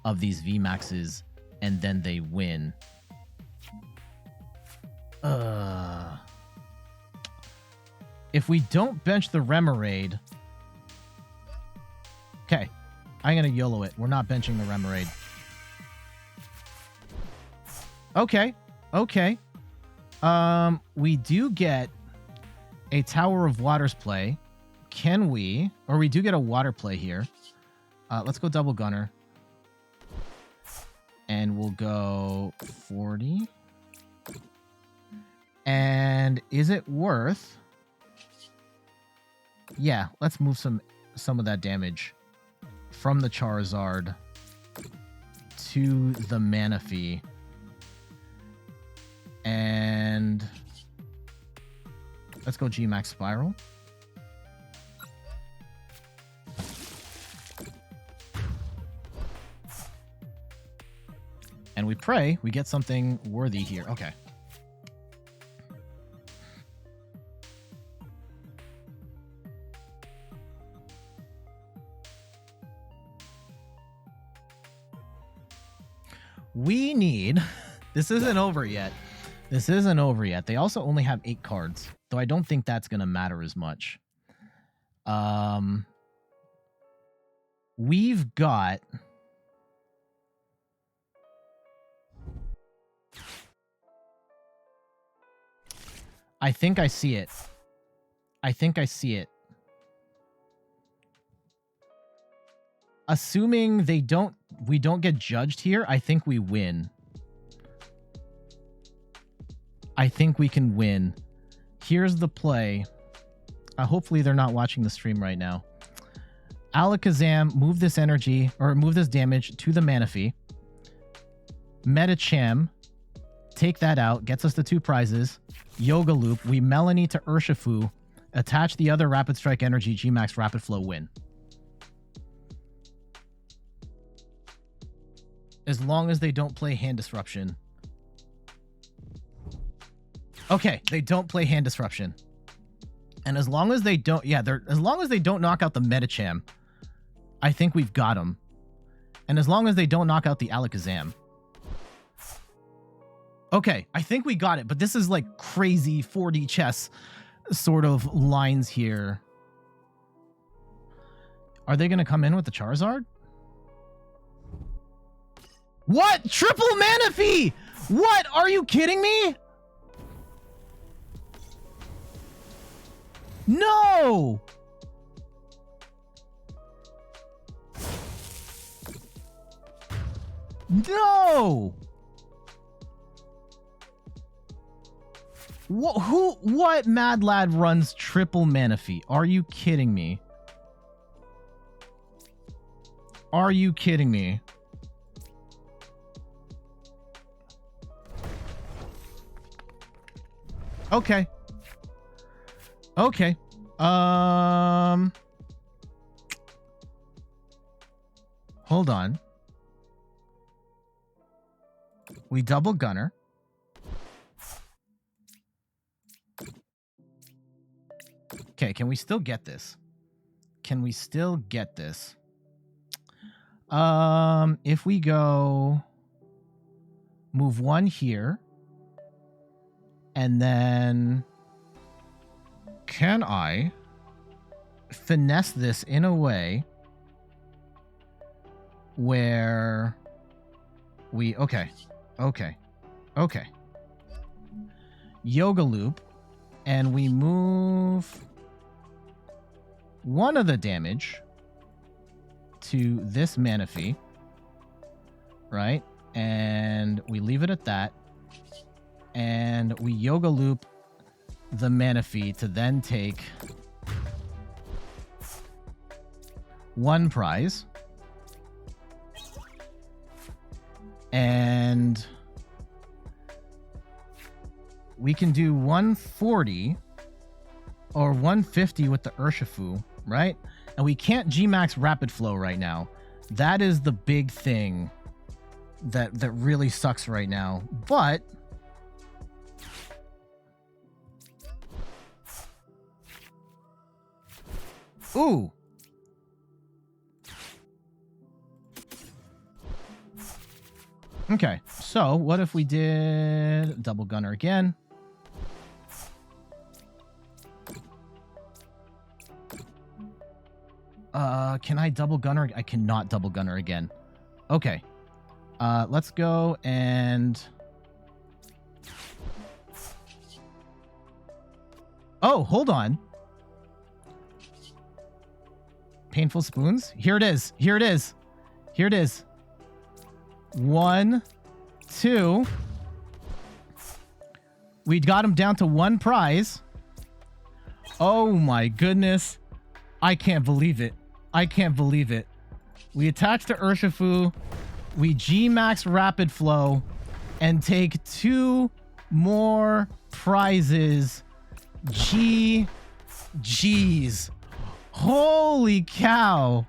Speaker 1: of these VMAXs and then they win. If we don't bench the Remoraid... Okay. I'm going to YOLO it. We're not benching the Remoraid. Okay. Okay. We do get a Tower of Waters play. Can we... Or we do get a water play here. Let's go double gunner. And we'll go 40. And is it worth... Yeah, let's move some of that damage from the Charizard to the Manaphy. And let's go GMAX Spiral. And we pray we get something worthy here. Okay. We need... This isn't over yet. This isn't over yet. They also only have 8 cards, though I don't think that's going to matter as much. We've got... I think I see it. I think I see it. Assuming we don't get judged here, I think we win. I think we can win. Here's the play. Hopefully they're not watching the stream right now. Alakazam, move this energy, or move this damage to the Manaphy. Medicham, take that out, gets us the 2 prizes. Yoga Loop, we Melony to Urshifu, attach the other Rapid Strike energy, Gmax Rapid Flow, win. As long as they don't play Hand Disruption. Okay, they don't play Hand Disruption. And as long as they don't, yeah, as long as they don't knock out the Medicham, I think we've got them. And as long as they don't knock out the Alakazam. Okay, I think we got it, but this is like crazy 4D chess sort of lines here. Are they going to come in with the Charizard? What? Triple Manaphy! What? Are you kidding me? No! No! What mad lad runs triple Manaphy? Are you kidding me? Are you kidding me? Okay. Okay. Hold on. We double gunner. Okay, can we still get this? Can we still get this? If we go move 1 here, and then can I finesse this in a way where we, okay, Yoga Loop, and we move 1 of the damage to this Manaphy, right? And we leave it at that. And we Yoga Loop the Manaphy to then take 1 prize. And we can do 140 or 150 with the Urshifu, right? And we can't Gmax Rapid Flow right now. That is the big thing that really sucks right now. But ooh. Okay, so what if we did double gunner again? Can I double gunner? I cannot double gunner again. Okay. Let's go and... Oh, hold on. Painful spoons. Here it is. Here it is. Here it is. 1, 2. We got him down to 1 prize. Oh my goodness. I can't believe it. I can't believe it. We attach to Urshifu. We G-Max Rapid Flow and take 2 more prizes. GG's. Holy cow.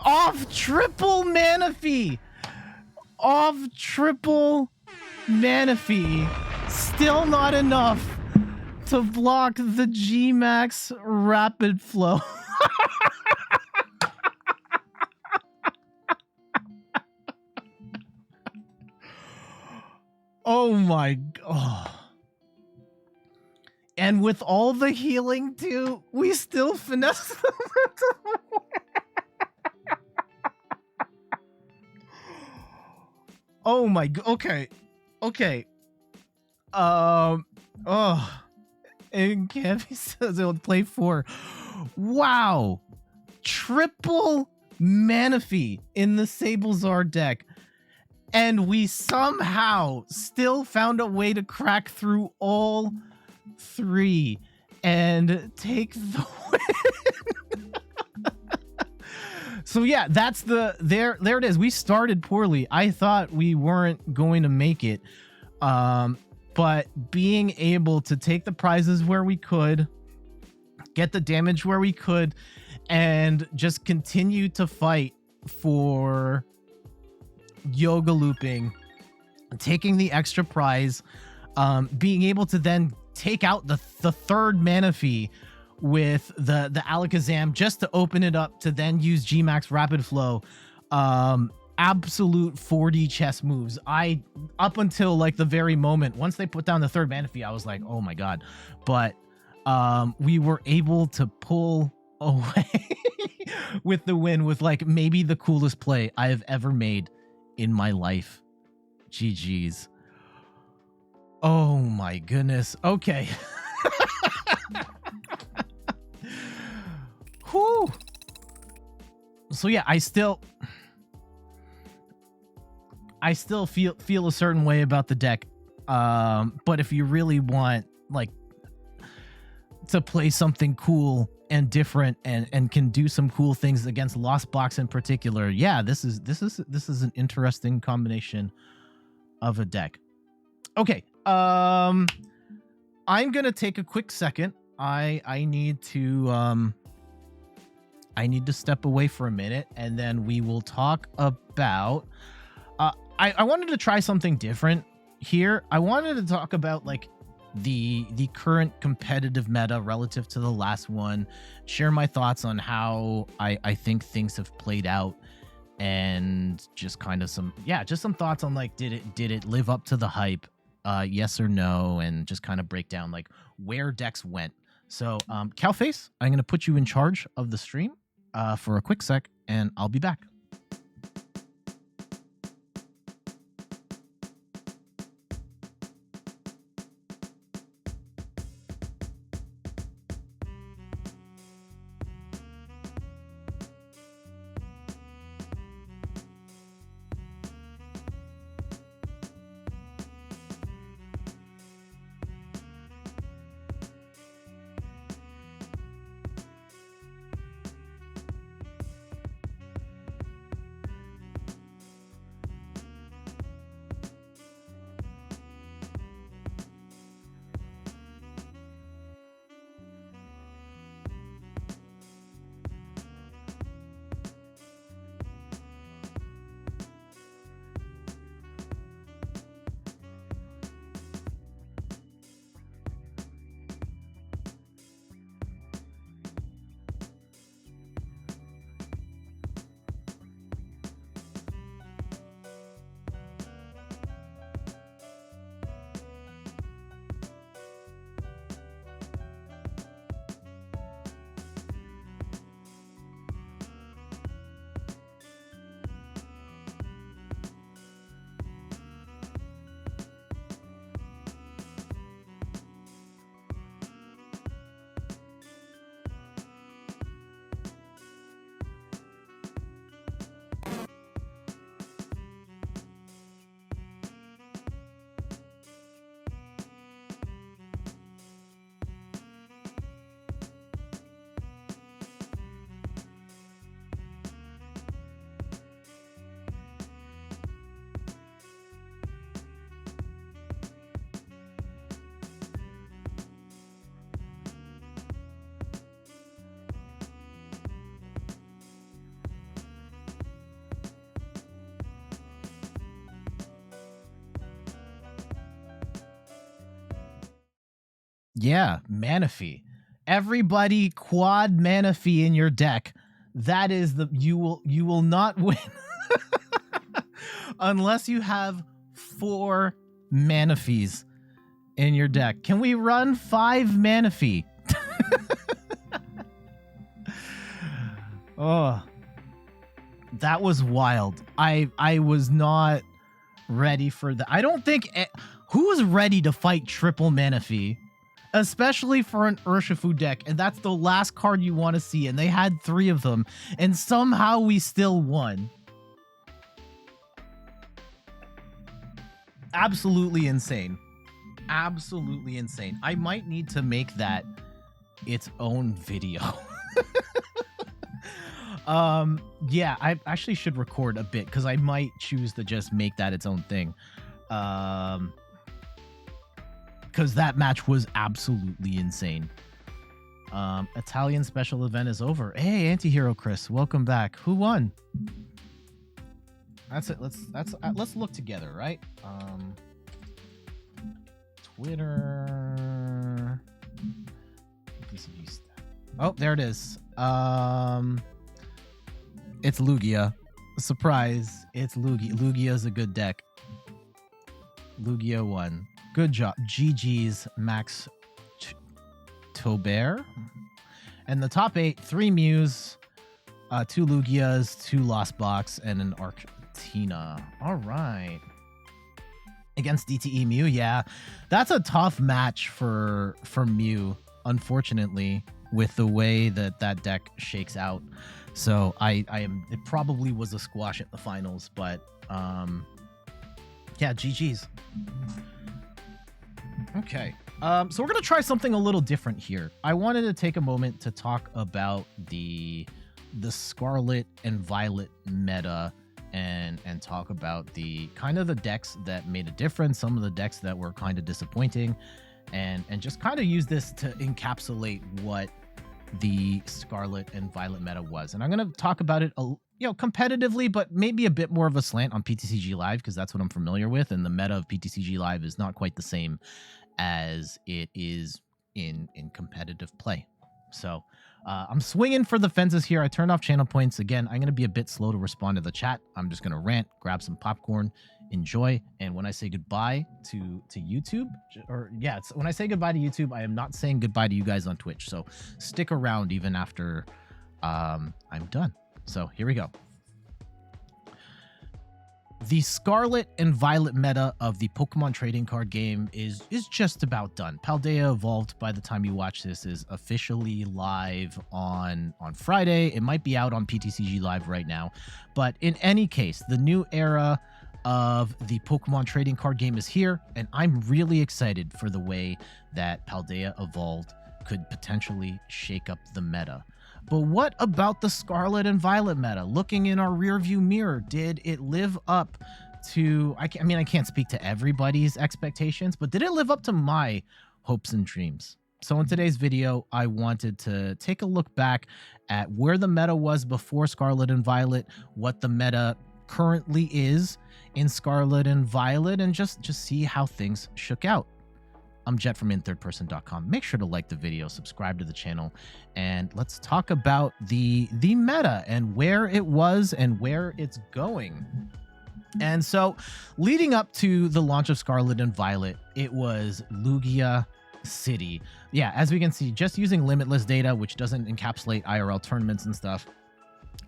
Speaker 1: Off triple Manaphy. Off triple Manaphy. Still not enough to block the G-Max Rapid Flow. Oh my god. And with all the healing too, we still finesse them. Oh my god. Okay. Okay. Oh. And Kevin says it'll play 4. Wow. Triple Manaphy in the Sablezard deck. And we somehow still found a way to crack through all 3 and take the win. So yeah, that's there it is. We started poorly. I thought we weren't going to make it. But being able to take the prizes where we could, get the damage where we could, and just continue to fight for yoga looping, taking the extra prize, being able to then take out the 3rd Manaphy with the Alakazam just to open it up to then use G-Max Rapid Flow. Absolute 4D chess moves. Up until like the very moment, once they put down the 3rd Manaphy, I was like, oh my god. But we were able to pull away with the win with like maybe the coolest play I have ever made in my life. GG's. Oh my goodness. Okay. Whew. So yeah, I still feel a certain way about the deck. But if you really want like to play something cool and different and can do some cool things against Lost Box in particular, yeah, this is an interesting combination of a deck. Okay, I'm gonna take a quick second. I need to step away for a minute, and then we will talk about I wanted to try something different here. I wanted to talk about like the current competitive meta relative to the last one, share my thoughts on how I think things have played out, and just kind of some thoughts on like did it live up to the hype, yes or no, and just kind of break down like where decks went. So Calface, I'm gonna put you in charge of the stream for a quick sec, and I'll be back. Yeah, Manaphy. Everybody quad Manaphy in your deck. That is you will not win unless you have 4 Manaphys in your deck. Can we run 5 Manaphy? Oh, that was wild. I was not ready for that. I don't think who's ready to fight triple Manaphy, especially for an Urshifu deck, and that's the last card you want to see, and they had 3 of them, and somehow we still won. Absolutely insane. Absolutely insane. I might need to make that its own video. Yeah, I actually should record a bit because I might choose to just make that its own thing. Because that match was absolutely insane. Italian special event is over. Hey, Antihero Chris, welcome back. Who won? That's it. Let's look together, right? Twitter. Oh, there it is. It's Lugia. Surprise! It's Lugia. Lugia's a good deck. Lugia won. Good job. GG's Max Tobert. And the top 8, 3 Mews, 2 Lugias, 2 Lost Box, and an Arctina. All right. Against DTE Mew, yeah. That's a tough match for Mew, unfortunately, with the way that deck shakes out. So it probably was a squash at the finals, but yeah, GG's. Okay. So we're gonna try something a little different here. I wanted to take a moment to talk about the Scarlet and Violet meta and talk about the kind of the decks that made a difference, some of the decks that were kind of disappointing, and just kind of use this to encapsulate what the Scarlet and Violet meta was. And I'm going to talk about it, competitively, but maybe a bit more of a slant on PTCG Live, because that's what I'm familiar with. And the meta of PTCG Live is not quite the same as it is in competitive play. So I'm swinging for the fences here. I turned off channel points. Again, I'm going to be a bit slow to respond to the chat. I'm just going to rant, grab some popcorn, enjoy. And when I say goodbye to YouTube, when I say goodbye to YouTube, I am not saying goodbye to you guys on Twitch. So stick around even after I'm done. So here we go. The Scarlet and Violet meta of the Pokemon trading card game is just about done. Paldea Evolved, by the time you watch this, is officially live on Friday. It might be out on PTCG Live right now. But in any case, the new era of the Pokemon trading card game is here, and I'm really excited for the way that Paldea Evolved could potentially shake up the meta. But what about the Scarlet and Violet meta? Looking in our rearview mirror, did it live up to, I can't speak to everybody's expectations, but did it live up to my hopes and dreams? So in today's video, I wanted to take a look back at where the meta was before Scarlet and Violet, what the meta currently is in Scarlet and Violet, and just see how things shook out. I'm Jet from inthirdperson.com. Make sure to like the video, subscribe to the channel, and let's talk about the meta and where it was and where it's going. And so leading up to the launch of Scarlet and Violet, it was Lugia City. Yeah, as we can see, just using limitless data, which doesn't encapsulate IRL tournaments and stuff,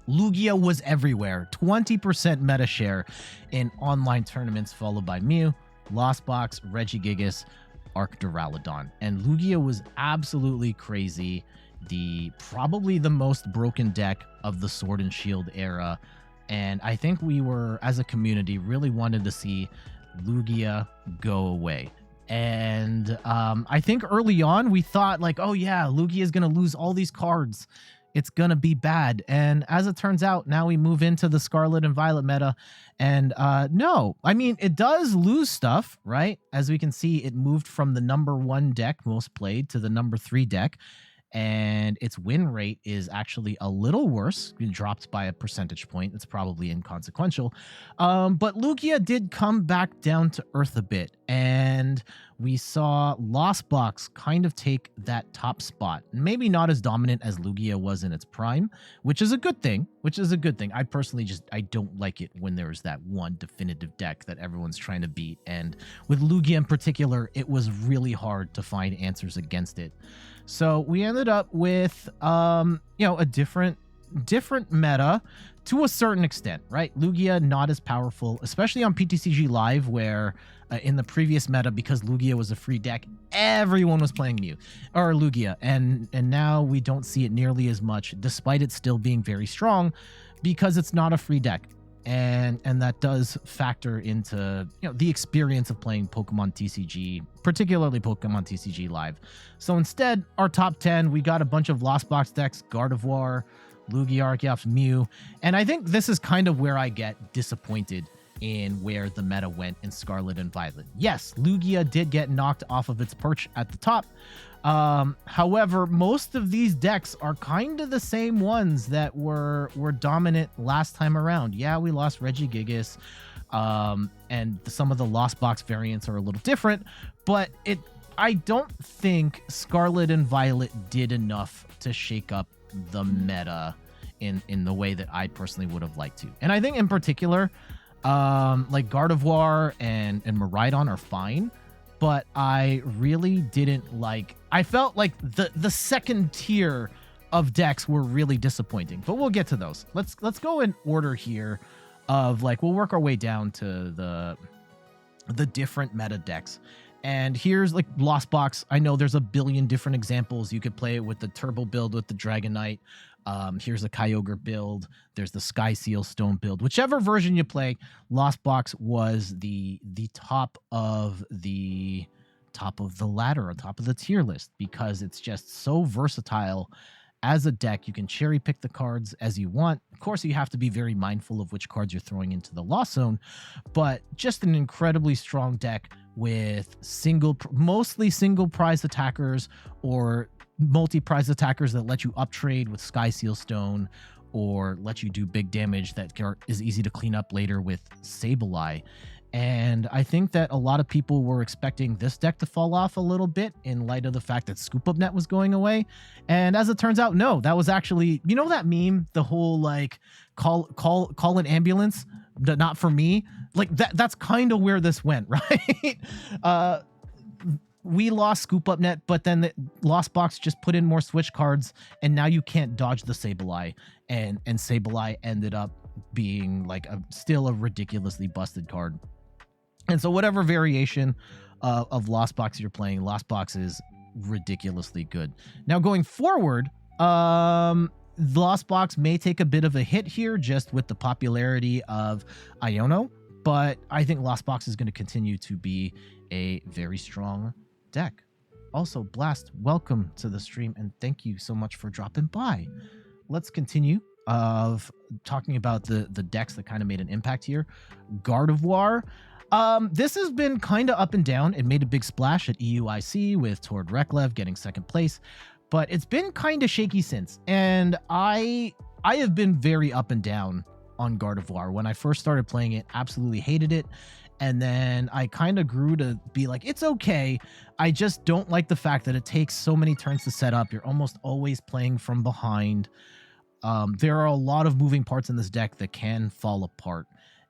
Speaker 1: Lugia was everywhere. 20% meta share in online tournaments, followed by Mew, Lost Box, Regigigas, Duraludon, and Lugia was absolutely crazy. Probably the most broken deck of the Sword and Shield era, and I think we were, as a community, really wanted to see Lugia go away. And I think early on we thought like, oh yeah, Lugia is gonna lose all these cards, it's gonna be bad. And as it turns out, now we move into the Scarlet and Violet meta, and no, I mean, it does lose stuff, right? As we can see, it moved from the #1 deck most played to the #3 deck, and its win rate is actually a little worse. It dropped by a percentage point. It's probably inconsequential. But Lugia did come back down to earth a bit, and we saw Lost Box kind of take that top spot. Maybe not as dominant as Lugia was in its prime, which is a good thing. I personally I don't like it when there's that one definitive deck that everyone's trying to beat. And with Lugia in particular, it was really hard to find answers against it. So we ended up with, a different meta to a certain extent, right? Lugia not as powerful, especially on PTCG Live, where in the previous meta, because Lugia was a free deck, everyone was playing Lugia, and now we don't see it nearly as much, despite it still being very strong, because it's not a free deck. And that does factor into the experience of playing Pokemon TCG, particularly Pokemon TCG Live. So instead, our top 10, we got a bunch of Lost Box decks, Gardevoir, Lugia, Archeops, Mew, and I think this is kind of where I get disappointed in where the meta went in Scarlet and Violet. Yes, Lugia did get knocked off of its perch at the top. However, most of these decks are kind of the same ones that were dominant last time around. Yeah, we lost Regigigas, and some of the Lost Box variants are a little different, but I don't think Scarlet and Violet did enough to shake up the meta in the way that I personally would have liked to. And I think in particular, like Gardevoir and Miraidon are fine, but I really didn't like. I felt like the second tier of decks were really disappointing, but we'll get to those. Let's go in order here of we'll work our way down to the different meta decks. And here's Lost Box. I know there's a billion different examples. You could play it with the Turbo build with the Dragonite. Here's the Kyogre build. There's the Sky Seal Stone build. Whichever version you play, Lost Box was the top of the ladder, on top of the tier list, because it's just so versatile as a deck. You can cherry pick the cards as you want. Of course, you have to be very mindful of which cards you're throwing into the Lost Zone, but just an incredibly strong deck with mostly single prize attackers or multi-prize attackers that let you uptrade with Sky Seal Stone, or let you do big damage that is easy to clean up later with Sableye. And I think that a lot of people were expecting this deck to fall off a little bit in light of the fact that Scoop Up Net was going away. And as it turns out, no, that was actually, that meme, the whole call an ambulance, not for me. That's kind of where this went, right? We lost Scoop Up Net, but then the Lost Box just put in more switch cards, and now you can't dodge the Sableye, and Sableye ended up being still a ridiculously busted card. And so whatever variation of Lost Box you're playing, Lost Box is ridiculously good. Now going forward, Lost Box may take a bit of a hit here just with the popularity of Iono, but I think Lost Box is going to continue to be a very strong deck. Also, Blast, welcome to the stream, and thank you so much for dropping by. Let's continue of talking about the decks that kind of made an impact here. Gardevoir. This has been kind of up and down. It made a big splash at EUIC with Tord Reklev getting second place, but it's been kind of shaky since. And I have been very up and down on Gardevoir. When I first started playing it, absolutely hated it. And then I kind of grew to be like, it's okay. I just don't like the fact that it takes so many turns to set up. You're almost always playing from behind. There are a lot of moving parts in this deck that can fall apart.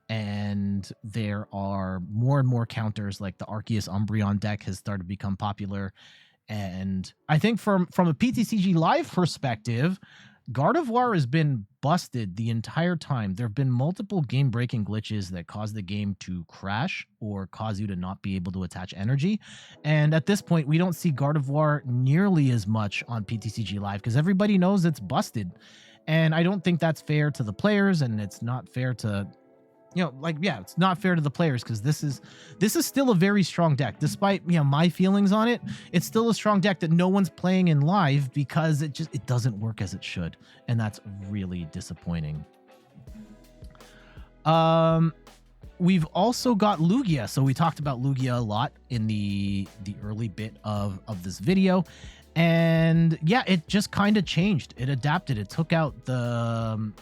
Speaker 1: And there are more and more counters, like the Arceus Umbreon deck has started to become popular. And I think from a PTCG Live perspective, Gardevoir has been busted the entire time. There have been multiple game-breaking glitches that cause the game to crash or cause you to not be able to attach energy. And at this point, we don't see Gardevoir nearly as much on PTCG Live because everybody knows it's busted. And I don't think that's fair to the players, and it's not fair to... it's not fair to the players because this is still a very strong deck. Despite, my feelings on it, it's still a strong deck that no one's playing in live because it doesn't work as it should. And that's really disappointing. We've also got Lugia. So we talked about Lugia a lot in the early bit of this video. And yeah, it just kind of changed. It adapted. It took out the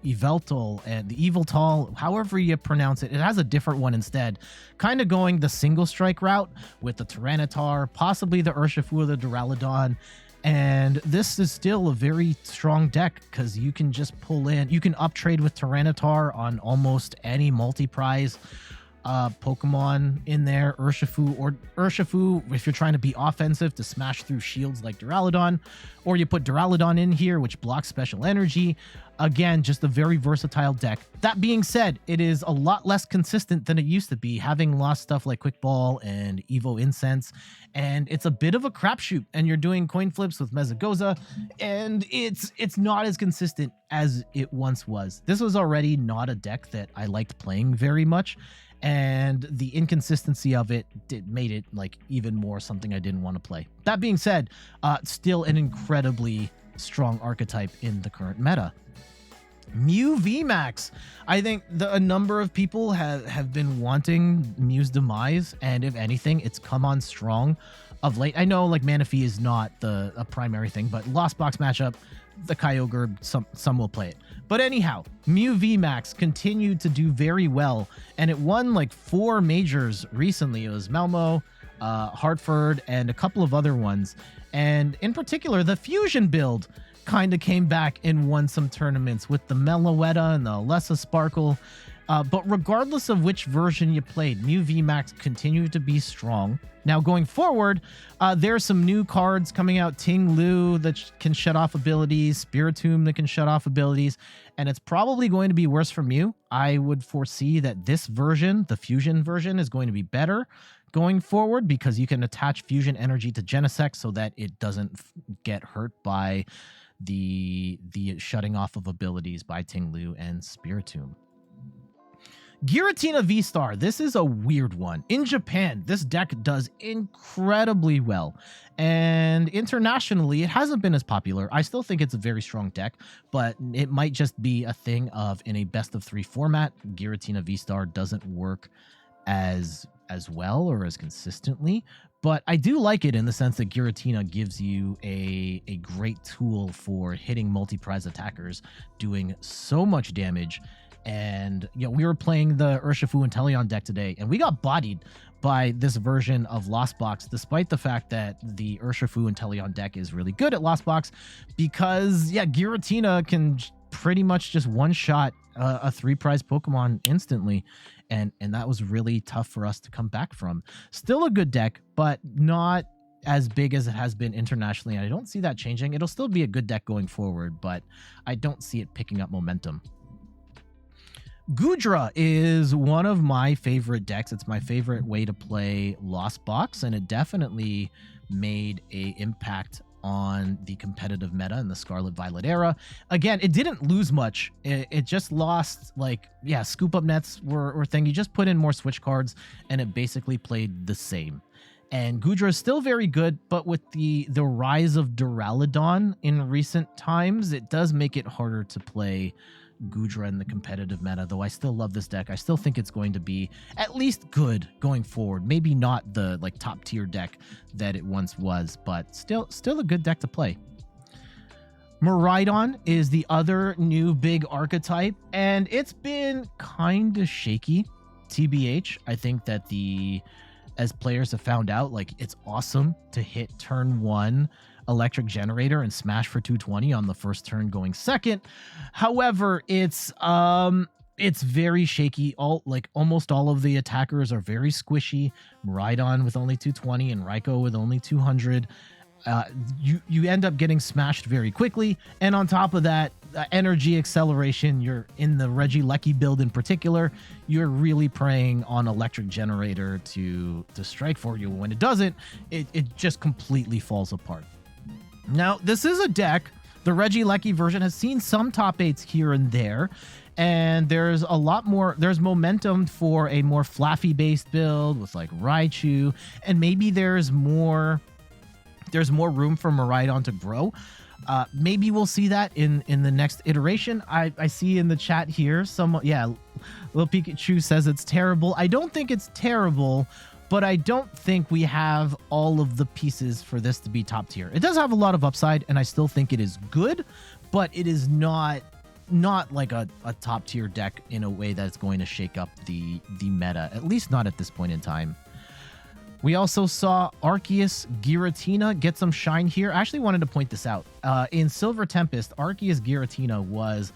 Speaker 1: Yveltal and the Yveltal, however you pronounce it. It has a different one instead. Kind of going the single strike route with the Tyranitar, possibly the Urshifu or the Duraludon. And this is still a very strong deck because you can just pull in. You can uptrade with Tyranitar on almost any multi-prize Pokemon in there, Urshifu if you're trying to be offensive to smash through shields like Duraludon, or you put Duraludon in here which blocks special energy. Again, just a very versatile deck. That being said, it is a lot less consistent than it used to be, having lost stuff like Quick Ball and Evo Incense, and it's a bit of a crapshoot, and you're doing coin flips with Mezagoza, and it's not as consistent as it once was. This was already not a deck that I liked playing very much, and the inconsistency of it made it like even more something I didn't want to play. That being said, still an incredibly strong archetype in the current meta. Mew VMAX. I think a number of people have been wanting Mew's demise, and if anything, it's come on strong of late. I know like Manaphy is not a primary thing, but Lost Box matchup, the Kyogre, some will play it. But anyhow, Mew VMAX continued to do very well, and it won like 4 majors recently. It was Malmo, Hartford, and a couple of other ones. And in particular, the Fusion build kind of came back and won some tournaments with the Meloetta and the Alessa Sparkle. But regardless of which version you played, Mew VMAX continued to be strong. Now going forward, there are some new cards coming out. Ting Lu that can shut off abilities, Spiritomb that can shut off abilities, and it's probably going to be worse for Mew. I would foresee that this version, the Fusion version, is going to be better going forward because you can attach Fusion Energy to Genesect so that it doesn't get hurt by the shutting off of abilities by Ting Lu and Spiritomb. Giratina V-Star, this is a weird one. In Japan, this deck does incredibly well, and internationally, it hasn't been as popular. I still think it's a very strong deck, but it might just be a thing of in a best-of-3 format, Giratina V-Star doesn't work as well or as consistently, but I do like it in the sense that Giratina gives you a great tool for hitting multi-prize attackers, doing so much damage. And you know, we were playing the Urshifu Inteleon deck today, and we got bodied by this version of Lost Box, despite the fact that the Urshifu Inteleon deck is really good at Lost Box, because yeah, Giratina can pretty much just one-shot a 3-prize Pokemon instantly, and that was really tough for us to come back from. Still a good deck, but not as big as it has been internationally, and I don't see that changing. It'll still be a good deck going forward, but I don't see it picking up momentum. Goodra is one of my favorite decks. It's my favorite way to play Lost Box, and it definitely made an impact on the competitive meta in the Scarlet Violet era. Again, it didn't lose much. It just lost, like, yeah, scoop up nets were thing. You just put in more switch cards, and it basically played the same. And Goodra is still very good, but with the rise of Duraludon in recent times, it does make it harder to play Goodra in the competitive meta, though I still love this deck. I still think it's going to be at least good going forward. Maybe not the like top tier deck that it once was, but still a good deck to play. Miraidon is the other new big archetype, and it's been kind of shaky, TBH. I think that as players have found out, like, it's awesome to hit turn 1 Electric Generator and smash for 220 on the first turn going second. However, it's very shaky. Almost all of the attackers are very squishy. Miraidon with only 220 and Raikou with only 200. You end up getting smashed very quickly, and on top of that, energy acceleration. You're in the Regieleki build in particular, you're really preying on Electric Generator to strike for you. When it doesn't, it just completely falls apart. Now, this is a deck, the Regieleki version has seen some top 8s here and there, and there's momentum for a more Flaffy based build with like Raichu, and maybe there's more room for Miraidon to grow. Maybe we'll see that in the next iteration. I see in the chat here, Lil Pikachu says it's terrible. I don't think it's terrible, but I don't think we have all of the pieces for this to be top tier. It does have a lot of upside, and I still think it is good, but it is not like a top tier deck in a way that's going to shake up the meta, at least not at this point in time. We also saw Arceus Giratina get some shine here. I actually wanted to point this out. In Silver Tempest, Arceus Giratina was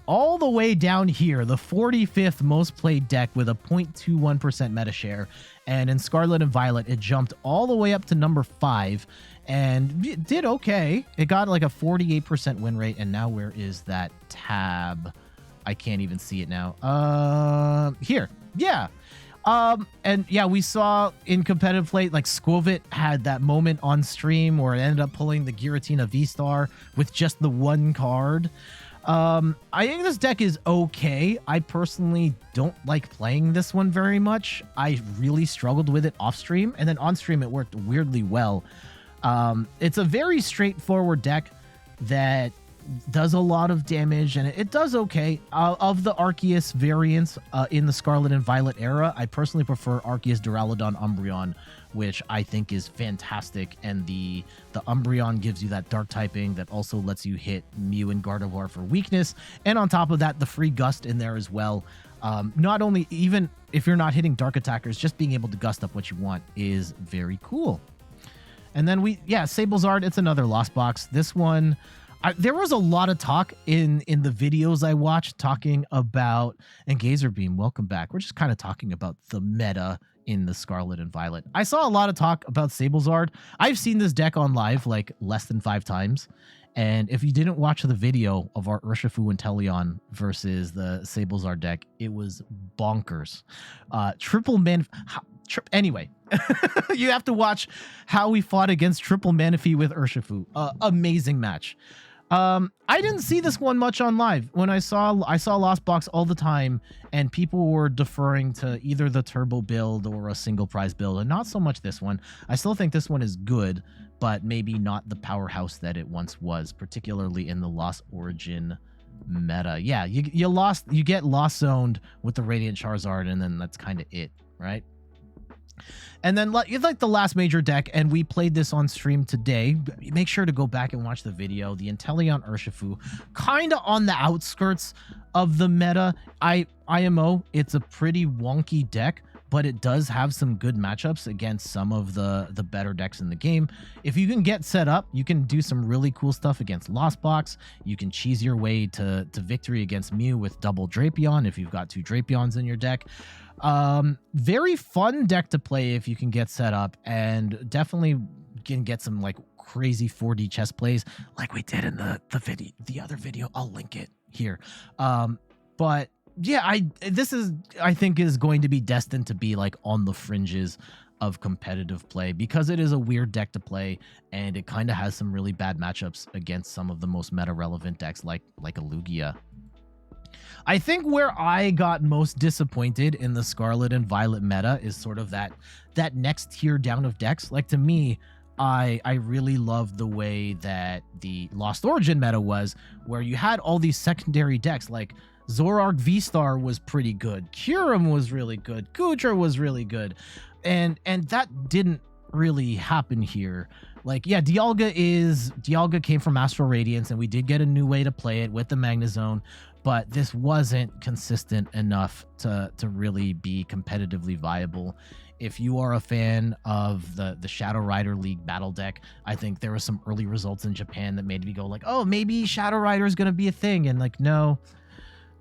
Speaker 1: all the way down here, the 45th most played deck with a 0.21% meta share. And in Scarlet and Violet, it jumped all the way up to number 5 and it did okay. It got like a 48% win rate. And now where is that tab? I can't even see it now. Here. Yeah. And yeah, we saw in competitive play, like Squovit had that moment on stream where it ended up pulling the Giratina V-Star with just the one card. I think this deck is okay. I personally don't like playing this one very much. I really struggled with it off stream, and then on stream it worked weirdly well. It's a very straightforward deck that does a lot of damage, and it does okay. Of the Arceus variants in the Scarlet and Violet era, I personally prefer Arceus Duraludon Umbreon, which I think is fantastic, and the Umbreon gives you that dark typing that also lets you hit Mew and Gardevoir for weakness, and on top of that, the free Gust in there as well. Not only, even if you're not hitting dark attackers, just being able to gust up what you want is very cool. And then Sablezard, it's another Lost Box. This one, there was a lot of talk in the videos I watched talking about, and Gazer Beam, welcome back. We're just kind of talking about the meta in the Scarlet and Violet. I saw a lot of talk about Sablezard. I've seen this deck on live like less than 5 times. And if you didn't watch the video of our Urshifu Inteleon versus the Sablezard deck, it was bonkers. Anyway, you have to watch how we fought against Triple Manaphy with Urshifu. Amazing match. I didn't see this one much on live. When I saw Lost Box all the time, and people were deferring to either the turbo build or a single prize build, and not so much this one. I still think this one is good, but maybe not the powerhouse that it once was, particularly in the Lost Origin meta. Yeah, you get Lost Zoned with the Radiant Charizard, and then that's kind of it, right? And then it's like the last major deck, and we played this on stream today. Make sure to go back and watch the video. The Inteleon Urshifu, kind of on the outskirts of the meta. IMO, it's a pretty wonky deck, but it does have some good matchups against some of the better decks in the game. If you can get set up, you can do some really cool stuff against Lost Box. You can cheese your way to victory against Mew with double Drapion if you've got 2 Drapions in your deck. Very fun deck to play if you can get set up, and definitely can get some like crazy 4D chess plays like we did in the other video. I'll link it here. But yeah, this I think is going to be destined to be like on the fringes of competitive play, because it is a weird deck to play, and it kind of has some really bad matchups against some of the most meta relevant decks like a Lugia. I think where I got most disappointed in the Scarlet and Violet meta is sort of that next tier down of decks. Like, to me, I really loved the way that the Lost Origin meta was, where you had all these secondary decks. Like Zoroark V-Star was pretty good, Kyurem was really good, Goodra was really good, and that didn't really happen here. Like, yeah, Dialga came from Astral Radiance, and we did get a new way to play it with the Magnezone, but this wasn't consistent enough to really be competitively viable. If you are a fan of the Shadow Rider League battle deck, I think there were some early results in Japan that made me go like, oh, maybe Shadow Rider is going to be a thing. And like, no,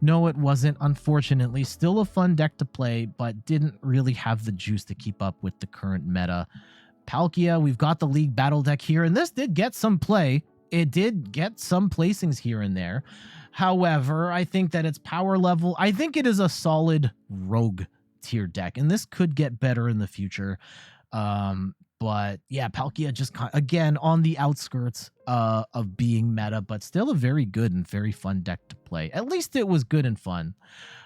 Speaker 1: it wasn't, unfortunately. Still a fun deck to play, but didn't really have the juice to keep up with the current meta. Palkia, we've got the League battle deck here, and this did get some play. It did get some placings here and there. However, I think that its power level, I think it is a solid rogue tier deck, and this could get better in the future. But yeah, Palkia just again on the outskirts of being meta, but still a very good and very fun deck to play. At least it was good and fun.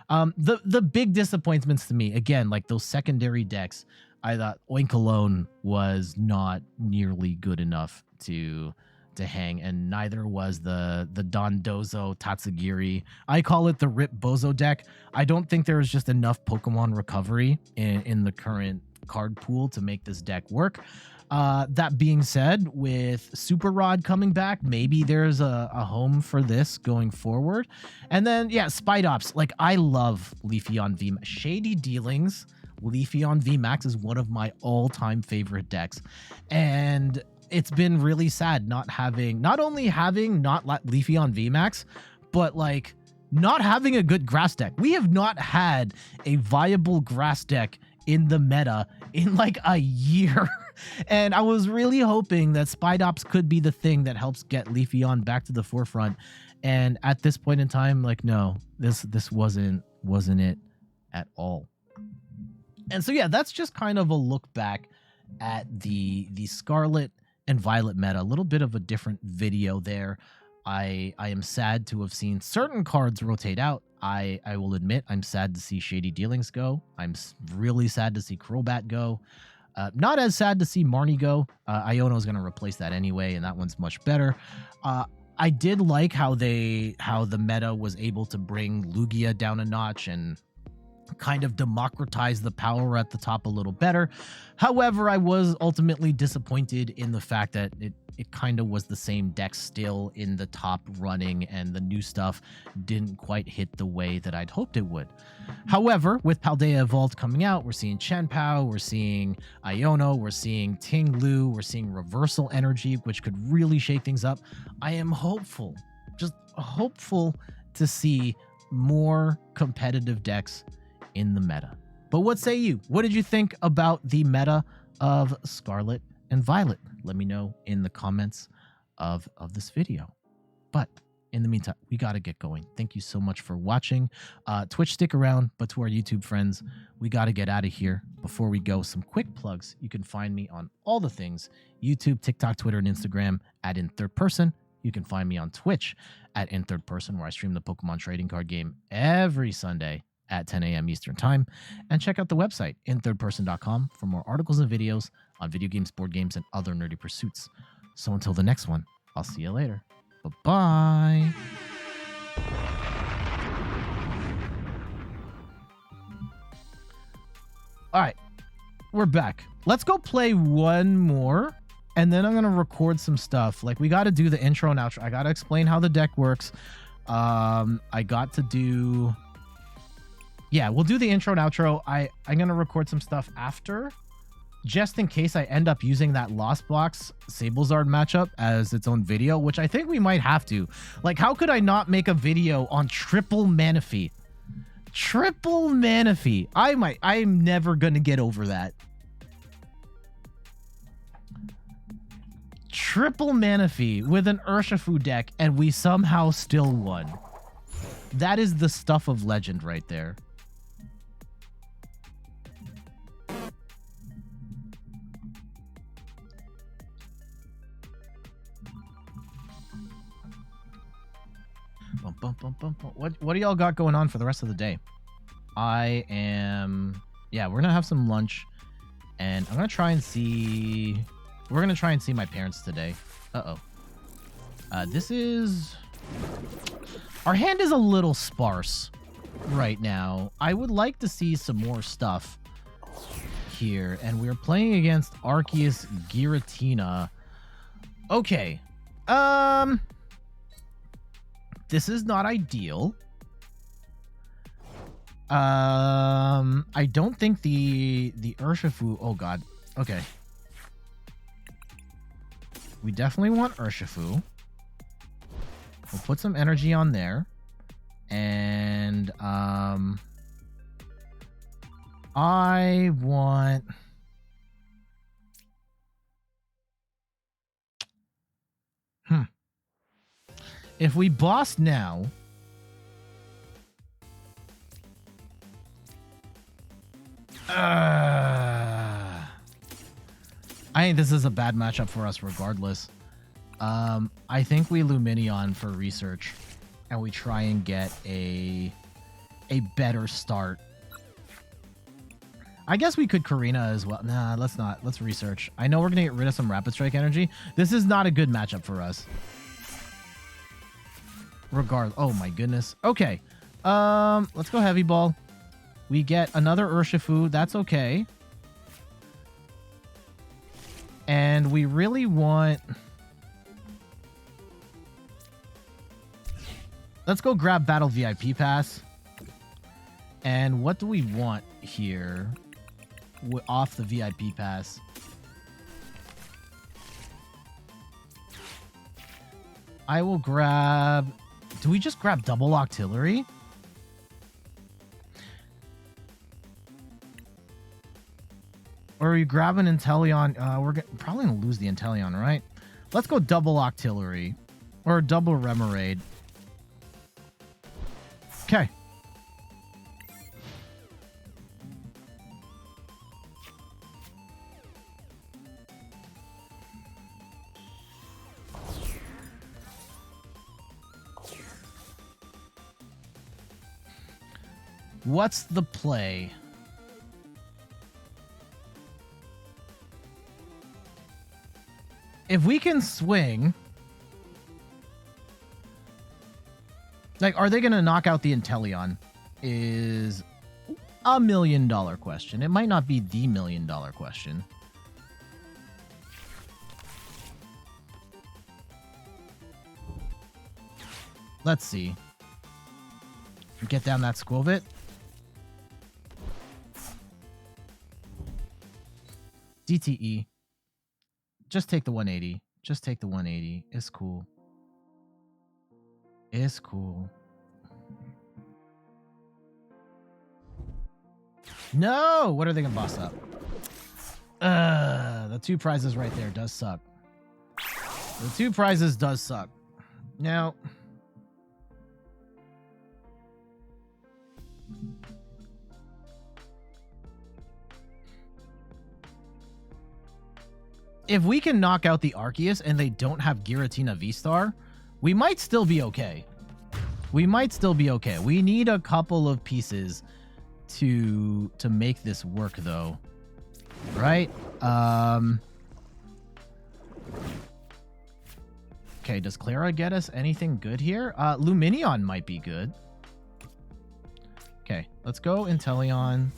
Speaker 1: The big disappointments to me, again, like those secondary decks, I thought Oinkologne was not nearly good enough to hang, and neither was the Dondozo Tatsugiri. I call it the Rip Bozo deck. I don't think there is just enough Pokemon recovery in the current card pool to make this deck work. That being said, with Super Rod coming back, maybe there's a home for this going forward. And then, yeah, Spidops. Like, I love Leafeon VMAX. Shady Dealings, Leafeon VMAX is one of my all-time favorite decks. And it's been really sad not only having Leafeon VMAX, but like not having a good grass deck. We have not had a viable grass deck in the meta in like a year. And I was really hoping that Spidops could be the thing that helps get Leafeon back to the forefront. And at this point in time, like, no, this wasn't it at all. And so, yeah, that's just kind of a look back at the Scarlet and Violet meta. A little bit of a different video there. I am sad to have seen certain cards rotate out. I will admit I'm sad to see Shady Dealings go. I'm really sad to see Crobat go. Not as sad to see Marnie go. Iono is going to replace that anyway, and that one's much better. I did like how the meta was able to bring Lugia down a notch and kind of democratize the power at the top a little better. However, I was ultimately disappointed in the fact that it kind of was the same deck still in the top running, and the new stuff didn't quite hit the way that I'd hoped it would. However, with Paldea Evolved coming out, we're seeing Chien-Pao, we're seeing Iono, we're seeing Ting Lu, we're seeing Reversal Energy, which could really shake things up. I am hopeful, just hopeful to see more competitive decks in the meta. But what say you? What did you think about the meta of Scarlet and Violet? Let me know in the comments of this video. But in the meantime, we got to get going. Thank you so much for watching. Twitch, stick around, but to our YouTube friends, we got to get out of here. Before we go, some quick plugs. You can find me on all the things: YouTube, TikTok, Twitter, and Instagram at In Third Person. You can find me on Twitch at In Third Person, where I stream the Pokemon trading card game every Sunday at 10 a.m. Eastern Time. And check out the website, inthirdperson.com, for more articles and videos on video games, board games, and other nerdy pursuits. So until the next one, I'll see you later. Bye-bye. All right, we're back. Let's go play one more, and then I'm going to record some stuff. Like, we got to do the intro and outro. I got to explain how the deck works. I got to do... Yeah, we'll do the intro and outro. I'm going to record some stuff after, just in case I end up using that Lost Box Sablezard matchup as its own video, which I think we might have to. Like, how could I not make a video on triple Manaphy? Triple Manaphy. I'm never going to get over that. Triple Manaphy with an Urshifu deck, and we somehow still won. That is the stuff of legend right there. What do y'all got going on for the rest of the day? We're gonna have some lunch, and we're gonna try and see my parents today. Our hand is a little sparse right now. I would like to see some more stuff here, and we're playing against Arceus Giratina. Okay. This is not ideal. I don't think the Urshifu... Oh, God. Okay. We definitely want Urshifu. We'll put some energy on there. And, I want... If we boss now... I think this is a bad matchup for us regardless. I think we Lumineon for research, and we try and get a better start. I guess we could Korrina as well. Nah, let's not. Let's research. I know we're going to get rid of some Rapid Strike energy. This is not a good matchup for us. Oh my goodness. Okay. Let's go Heavy Ball. We get another Urshifu. That's okay. And we really want... Let's go grab Battle VIP Pass. And what do we want here off the VIP Pass? I will grab... Do we just grab double Octillery? Or are you grabbing Inteleon? We're probably going to lose the Inteleon, right? Let's go double Octillery. Or double Remoraid. Okay. What's the play? If we can swing... Like, are they going to knock out the Inteleon? Is $1 million question. It might not be the $1 million question. Let's see. Get down that Squovit. DTE. Just take the 180. Just take the 180. It's cool. It's cool. No! What are they gonna boss up? The 2 prizes right there does suck. The 2 prizes does suck. Now... If we can knock out the Arceus and they don't have Giratina V-Star, we might still be okay. We might still be okay. We need a couple of pieces to make this work, though. Right? Okay, does Clara get us anything good here? Lumineon might be good. Okay, let's go Inteleon.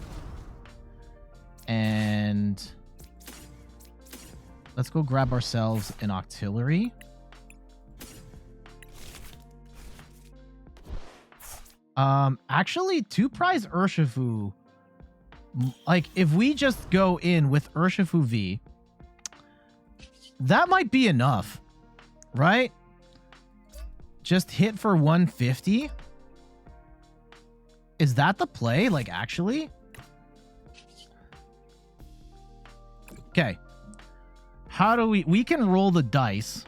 Speaker 1: And... let's go grab ourselves an Octillery. Actually, 2 prize Urshifu. Like, if we just go in with Urshifu V, that might be enough, right? Just hit for 150. Is that the play? Like, actually? Okay. How do we can roll the dice.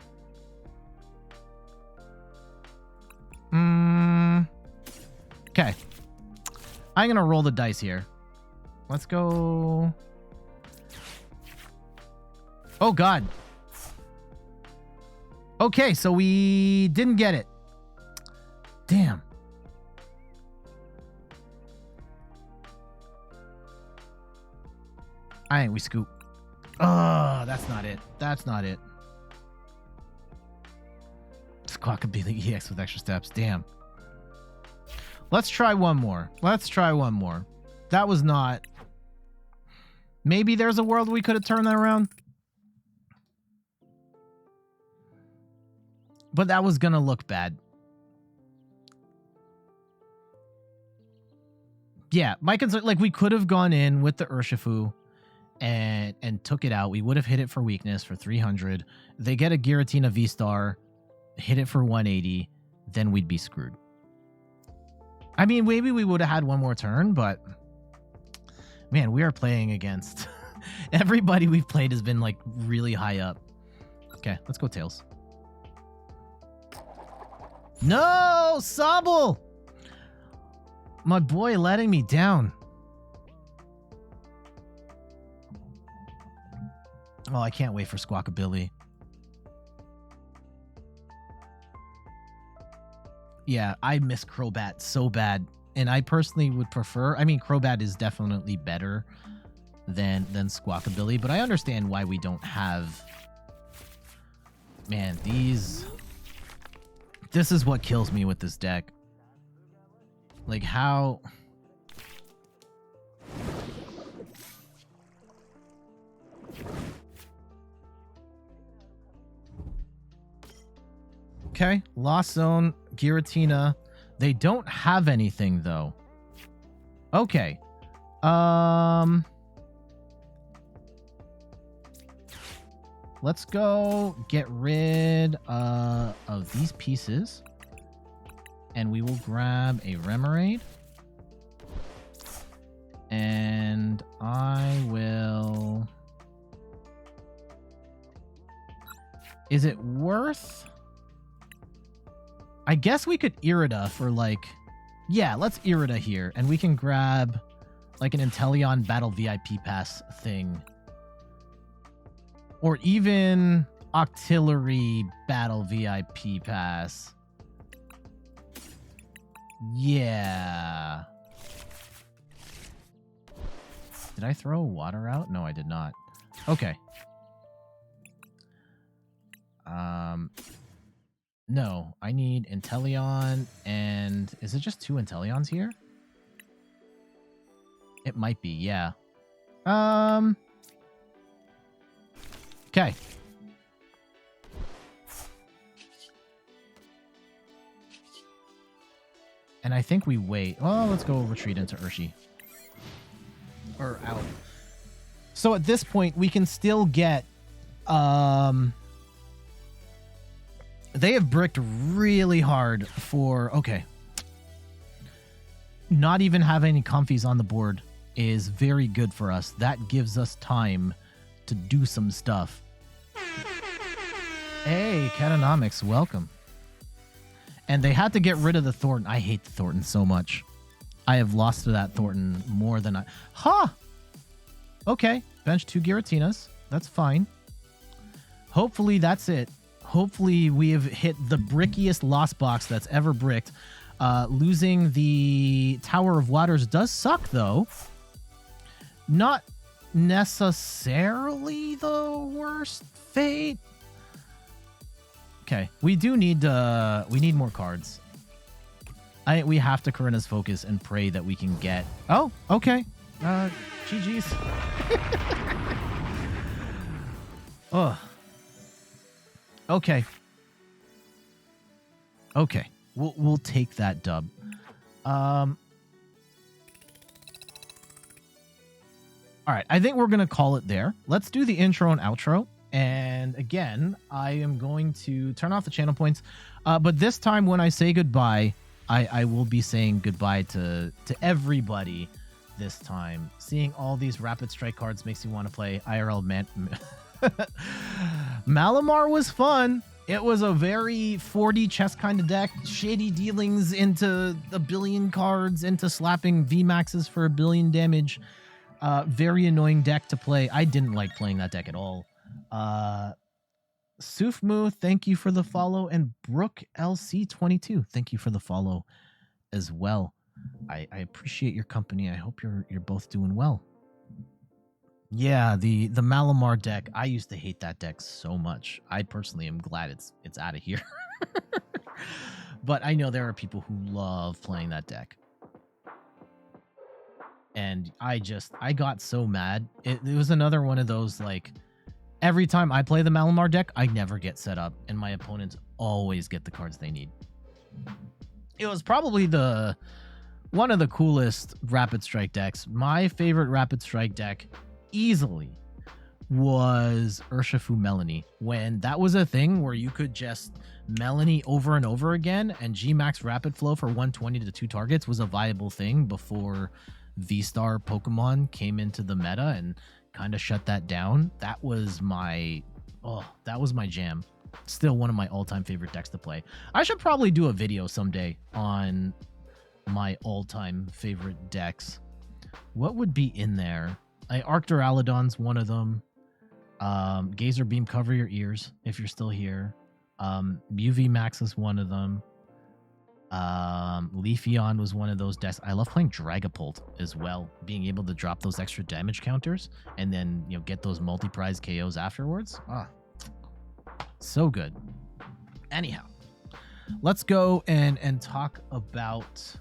Speaker 1: Okay. I'm going to roll the dice here. Let's go. Oh, God. Okay, so we didn't get it. Damn. I think we scoop. Oh, that's not it. That's not it. Squawkabilly EX with extra steps. Damn. Let's try one more. Let's try one more. That was not... Maybe there's a world we could have turned that around. But that was going to look bad. Yeah, my concern... Like, we could have gone in with the Urshifu and took it out. We would have hit it for weakness for 300. They get a Giratina V-Star, hit it for 180, then we'd be screwed. I mean, maybe we would have had one more turn, but man, we are playing against everybody we've played has been like really high up. Okay, let's go Tails. No, Sobble! My boy letting me down. Oh, I can't wait for Squawkabilly. Yeah, I miss Crobat so bad. And I personally would prefer... I mean, Crobat is definitely better than Squawkabilly, but I understand why we don't have... Man, these... This is what kills me with this deck. Like, how... Okay, Lost Zone, Giratina. They don't have anything though. Okay. Let's go get rid of these pieces. And we will grab a Remoraid. And I will... Is it worth... I guess we could Irida for like... Yeah, let's Irida here. And we can grab like an Inteleon Battle VIP Pass thing. Or even Octillery Battle VIP Pass. Yeah. Did I throw water out? No, I did not. Okay. No, I need Inteleon and... Is it just 2 Inteleons here? It might be, yeah. Okay. And I think we wait. Oh, let's go retreat into Urshi. Or out. So at this point, we can still get... They have bricked really hard for... Okay. Not even having any comfies on the board is very good for us. That gives us time to do some stuff. Hey, Catanomics, welcome. And they had to get rid of the Thornton. I hate the Thornton so much. I have lost to that Thornton more than I... Huh! Okay, bench 2 Giratinas. That's fine. Hopefully that's it. Hopefully we have hit the brickiest lost box that's ever bricked. Losing the Tower of Waters does suck, though. Not necessarily the worst fate. Okay, we do need we need more cards. We have to Korrina's focus and pray that we can get... Oh, okay. GG's. Ugh. Okay. Okay. We'll take that dub. All right. I think we're going to call it there. Let's do the intro and outro. And again, I am going to turn off the channel points. But this time when I say goodbye, I will be saying goodbye to everybody this time. Seeing all these Rapid Strike cards makes me want to play IRL Malamar was fun. It was a very 4D chess kind of deck. Shady dealings into a billion cards, into slapping VMAXs for 1 billion damage. Very annoying deck to play. I didn't like playing that deck at all. Sufmu, thank you for the follow. And Brooke LC22, thank you for the follow as well. I appreciate your company. I hope you're both doing well. Yeah, the Malamar deck. I used to hate that deck so much. I personally am glad it's out of here. But I know there are people who love playing that deck. And I got so mad. It was another one of those, like, every time I play the Malamar deck, I never get set up, and my opponents always get the cards they need. It was probably one of the coolest Rapid Strike decks. My favorite Rapid Strike deck easily was Urshifu Melony, when that was a thing where you could just Melony over and over again, and G-Max Rapid Flow for 120 to 2 targets was a viable thing before V-Star Pokemon came into the meta and kind of shut that down. That was my jam. Still one of my all-time favorite decks to play. I should probably do a video someday on my all-time favorite decks. What would be in there? Arcturalodon's one of them. Gazer Beam, cover your ears if you're still here. UV Max is one of them. Leafeon was one of those decks. I love playing Dragapult as well, being able to drop those extra damage counters and then, you know, get those multi-prize KOs afterwards. So good. Anyhow, let's go and talk about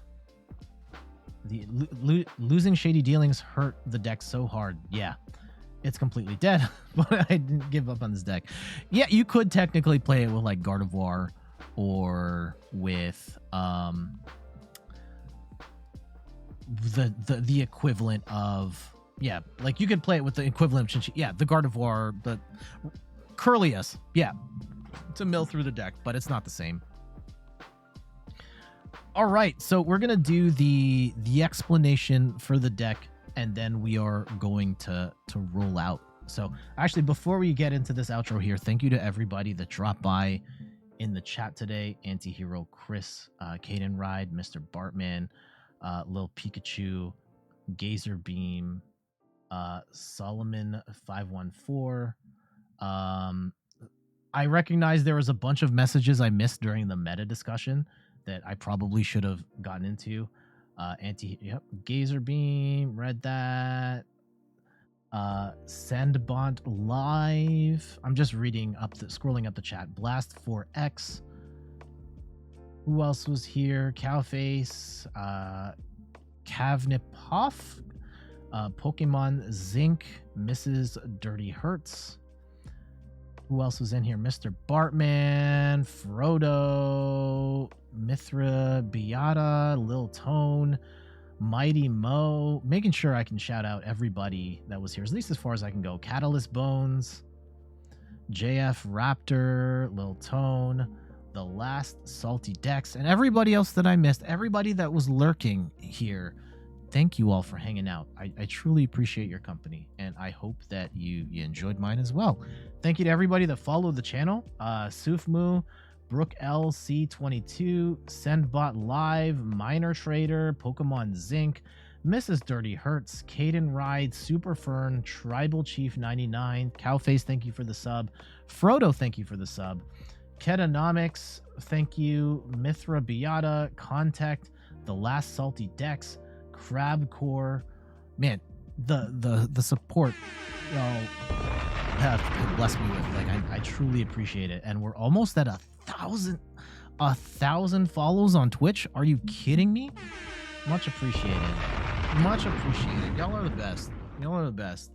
Speaker 1: the losing Shady Dealings hurt the deck so hard. Yeah, it's completely dead, but I didn't give up on this deck. Yeah, you could technically play it with like Gardevoir or with the equivalent of, yeah, like you could play it with the equivalent of the Gardevoir, the Curlius, yeah, to mill through the deck, but it's not the same. All right, so we're gonna do the explanation for the deck, and then we are going to roll out. So actually, before we get into this outro here, thank you to everybody that dropped by in the chat today. Antihero Chris, Caden Ride, Mr. Bartman, Lil Pikachu, Gazer Beam, Solomon 514. I recognize there was a bunch of messages I missed during the meta discussion that I probably should have gotten into. Gazer Beam, read that. Sandbont Live. I'm just reading up scrolling up the chat. Blast 4X. Who else was here? Cowface, Kavnipoff, Pokemon Zinc, Mrs. Dirty Hurts. Who else was in here? Mr. Bartman, Frodo, Mithra, Beata, Lil Tone, Mighty Mo. Making sure I can shout out everybody that was here, at least as far as I can go. Catalyst Bones, JF Raptor, Lil Tone, The Last Salty Dex, and everybody else that I missed, everybody that was lurking here. Thank you all for hanging out. I truly appreciate your company, and I hope that you enjoyed mine as well. Thank you to everybody that followed the channel. Sufmu, Brooke LC22, Sendbot Live, Miner Trader, Pokemon Zinc, Mrs. Dirty Hurts, Caden Ride, Super Fern, Tribal Chief 99, Cowface, thank you for the sub. Frodo, thank you for the sub. Ketonomics, thank you. Mithra Beata, Contact, The Last Salty Dex, Crabcore. Man, the support y'all have blessed me with. Like, I truly appreciate it. And we're almost at 1,000 follows on Twitch. Are you kidding me? Much appreciated. Much appreciated. Y'all are the best. Y'all are the best.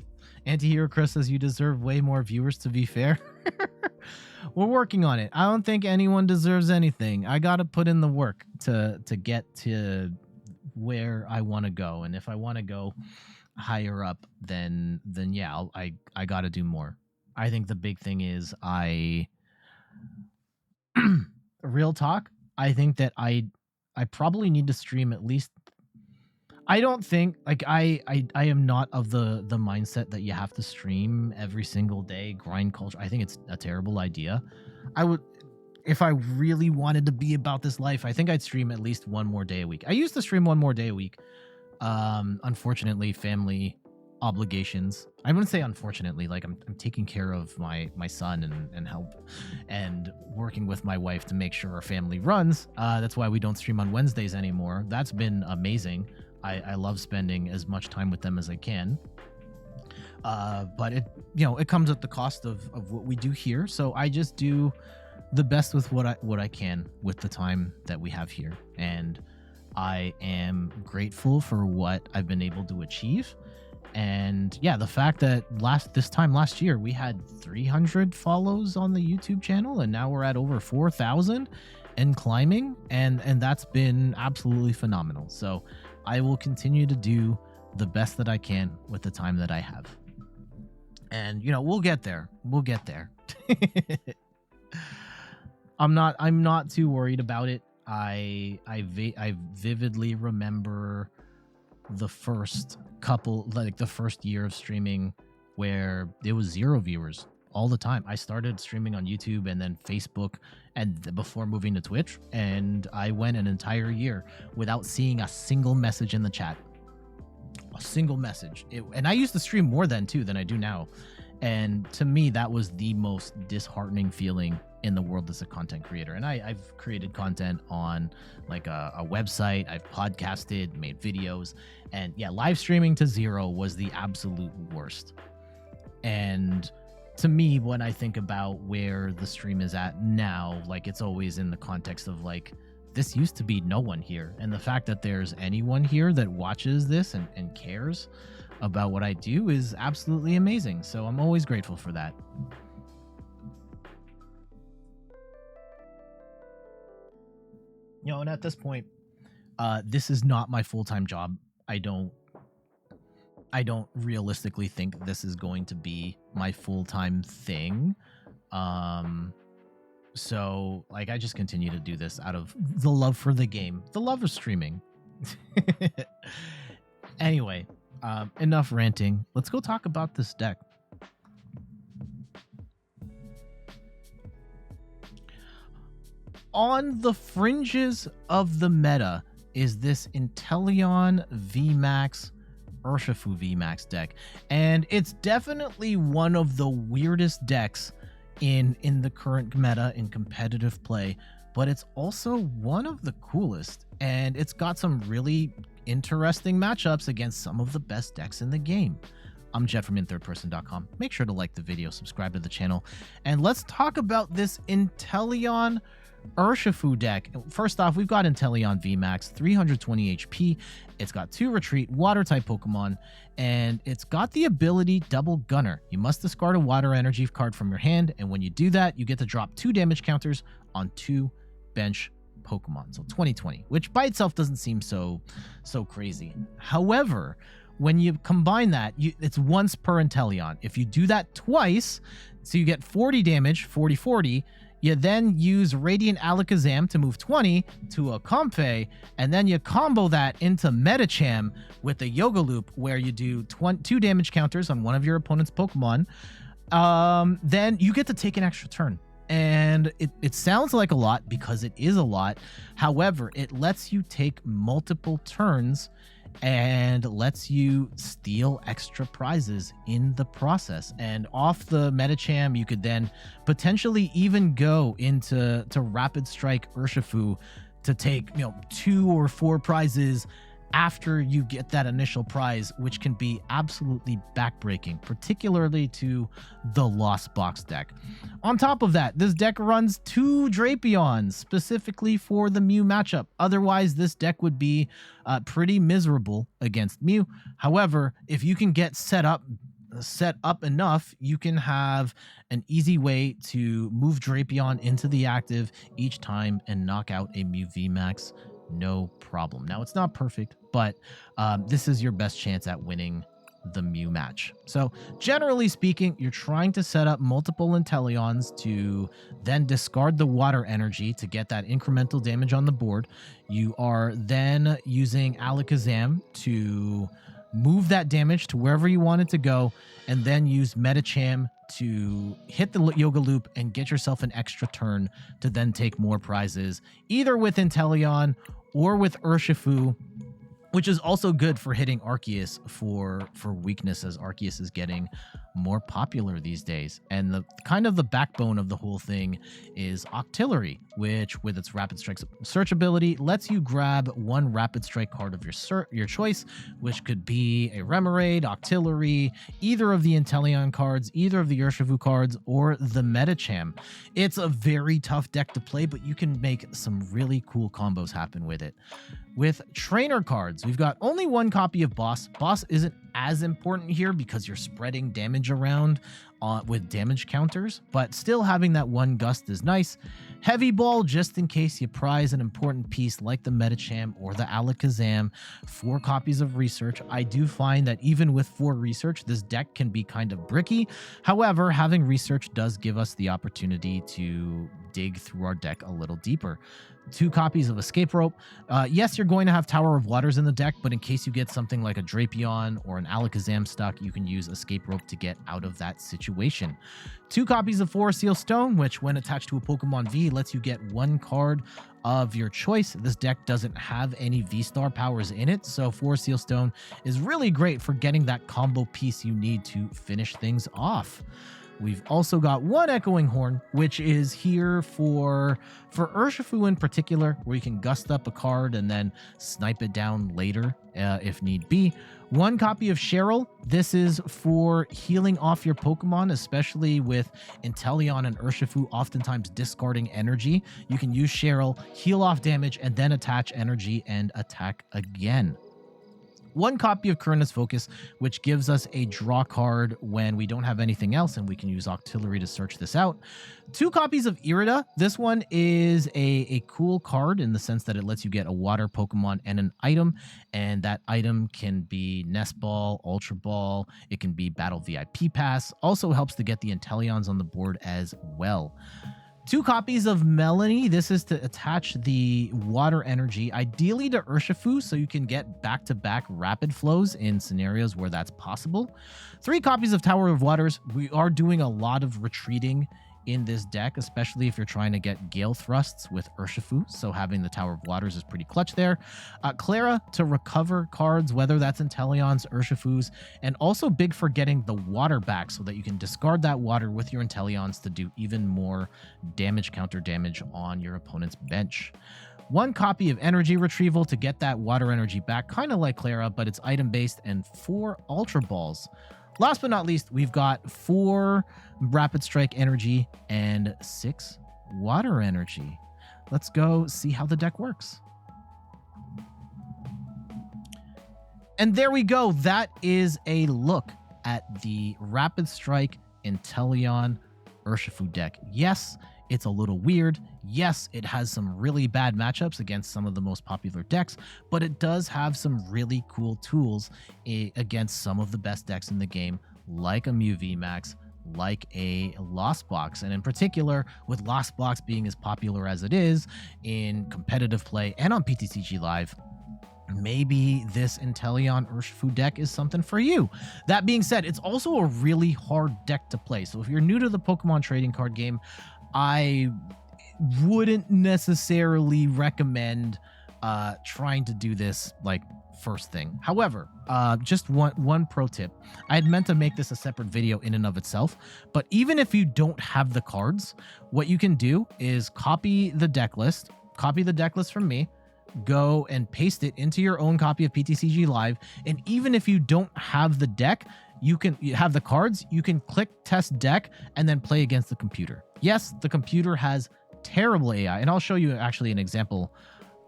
Speaker 1: Antihero Chris says you deserve way more viewers, to be fair. We're working on it. I don't think anyone deserves anything. I got to put in the work to get to where I want to go. And if I want to go higher up, then yeah, I got to do more. I think the big thing is real talk. I think that I probably need to stream at least. I don't think, like, I am not of the mindset that you have to stream every single day, grind culture. I think it's a terrible idea. I would, if I really wanted to be about this life, I think I'd stream at least one more day a week. I used to stream one more day a week. Unfortunately, family obligations. I wouldn't say unfortunately, like I'm taking care of my son and help and working with my wife to make sure our family runs. That's why we don't stream on Wednesdays anymore. That's been amazing. I love spending as much time with them as I can. But it comes at the cost of what we do here. So I just do the best with what I can with the time that we have here. And I am grateful for what I've been able to achieve. And yeah, the fact that this time last year we had 300 follows on the YouTube channel, and now we're at over 4,000 and climbing, and that's been absolutely phenomenal. So I will continue to do the best that I can with the time that I have. And we'll get there. We'll get there. I'm not too worried about it. I vividly remember the first year of streaming where there was 0 viewers all the time. I started streaming on YouTube and then Facebook and before moving to Twitch, and I went an entire year without seeing a single message in the chat. A single message. And I used to stream more then too than I do now. And to me, that was the most disheartening feeling in the world as a content creator. And I've created content on like a website, I've podcasted, made videos, and yeah, live streaming to 0 was the absolute worst. And to me, when I think about where the stream is at now, like it's always in the context of like, this used to be no one here. And the fact that there's anyone here that watches this and cares about what I do is absolutely amazing. So I'm always grateful for that. You know, and at this point, this is not my full-time job. I don't realistically think this is going to be my full-time thing. So like I just continue to do this out of the love for the game, the love of streaming. Anyway, enough ranting. Let's go talk about this deck. On the fringes of the meta is this Inteleon VMAX Urshifu VMAX deck, and it's definitely one of the weirdest decks in the current meta in competitive play, but it's also one of the coolest, and it's got some really interesting matchups against some of the best decks in the game. I'm Jet from inthirdperson.com. Make sure to like the video, subscribe to the channel, and let's talk about this Inteleon Urshifu deck. First off, we've got Inteleon VMAX, 320 HP. It's got 2 retreat, water type Pokemon, and it's got the ability Double Gunner. You must discard a water energy card from your hand, and when you do that, you get to drop 2 damage counters on 2 bench Pokemon. So 2020, which by itself doesn't seem so crazy. However, when you combine that, it's once per Inteleon. If you do that twice, so you get 40 damage, 40-40, you then use Radiant Alakazam to move 20 to a Comfey, and then you combo that into Medicham with the Yoga Loop, where you do 2 damage counters on one of your opponent's Pokemon. Then you get to take an extra turn. And it sounds like a lot because it is a lot. However, it lets you take multiple turns and lets you steal extra prizes in the process. And off the Medicham, you could then potentially even go into Rapid Strike Urshifu to take 2 or 4 prizes after you get that initial prize, which can be absolutely backbreaking, particularly to the Lost Box deck. On top of that, this deck runs 2 Drapions specifically for the Mew matchup. Otherwise, this deck would be pretty miserable against Mew. However, if you can get set up enough, you can have an easy way to move Drapion into the active each time and knock out a Mew VMAX. No problem. Now, it's not perfect, but this is your best chance at winning the Mew match. So generally speaking, you're trying to set up multiple Inteleons to then discard the water energy to get that incremental damage on the board. You are then using Alakazam to move that damage to wherever you want it to go, and then use Medicham to hit the Yoga Loop and get yourself an extra turn to then take more prizes, either with Inteleon or with Urshifu, which is also good for hitting Arceus for weakness, as Arceus is getting more popular these days. And the kind of the backbone of the whole thing is Octillery, which with its Rapid Strike search ability lets you grab 1 Rapid Strike card of your choice, which could be a Remoraid, Octillery, either of the Inteleon cards, either of the Urshifu cards, or the Medicham. It's a very tough deck to play, but you can make some really cool combos happen with it. With trainer cards, we've got only 1 copy of Boss. Boss isn't as important here because you're spreading damage around with damage counters, but still having that 1 Gust is nice. Heavy Ball, just in case you prize an important piece like the Medicham or the Alakazam. 4 copies of Research. I do find that even with 4 Research, this deck can be kind of bricky. However, having Research does give us the opportunity to dig through our deck a little deeper. 2 copies of Escape Rope. Yes, you're going to have Tower of Waters in the deck, but in case you get something like a Drapion or an Alakazam stuck, you can use Escape Rope to get out of that situation. 2 copies of Forest Seal Stone, which when attached to a Pokemon V, lets you get 1 card of your choice. This deck doesn't have any V-Star powers in it, so Forest Seal Stone is really great for getting that combo piece you need to finish things off. We've also got 1 Echoing Horn, which is here for Urshifu in particular, where you can gust up a card and then snipe it down later if need be. 1 copy of Cheryl. This is for healing off your Pokemon, especially with Inteleon and Urshifu oftentimes discarding energy. You can use Cheryl, heal off damage, and then attach energy and attack again. 1 copy of Korrina's Focus, which gives us a draw card when we don't have anything else, and we can use Octillery to search this out. 2 copies of Irida. This one is a cool card in the sense that it lets you get a water Pokemon and an item, and that item can be Nest Ball, Ultra Ball, it can be Battle VIP Pass. Also helps to get the Inteleons on the board as well. 2 copies of Melony. This is to attach the water energy, ideally to Urshifu, so you can get back-to-back rapid flows in scenarios where that's possible. 3 copies of Tower of Waters. We are doing a lot of retreating in this deck, especially if you're trying to get Gale Thrusts with Urshifu, so having the Tower of Waters is pretty clutch there. Clara to recover cards, whether that's Inteleons, Urshifus, and also big for getting the water back so that you can discard that water with your Inteleons to do even more damage, counter damage on your opponent's bench. 1 copy of Energy Retrieval to get that water energy back, kind of like Clara, but it's item-based, and 4 Ultra Balls. Last but not least, we've got 4 Rapid Strike Energy and 6 Water Energy. Let's go see how the deck works. And there we go. That is a look at the Rapid Strike Inteleon Urshifu deck. Yes, it's a little weird. Yes, it has some really bad matchups against some of the most popular decks, but it does have some really cool tools against some of the best decks in the game, like a Mew VMAX, like a Lost Box, and in particular, with Lost Box being as popular as it is in competitive play and on PTCG Live, maybe this Inteleon Urshifu deck is something for you. That being said, it's also a really hard deck to play. So if you're new to the Pokemon trading card game, I wouldn't necessarily recommend trying to do this like first thing. However, just one pro tip. I had meant to make this a separate video in and of itself, but even if you don't have the cards, what you can do is copy the deck list from me, go and paste it into your own copy of PTCG Live, and even if you don't have the deck, you have the cards, you can click test deck and then play against the computer. Yes, the computer has terrible AI, and I'll show you actually an example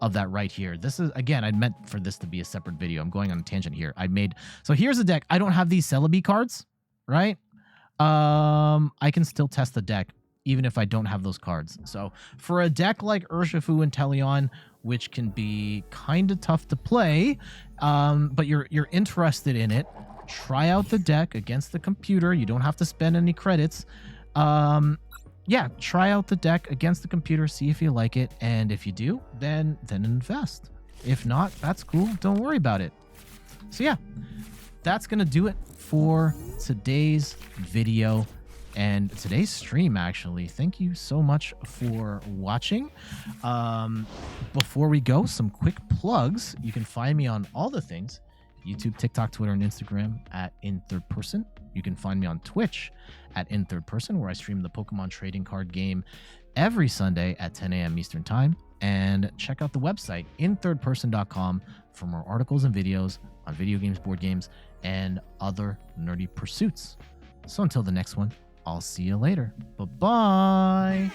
Speaker 1: of that right here. This is, again, I meant for this to be a separate video. I'm going on a tangent here. So here's the deck. I don't have these Celebi cards, right? I can still test the deck even if I don't have those cards. So for a deck like Urshifu and Inteleon, which can be kind of tough to play, but you're interested in it, try out the deck against the computer. You don't have to spend any credits. Yeah, try out the deck against the computer, see if you like it, and if you do, then invest. If not, that's cool. Don't worry about it. So yeah, that's going to do it for today's video and today's stream, actually. Thank you so much for watching. Before we go, some quick plugs. You can find me on all the things: YouTube, TikTok, Twitter, and Instagram at In3rdPerson. You can find me on Twitch at In3rdPerson, where I stream the Pokemon trading card game every Sunday at 10 a.m. Eastern Time. And check out the website, in3rdperson.com, for more articles and videos on video games, board games, and other nerdy pursuits. So until the next one, I'll see you later. Bye-bye.